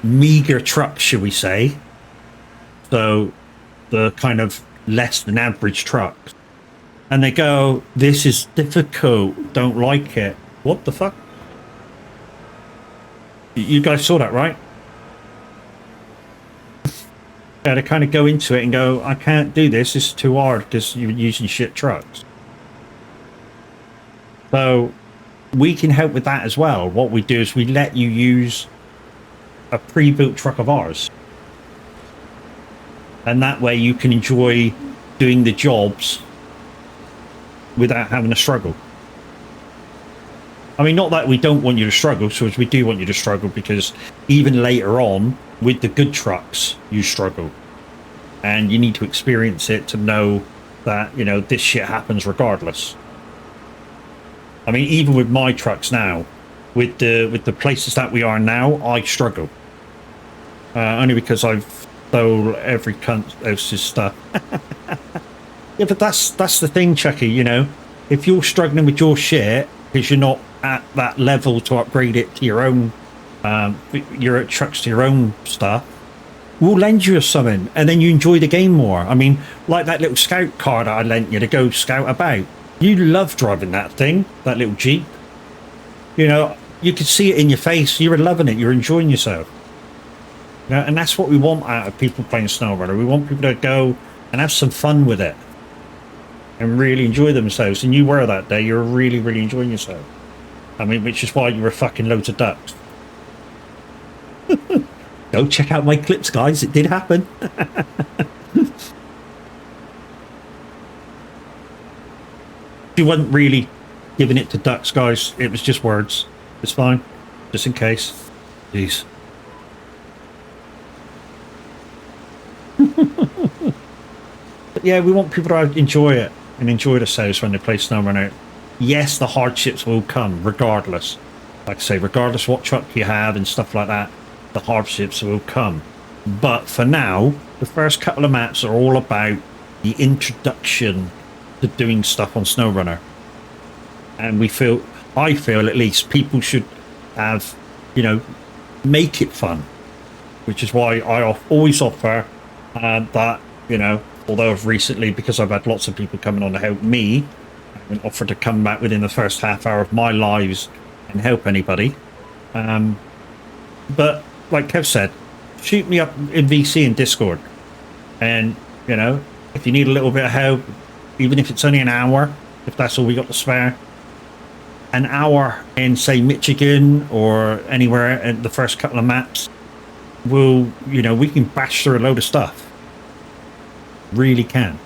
meager truck, should we say, so the kind of less than average trucks, and they go, this is difficult, don't like it. What the fuck? You guys saw that, right? Yeah, to kind of go into it and go, I can't do this, it's too hard because you're using shit trucks. So we can help with that as well. What we do is we let you use a pre-built truck of ours, and that way you can enjoy doing the jobs without having to struggle. I mean, not that we don't want you to struggle, so we do want you to struggle, because even later on with the good trucks you struggle, and you need to experience it to know that, you know, this shit happens regardless. I mean, even with my trucks now, with the places that we are now, I struggle. Only because I've stole every cunt else's stuff. Yeah, but that's the thing, Chucky, you know. If you're struggling with your shit because you're not at that level to upgrade it to your own, your trucks to your own stuff, we'll lend you something, and then you enjoy the game more. I mean, like that little scout car that I lent you to go scout about. You love driving that thing, that little Jeep. You know, you could see it in your face. You're loving it. You're enjoying yourself. You know, and that's what we want out of people playing SnowRunner. We want people to go and have some fun with it and really enjoy themselves. And you were that day. You're really, really enjoying yourself. I mean, which is why you were fucking loads of ducks. Go check out my clips, guys. It did happen. She wasn't really giving it to ducks, guys. It was just words. It's fine. Just in case. Jeez. But yeah, we want people to enjoy it and enjoy themselves when they play SnowRunner. Yes, the hardships will come regardless. Like I say, regardless what truck you have and stuff like that, the hardships will come. But for now, the first couple of maps are all about the introduction to doing stuff on SnowRunner. And I feel at least, people should have, you know, make it fun. Which is why I always offer that, you know, although I've recently, because I've had lots of people coming on to help me, and offered to come back within the first half hour of my lives and help anybody. But like Kev said, shoot me up in VC and Discord, and you know, if you need a little bit of help, even if it's only an hour, if that's all we got to spare, an hour in say Michigan or anywhere in the first couple of maps, we'll, you know, we can bash through a load of stuff. Really can.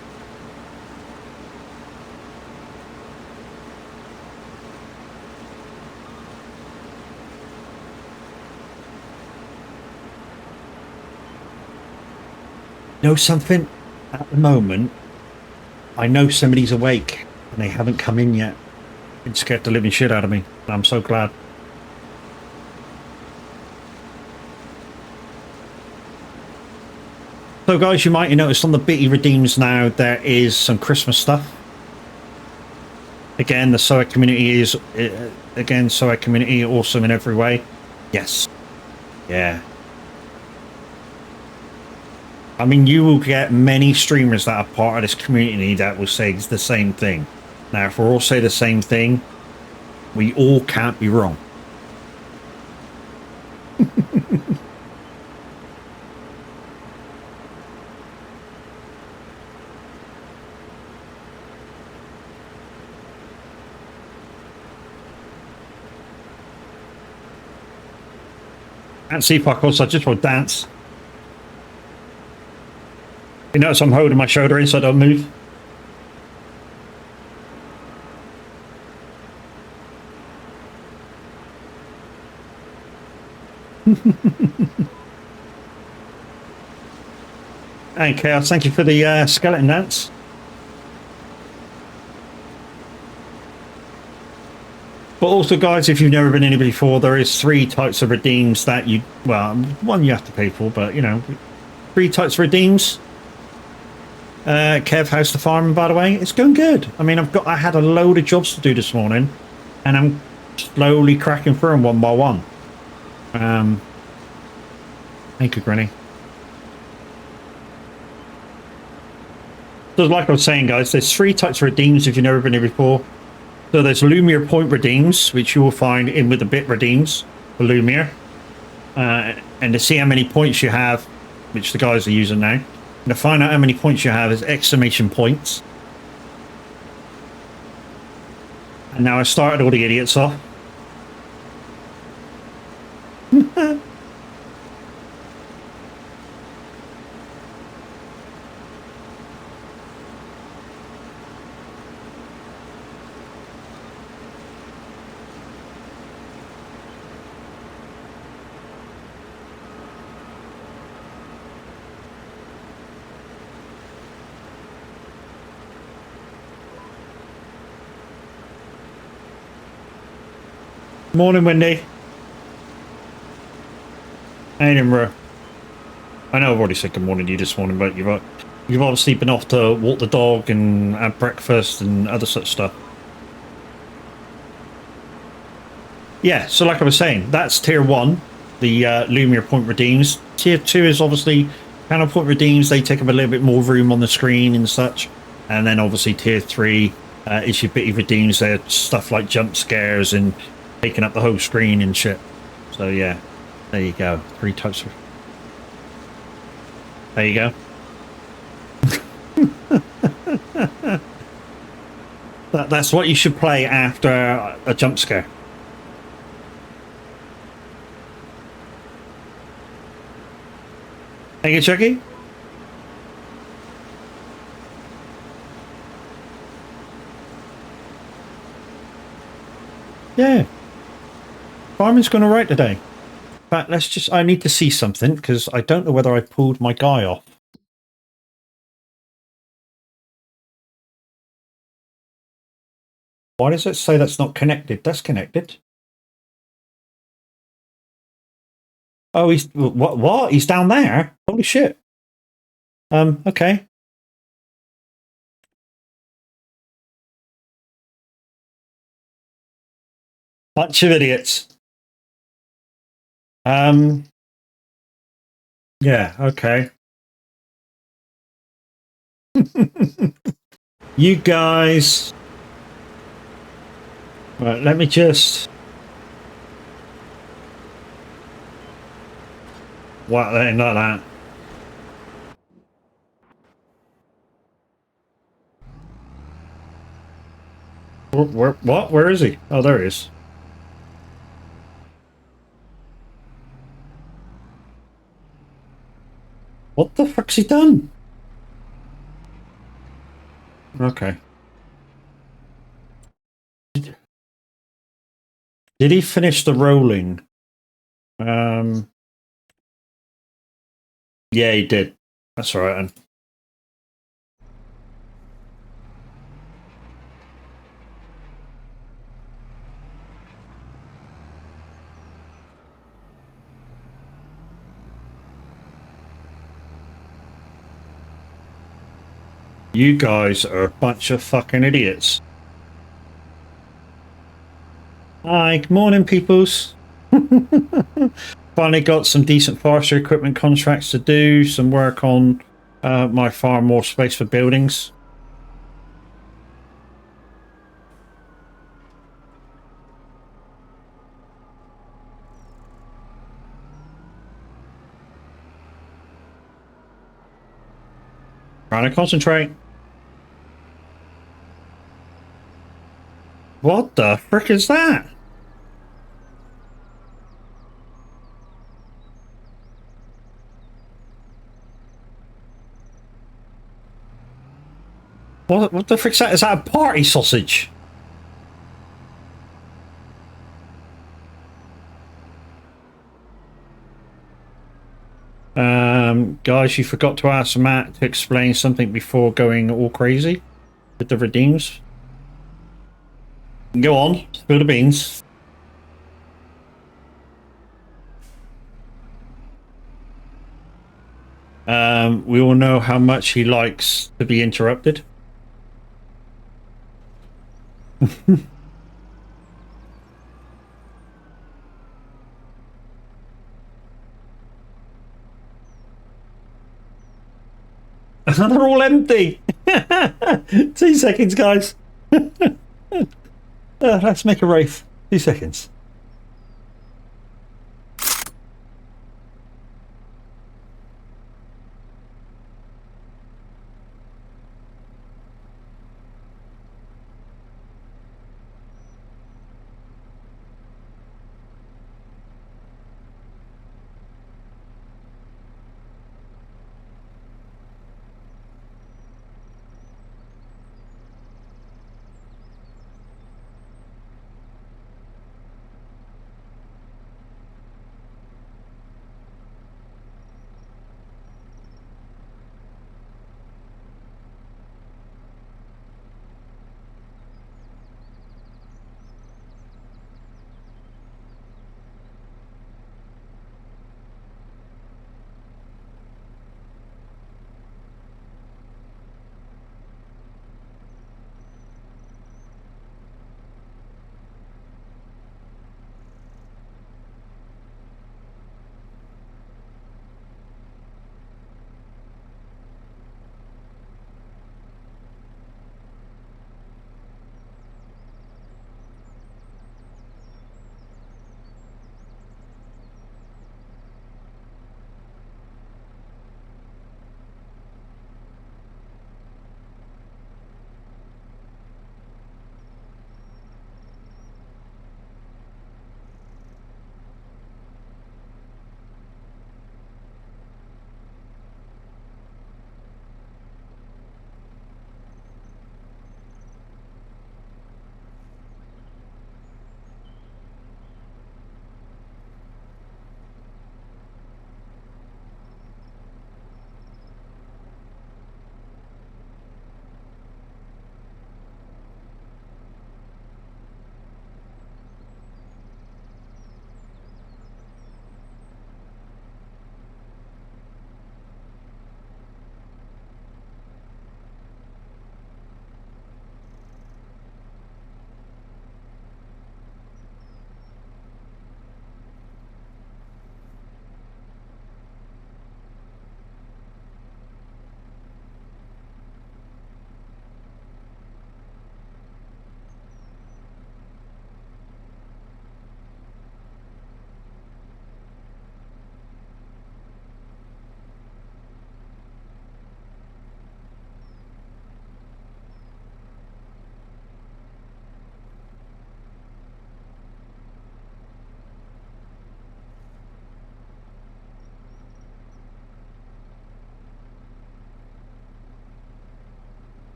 Know something? At the moment, I know somebody's awake and they haven't come in yet. It scared the living shit out of me. I'm so glad. So guys, you might have noticed on the Bitty Redeems now there is some Christmas stuff. Again, the soag community is soag community awesome in every way. Yes. Yeah. I mean, you will get many streamers that are part of this community that will say it's the same thing. Now, if we all say the same thing, we all can't be wrong. Can't see fuck all, so I just want to dance. You notice I'm holding my shoulder in so I don't move. Hey, Chaos, thank you for the skeleton dance. But also, guys, if you've never been in it before, there is 3 types of redeems that you... Well, one you have to pay for, but, you know, 3 types of redeems. Kev, how's the farming, by the way? It's going good. I mean, I had a load of jobs to do this morning, and I'm slowly cracking through them one by one. Thank you, Granny. So like I was saying, guys, there's 3 types of redeems if you've never been here before. So there's Lumiere point redeems, which you will find in with the bit redeems for Lumiere. And to see how many points you have, which the guys are using now, and to find out how many points you have is exclamation points. And now I started all the idiots off. Morning, Wendy. Edinburgh. I know I've already said good morning to you this morning, but you've obviously been off to walk the dog and have breakfast and other such stuff. Yeah, so like I was saying, that's tier 1, the Lumiere point redeems. Tier 2 is obviously panel point redeems. They take up a little bit more room on the screen and such. And then obviously tier 3 is your bitty redeems. They're stuff like jump scares and taking up the whole screen and shit. So yeah, there you go. 3 types of... There you go. That's what you should play after a jump scare. Thank you, Chucky. Yeah. Farming's going all right today. But I need to see something, because I don't know whether I pulled my guy off. Why does it say that's not connected? That's connected. Oh, what? He's down there? Holy shit. Okay. Bunch of idiots. Yeah, okay. You guys. Right, let me just... Wow, that ain't like that. What? Where is he? Oh, there he is. What the fuck's he done? Okay. Did he finish the rolling? Yeah, he did. That's all right, then. You guys are a bunch of fucking idiots. Hi, good morning, peoples. Finally got some decent forestry equipment contracts to do, some work on my farm, more space for buildings. Trying to concentrate. What the frick is that? What the frick's that? Is that a party sausage? guys, you forgot to ask Matt to explain something before going all crazy with the redeems. Go on, spill the beans. We all know how much he likes to be interrupted. They're all empty. 2 seconds, guys. Let's make a wraith. 2 seconds.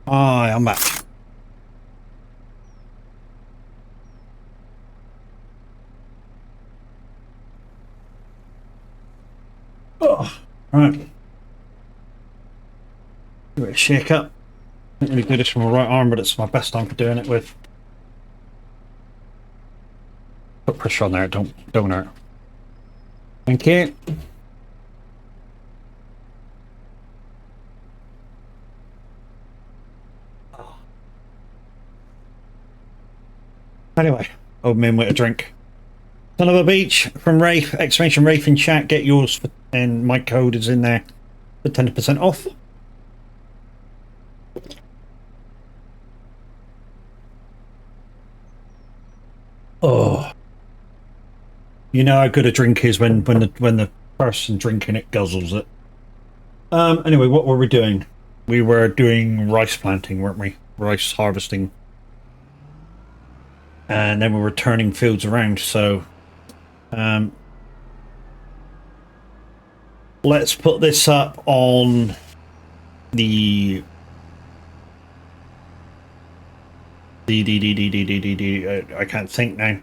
Hi, I'm back. Oh, right. Give it a shake up. I don't really do this from my right arm, but it's my best arm for doing it with. Put pressure on there, don't hurt. Thank you. Anyway, old man with a drink. Son of a beach from Wraith, exclamation Wraith in chat, get yours for, and my code is in there for 10% off. Oh, you know how good a drink is when the person drinking it guzzles it. Anyway, what were we doing? We were doing rice planting, weren't we? Rice harvesting. and then we were turning fields around. So let's put this up on the I can't think now.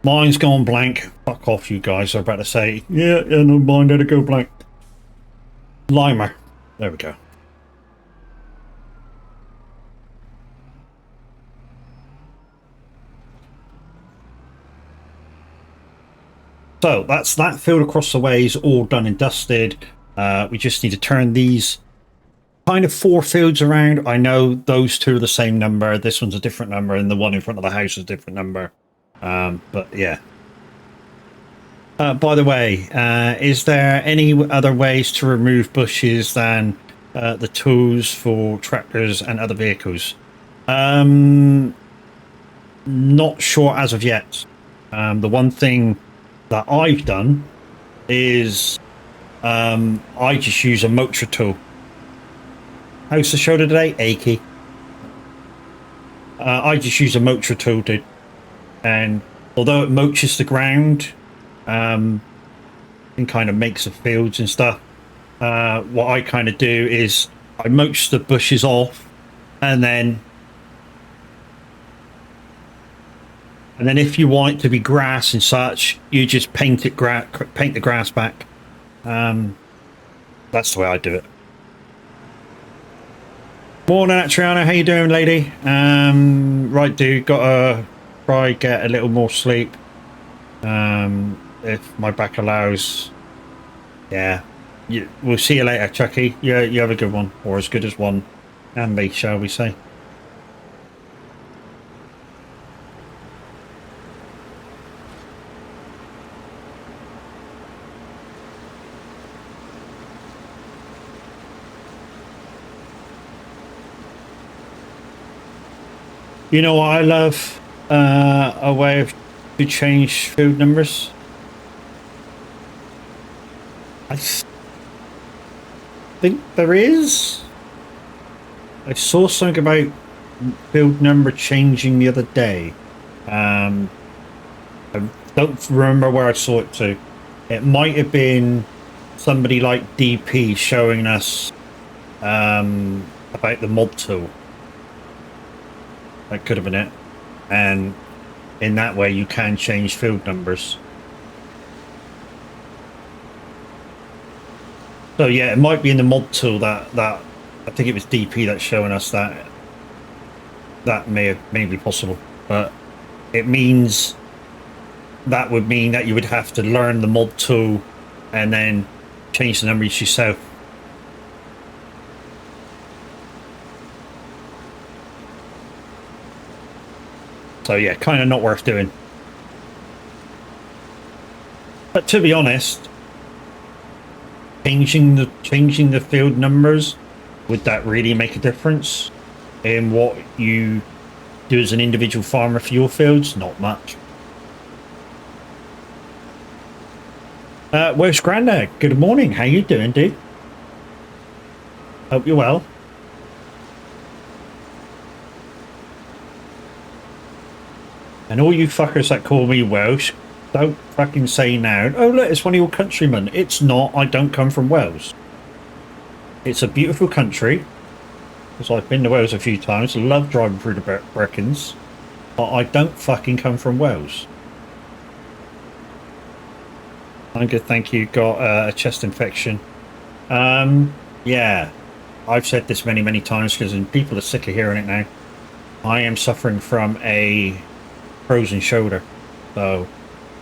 Mine's gone blank. Fuck off, you guys are about to say, yeah, no, mine had to go blank. Limer. There we go. So that's that field across the way is all done and dusted. We just need to turn these kind of 4 fields around. I know those 2 are the same number. This one's a different number, and the one in front of the house is a different number. But yeah. By the way, is there any other ways to remove bushes than the tools for tractors and other vehicles? Not sure as of yet. The one thing that I've done is I just use a motor tool. How's the shoulder today? Achy. I just use a motor tool, dude. And although it mulches the ground and kind of makes the fields and stuff, what I kind of do is I mulch the bushes off, and then if you want it to be grass and such, you just paint the grass back. That's the way I do it. Morning, Triana. How you doing, lady? Right, dude. Gotta try get a little more sleep. If my back allows. Yeah. We'll see you later, Chucky. Yeah, you have a good one, or as good as one can be, shall we say? You know what I love? A way to change field numbers. I think there is. I saw something about field number changing the other day. I don't remember where I saw it to. It might have been somebody like DP showing us about the mod tool. That could have been it. And in that way you can change field numbers. So yeah, it might be in the mod tool that I think it was DP that's showing us that may be possible. But it means that would mean that you would have to learn the mod tool and then change the numbers yourself. So yeah, kind of not worth doing. But to be honest, changing the field numbers, would that really make a difference in what you do as an individual farmer for your fields? Not much. Where's Grandad? Good morning. How you doing, dude? Hope you're well. And all you fuckers that call me Welsh, don't fucking say now, oh look, it's one of your countrymen. It's not. I don't come from Wales. It's a beautiful country, because I've been to Wales a few times. Love driving through the Brecons, but I don't fucking come from Wales. I'm good, thank you. Got a chest infection. Yeah, I've said this many times because people are sick of hearing it now. I am suffering from a frozen shoulder, so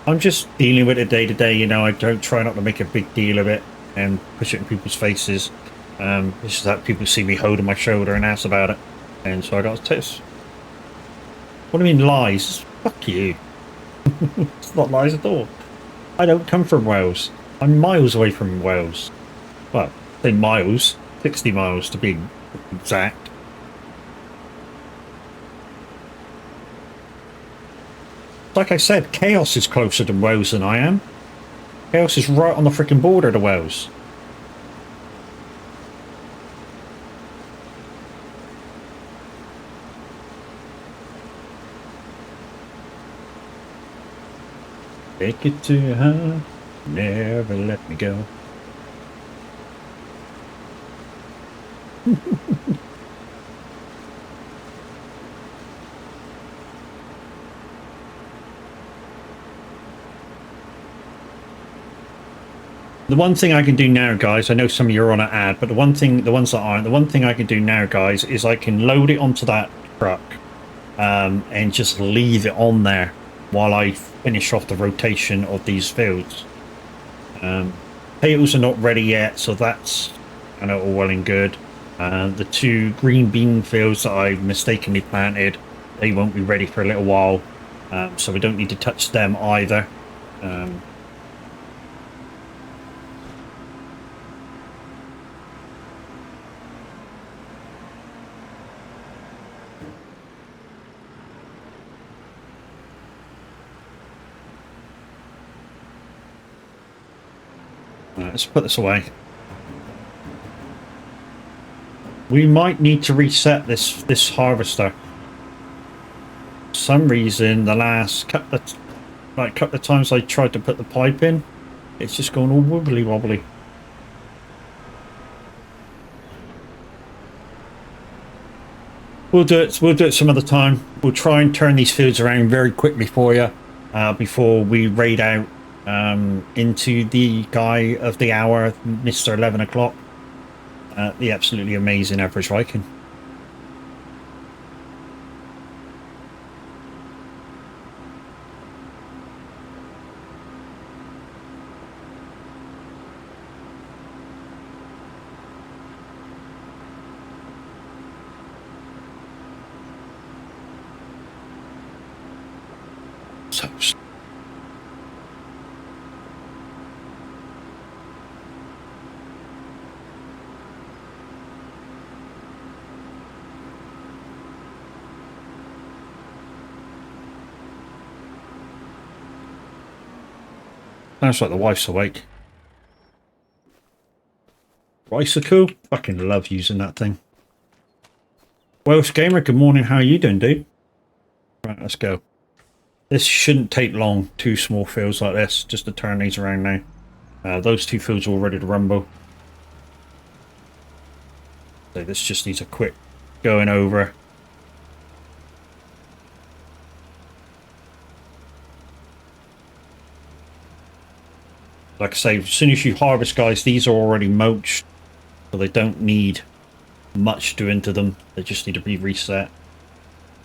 I'm just dealing with it day to day. You know, I don't try not to make a big deal of it and push it in people's faces. It's just that people see me holding my shoulder and ask about it, and so I got a test. What do you mean lies? Fuck you. It's not lies at all. I don't come from Wales. I'm miles away from Wales. Well, say miles, 60 miles to be exact. Like I said, Chaos is closer to Wales than I am. Chaos is right on the freaking border to Wales. Take it to her, never let me go. The one thing I can do now, guys, I know some of you are on an ad, but the one thing I can do now, guys, is I can load it onto that truck and just leave it on there while I finish off the rotation of these fields. Potatoes are not ready yet, so that's kind of all well and good. The 2 green bean fields that I mistakenly planted, they won't be ready for a little while, so we don't need to touch them either. Let's put this away. We might need to reset this harvester. For some reason, the last couple of times I tried to put the pipe in, it's just going all wobbly wobbly. We'll do it some other time. We'll try and turn these fields around very quickly for you before we raid out into the guy of the hour, Mr. 11 o'clock, the absolutely amazing average Viking. So sounds like the wife's awake. Bicycle? Fucking love using that thing. Welsh Gamer, good morning. How are you doing, dude? Right, let's go. This shouldn't take long. 2 small fields like this, just to turn these around now. Those 2 fields are all ready to rumble. So this just needs a quick going over. Like I say, as soon as you harvest, guys, these are already mulched, so they don't need much doing to them. They just need to be reset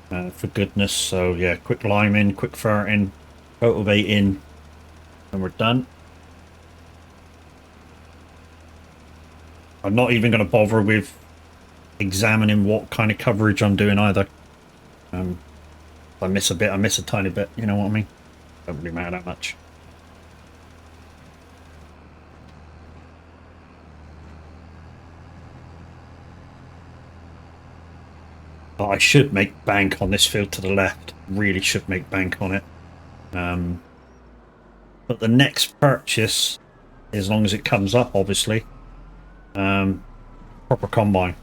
for goodness. So yeah, quick liming, quick ferting, cultivating, and we're done. I'm not even going to bother with examining what kind of coverage I'm doing either. If I miss a bit, I miss a tiny bit, you know what I mean? Don't really matter that much. But I should make bank on this field to the left. Really should make bank on it. But the next purchase, as long as it comes up, obviously, proper combine.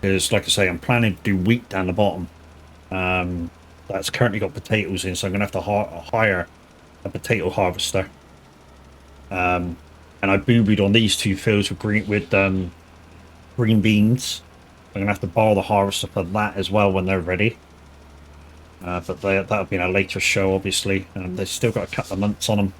Because, like I say, I'm planning to do wheat down the bottom. That's currently got potatoes in, so I'm going to have to hire a potato harvester. And I boobied on these 2 fields with green beans. I'm going to have to borrow the harvester for that as well when they're ready. But that'll be in a later show, obviously. They've still got a couple of months on them.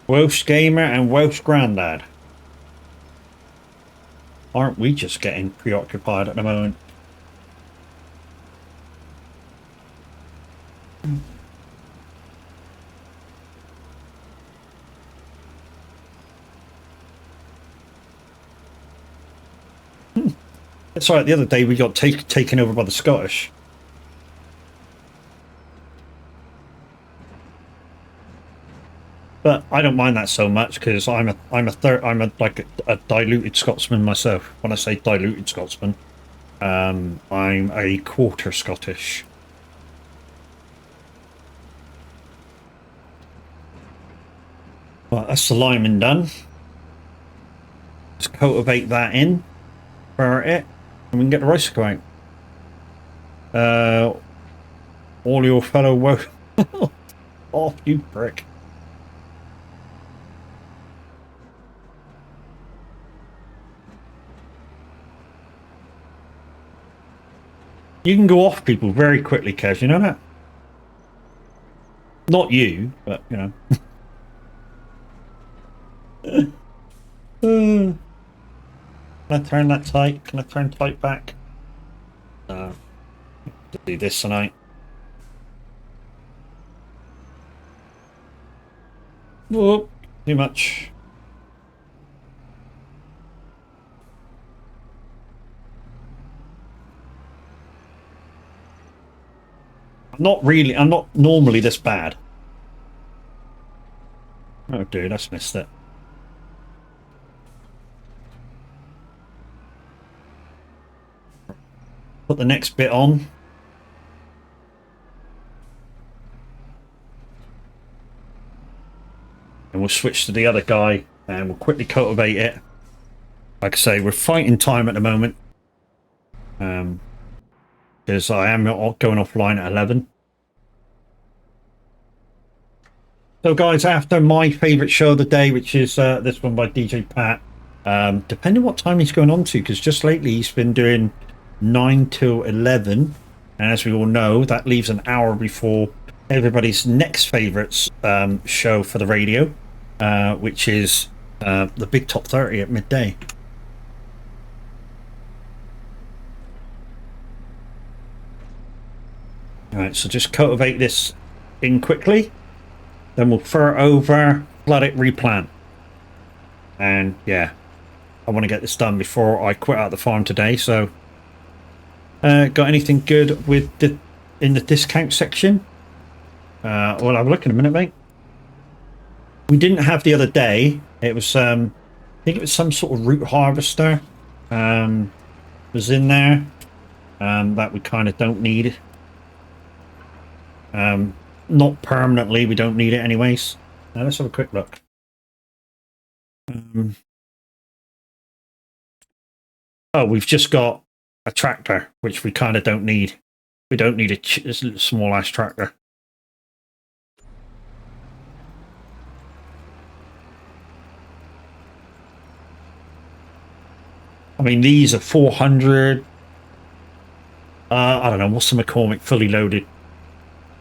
Welsh Gamer and Welsh Grandad. Aren't we just getting preoccupied at the moment? It's right, the other day we got taken over by the Scottish. But I don't mind that so much because I'm like a diluted Scotsman myself. When I say diluted Scotsman, I'm a quarter Scottish. Right, that's the liming done. Let's cultivate that in for it, and we can get the rice going. All your fellow work. Off, you prick. You can go off people very quickly, Kev. You know that? Not you, but you know. Can I turn that tight? Can I turn tight back? No. Do this tonight. Whoop, too much. I'm not normally this bad. Oh dude, I just missed it. Put the next bit on. And we'll switch to the other guy and we'll quickly cultivate it. Like I say, we're fighting time at the moment. Because I am going offline at 11. So guys, after my favourite show of the day, which is this one by DJ Pat, depending what time he's going on to, because just lately he's been doing 9 till 11, and as we all know, that leaves an hour before everybody's next favourites show for the radio, which is the Big Top 30 at midday. Alright, so just cultivate this in quickly. Then we'll fur over, flood it, replant. And yeah, I want to get this done before I quit out the farm today. So, got anything good with in the discount section? Well, I'll have a look in a minute, mate. We didn't have the other day. It was, I think it was some sort of root harvester. Was in there. That we kind of don't need. Not permanently, we don't need it anyways. Now let's have a quick look. Oh, we've just got a tractor, which we kind of don't need. We don't need a small ass tractor. I mean, these are 400. I don't know, what's the McCormick fully loaded?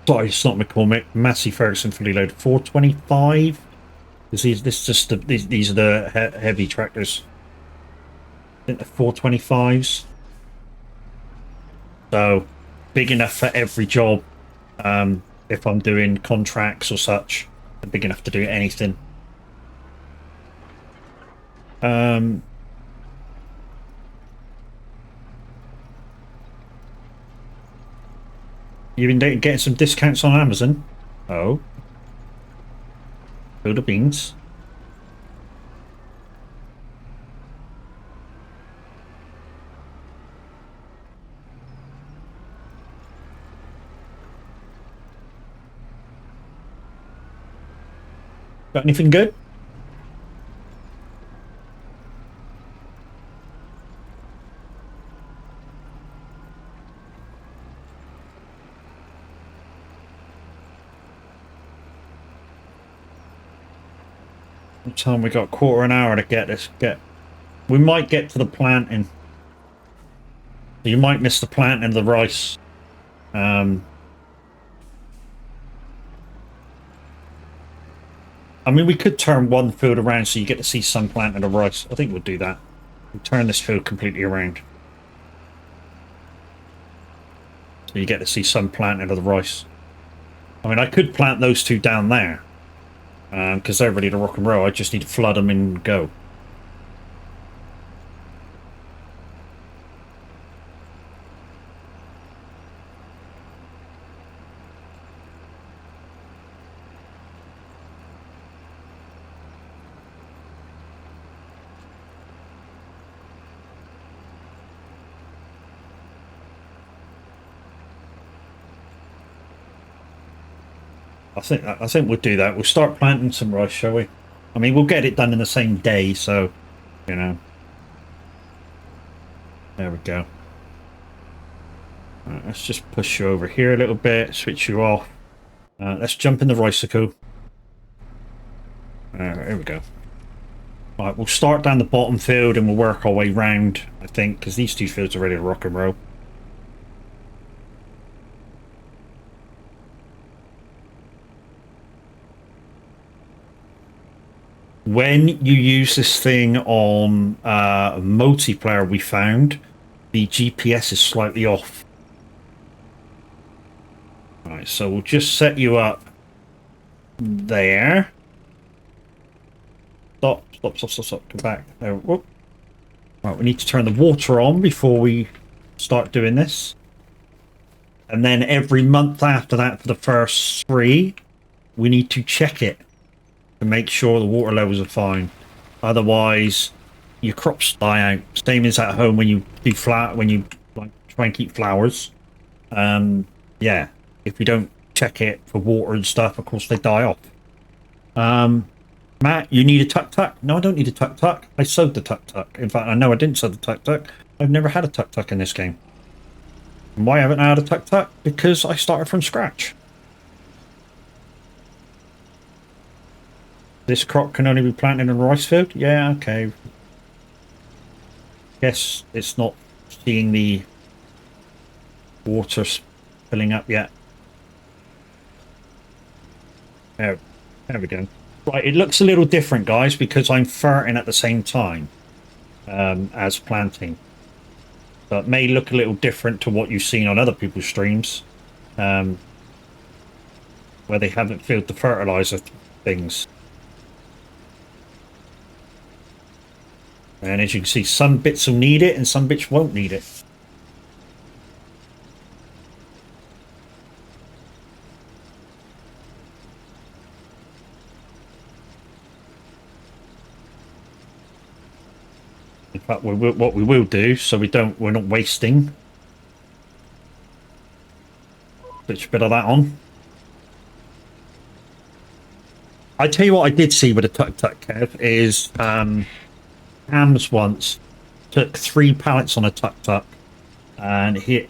Sorry, it's not McCormick. Massey Ferguson fully loaded. 425. These are the heavy tractors. I think they're 425s. So big enough for every job. If I'm doing contracts or such, they're big enough to do anything. You've been getting some discounts on Amazon? Oh. Field of beans. Got anything good? Time we got quarter an hour to get this. We might get to the planting. You might miss the planting of the rice. I mean, we could turn one field around so you get to see some planting of rice. I think we'll do that. We'll turn this field completely around, so you get to see some planting of the rice. I mean, I could plant those two down there. Because they're ready to rock and roll. I just need to flood them and go. I think we'll do that. We'll start planting some rice, shall we? I mean, we'll get it done in the same day, so, you know. There we go. Right, let's just push you over here a little bit, switch you off. Let's jump in the Ricycle. Here we go. Right, we'll start down the bottom field and we'll work our way round, I think, because these two fields are ready to rock and roll. When you use this thing on multiplayer, we found the GPS is slightly off. Alright, so we'll just set you up there. Stop. Come back. There. Whoop. Right, we need to turn the water on before we start doing this. And then every month after that, for the first 3, we need to check it to make sure the water levels are fine. Otherwise, your crops die out. Same as at home when you do when you like try and keep flowers. Yeah, if you don't check it for water and stuff, of course they die off. Matt, you need a tuk-tuk? No, I don't need a tuk-tuk. I sowed the tuk-tuk. In fact, I know I didn't sow the tuk-tuk. I've never had a tuk-tuk in this game. And why haven't I had a tuk-tuk? Because I started from scratch. This crop can only be planted in a rice field? Yeah, okay. Guess it's not seeing the water filling up yet. There we go. Right, it looks a little different, guys, because I'm ferting at the same time as planting. So it may look a little different to what you've seen on other people's streams, where they haven't filled the fertilizer things. And as you can see, some bits will need it and some bits won't need it. In fact, what we will do, so we're not wasting. Switch a bit of that on. I tell you what, I did see with a tuk-tuk, Kev, is Hams once took 3 pallets on a tuk-tuk, and it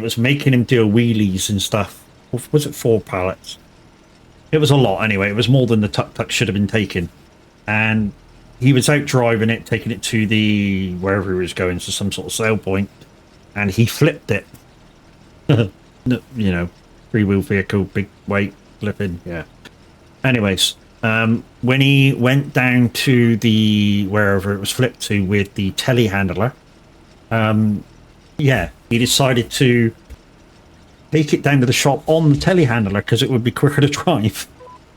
was making him do wheelies and stuff. Was it 4 pallets? It was a lot anyway. It was more than the tuk-tuk should have been taking, and he was out driving it, taking it to the wherever he was going, to some sort of sale point, and he flipped it. You know, 3-wheel vehicle, big weight, flipping, yeah. Anyways, when he went down to the wherever it was flipped to with the telehandler, yeah, he decided to take it down to the shop on the telehandler because it would be quicker to drive.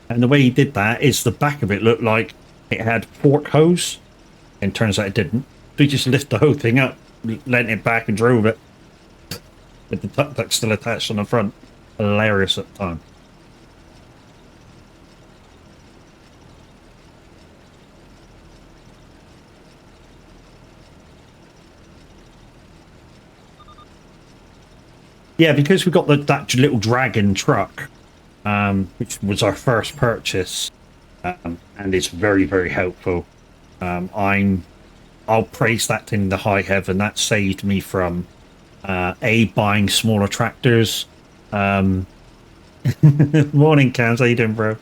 And the way he did that is the back of it looked like it had fork hose, and turns out it didn't. So he just lifted the whole thing up, leant it back and drove it with the tuk-tuk still attached on the front. Hilarious at the time. Yeah, because we got that little dragon truck, which was our first purchase, and it's very, very helpful. I'll praise that in the high heaven. That saved me from buying smaller tractors. Morning, Cams. How you doing, bro?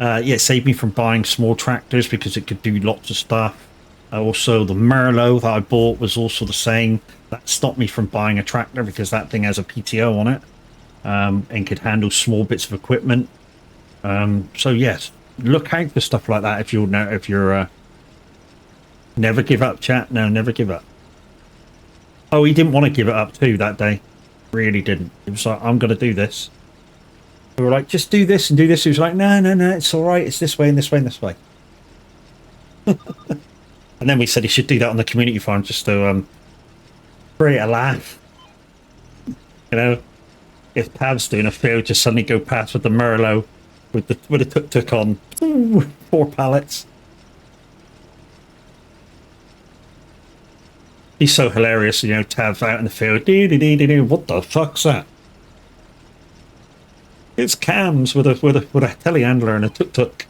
Yeah, it saved me from buying small tractors because it could do lots of stuff. Also, the Merlot that I bought was also the same. That stopped me from buying a tractor because that thing has a PTO on it, and could handle small bits of equipment. So yes, look out for stuff like that if you're never give up, chat. No, never give up. Oh, he didn't want to give it up too that day. Really didn't. He was like, I'm going to do this. We were like, just do this and do this. He was like, no, it's all right. It's this way and this way and this way. And then we said he should do that on the community farm just to create a laugh. You know, if Pav's doing a field, just suddenly go past with the Merlot with a tuk-tuk on. Ooh, 4 pallets. He's so hilarious, you know, Tav out in the field. What the fuck's that? It's Cams with a telehandler and a tuk-tuk.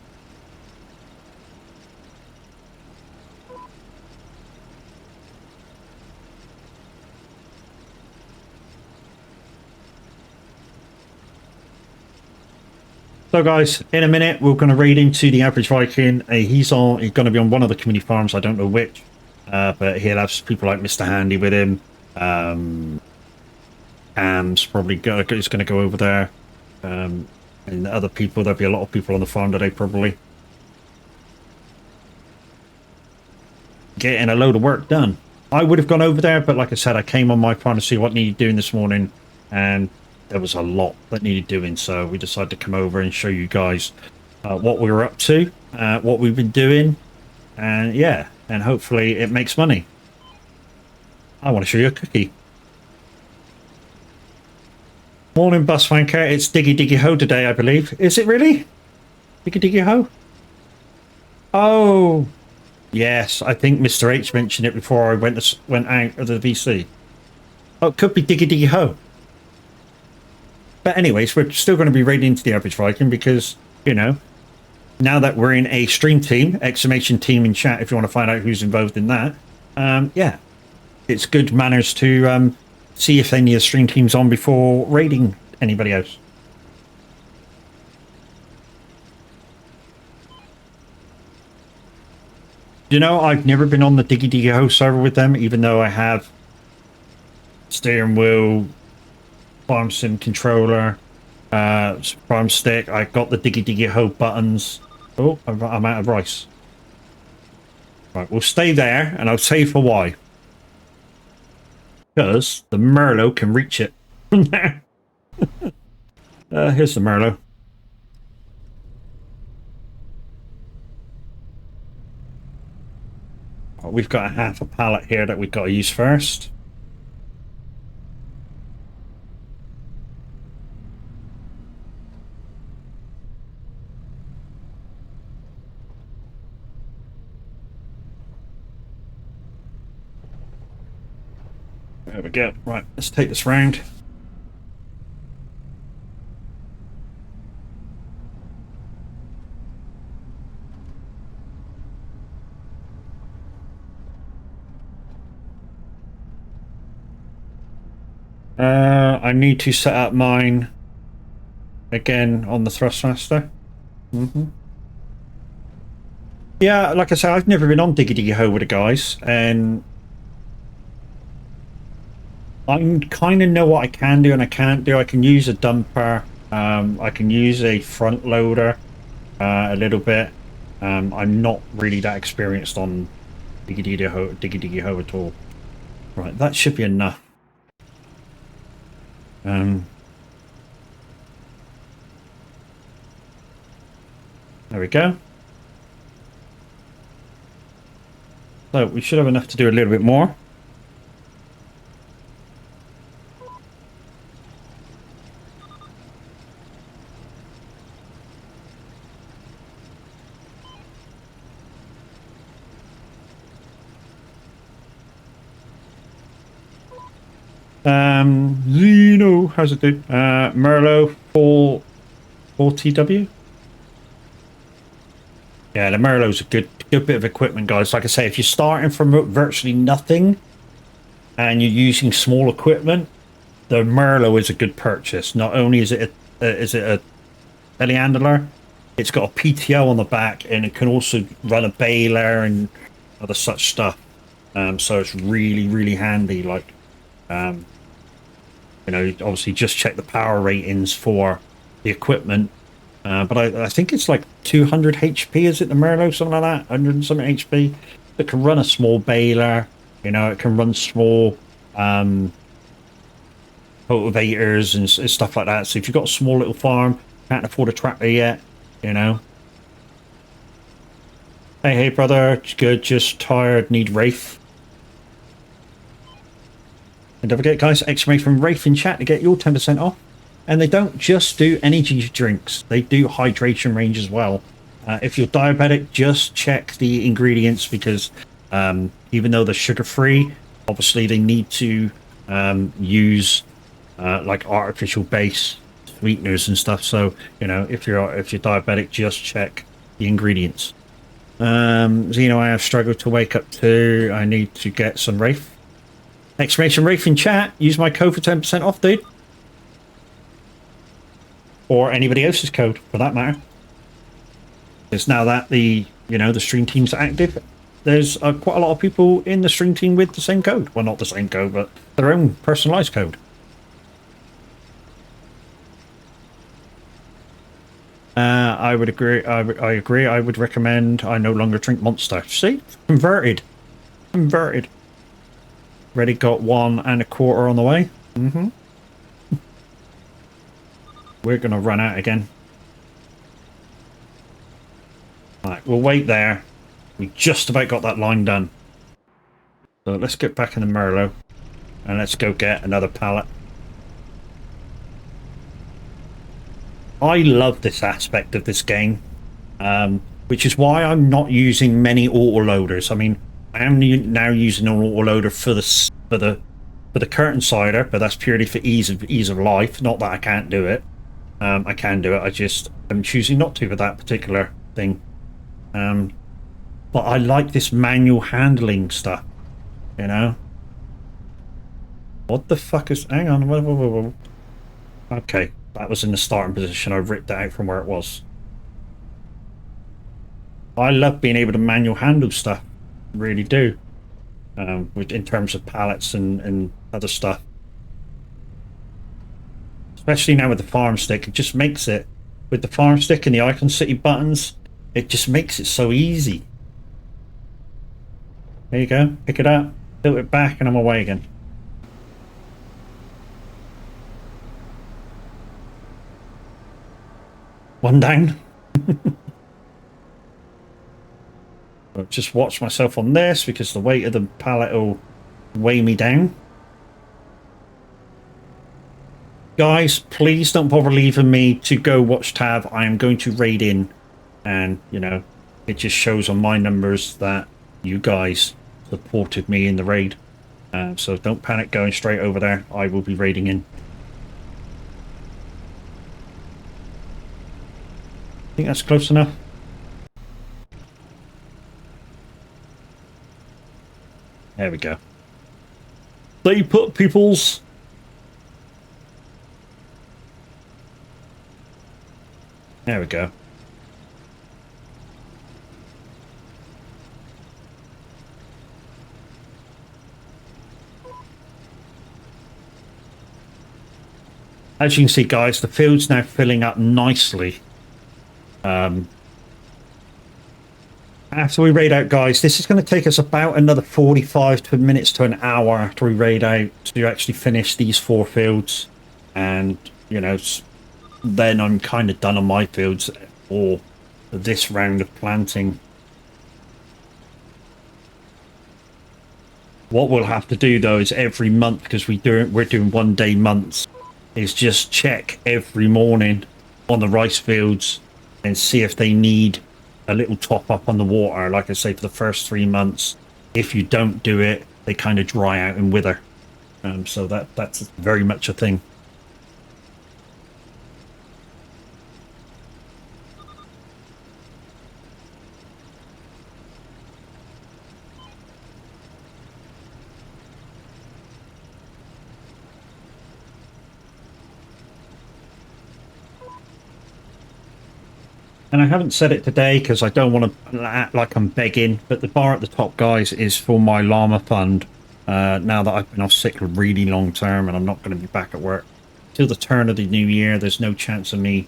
So guys, in a minute we're going to raid into the average Viking. He's going to be on one of the community farms. I don't know which, but he'll have people like Mr. Handy with him. Cam's probably is going to go over there, and the other people. There'll be a lot of people on the farm today, probably getting a load of work done. I would have gone over there, but like I said, I came on my farm to see what needed doing this morning, and there was a lot that needed doing, so we decided to come over and show you guys what we were up to, what we've been doing, and yeah, and hopefully it makes money. I want to show you a cookie. Morning, Bus Wanker. It's Diggy Diggy Ho today, I believe. Is it really? Diggy Diggy Ho? Oh, yes. I think Mr. H mentioned it before I went out of the VC. Oh, it could be Diggy Diggy Ho. But anyways, we're still going to be raiding into the average Viking because, you know, now that we're in a stream team, exclamation team in chat if you want to find out who's involved in that, yeah, it's good manners to see if any of the stream team's on before raiding anybody else. You know, I've never been on the Diggy Diggy Ho server with them, even though I have steering wheel, farm sim controller, farm stick. I got the Diggy Diggy Ho buttons. Oh, I'm out of rice. Right, we'll stay there, and I'll tell you for why. Because the Merlot can reach it from there. Here's the Merlot. Right, we've got a half a pallet here that we've got to use first. There we go. Right, let's take this round. I need to set up mine again on the Thrustmaster. Yeah, like I said, I've never been on Diggy Diggy Ho with the guys, and I kind of know what I can do and I can't do. I can use a dumper. I can use a front loader a little bit. I'm not really that experienced on Diggy Diggy Ho at all. Right, that should be enough. There we go. So we should have enough to do a little bit more. Zeno, how's it do? Merlot 4TW. Yeah, the Merlot's a good bit of equipment, guys. Like I say, if you're starting from virtually nothing and you're using small equipment, the Merlot is a good purchase. Not only is it a telehandler, it's got a PTO on the back, and it can also run a baler and other such stuff. So it's really handy. Like, you know, obviously just check the power ratings for the equipment. But I think it's like 200 HP, is it the Merlot, something like that? 100 and something HP. It can run a small baler, you know, it can run small cultivators and stuff like that. So if you've got a small little farm, can't afford a tractor yet, you know. Hey brother, good, just tired, need wraith. And don't forget, guys, exclamation from wraith in chat to get your 10% off. And they don't just do energy drinks, they do hydration range as well. If you're diabetic, just check the ingredients, because even though they're sugar-free, obviously they need to use like artificial base sweeteners and stuff. So, you know, if you're diabetic, just check the ingredients. Zeno, I have struggled to wake up too. I need to get some wraith. Exclamation wraith in chat. Use my code for 10% off, dude. or anybody else's code for that matter. It's now that the stream team's active, there's quite a lot of people in the stream team with the same code. Well, not the same code, but their own personalized code. I would agree. I agree. I would recommend. I no longer drink Monster. See, converted. Ready, got 1.25 on the way. We're gonna run out again. Right, we'll wait there. We just about got that line done. So let's get back in the Merlot and let's go get another pallet. I love this aspect of this game, which is why I'm not using many autoloaders. I mean, I am now using an autoloader for the curtain cider, but that's purely for ease of life. Not that I can't do it. I can do it. I'm choosing not to for that particular thing. But I like this manual handling stuff. You know. What the fuck is? Hang on. Whoa. Okay. That was in the starting position. I ripped it out from where it was. I love being able to manual handle stuff. Really do. In terms of pallets and other stuff. Especially now with the farm stick. It just makes it, with the farm stick and the Icon City buttons, it just makes it so easy. There you go. Pick it up, tilt it back, and I'm away again. One down. I'll just watch myself on this because the weight of the pallet will weigh me down. Guys, please don't bother leaving me to go watch tab. I am going to raid in, and it just shows on my numbers that you guys supported me in the raid. So don't panic going straight over there. I will be raiding in. I think that's close enough. There we go. They put peoples. There we go. As you can see, guys, the field's now filling up nicely. After we raid out, guys, this is going to take us about another 45 minutes to an hour after we raid out to actually finish these 4 fields. And, then I'm kind of done on my fields for this round of planting. What we'll have to do, though, is every month, because we're doing 1 day months, is just check every morning on the rice fields and see if they need a little top up on the water. Like I say, for the first 3 months, if you don't do it, they kind of dry out and wither. So that's very much a thing. And I haven't said it today because I don't want to act like I'm begging, but the bar at the top, guys, is for my llama fund. Now that I've been off sick really long term and I'm not going to be back at work till the turn of the new year, there's no chance of me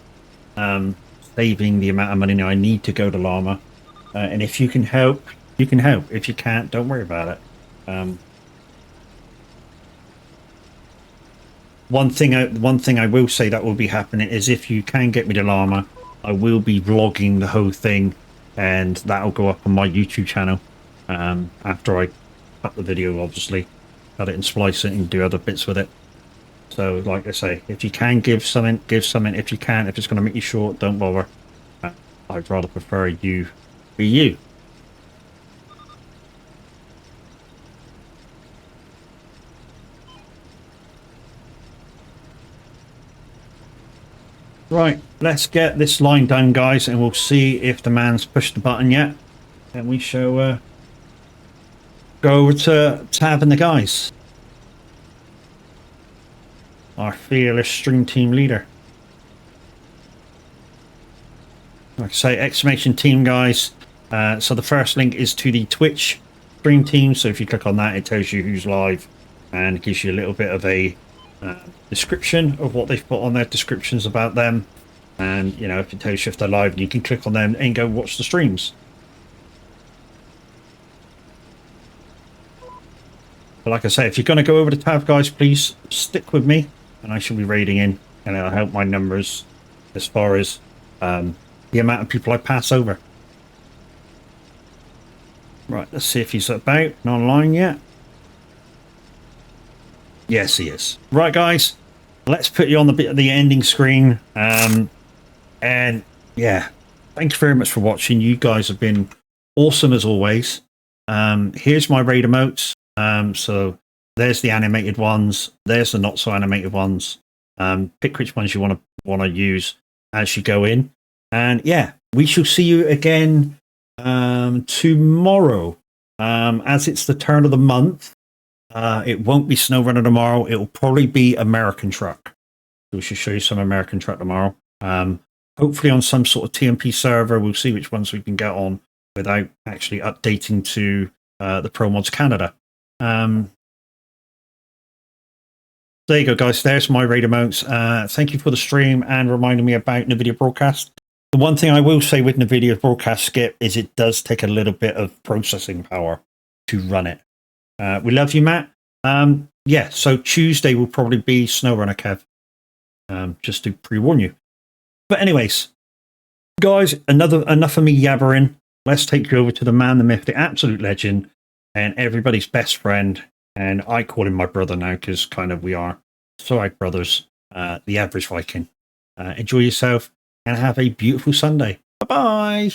saving the amount of money I need to go to llama. And if you can help, you can help. If you can't, don't worry about it. One thing I will say that will be happening is if you can get me to llama, I will be vlogging the whole thing, and that'll go up on my YouTube channel after I cut the video, obviously. Cut it and splice it and do other bits with it. So, like I say, if you can give something, give something. If you can't, if it's going to make you short, don't bother. I'd rather prefer you be you. Right, let's get this line done, guys, and we'll see if the man's pushed the button yet. And we shall go over to Tab and the guys. Our fearless stream team leader. like I say, exclamation team, guys. So the first link is to the Twitch stream team. So if you click on that, it tells you who's live and gives you a little bit of a description of what they've put on their descriptions about them. And, you know, if it tells you if they're live, you can click on them and go watch the streams. But like I say, if you're going to go over the tab, guys, please stick with me and I shall be raiding in, and it'll help my numbers as far as the amount of people I pass over. Right, let's see if he's about and online yet. Yes, he is. Right, guys, let's put you on the ending screen. And yeah, thank you very much for watching. You guys have been awesome as always. Here's my raid emotes. So there's the animated ones. There's the not so animated ones. Pick which ones you want to use as you go in. And yeah, we shall see you again tomorrow. As it's the turn of the month, it won't be SnowRunner tomorrow. It will probably be American Truck. We should show you some American Truck tomorrow. Hopefully on some sort of TMP server. We'll see which ones we can get on without actually updating to the Pro Mods Canada. There you go, guys. There's my raid amounts. Thank you for the stream and reminding me about NVIDIA Broadcast. The one thing I will say with NVIDIA Broadcast Skip is it does take a little bit of processing power to run it. We love you, Matt. Yeah, so Tuesday will probably be SnowRunner, Kev. Just to pre-warn you. But anyways, guys, enough of me yabbering. Let's take you over to the man, the myth, the absolute legend, and everybody's best friend. And I call him my brother now because kind of we are soag brothers, the average Viking. Enjoy yourself and have a beautiful Sunday. Bye-bye.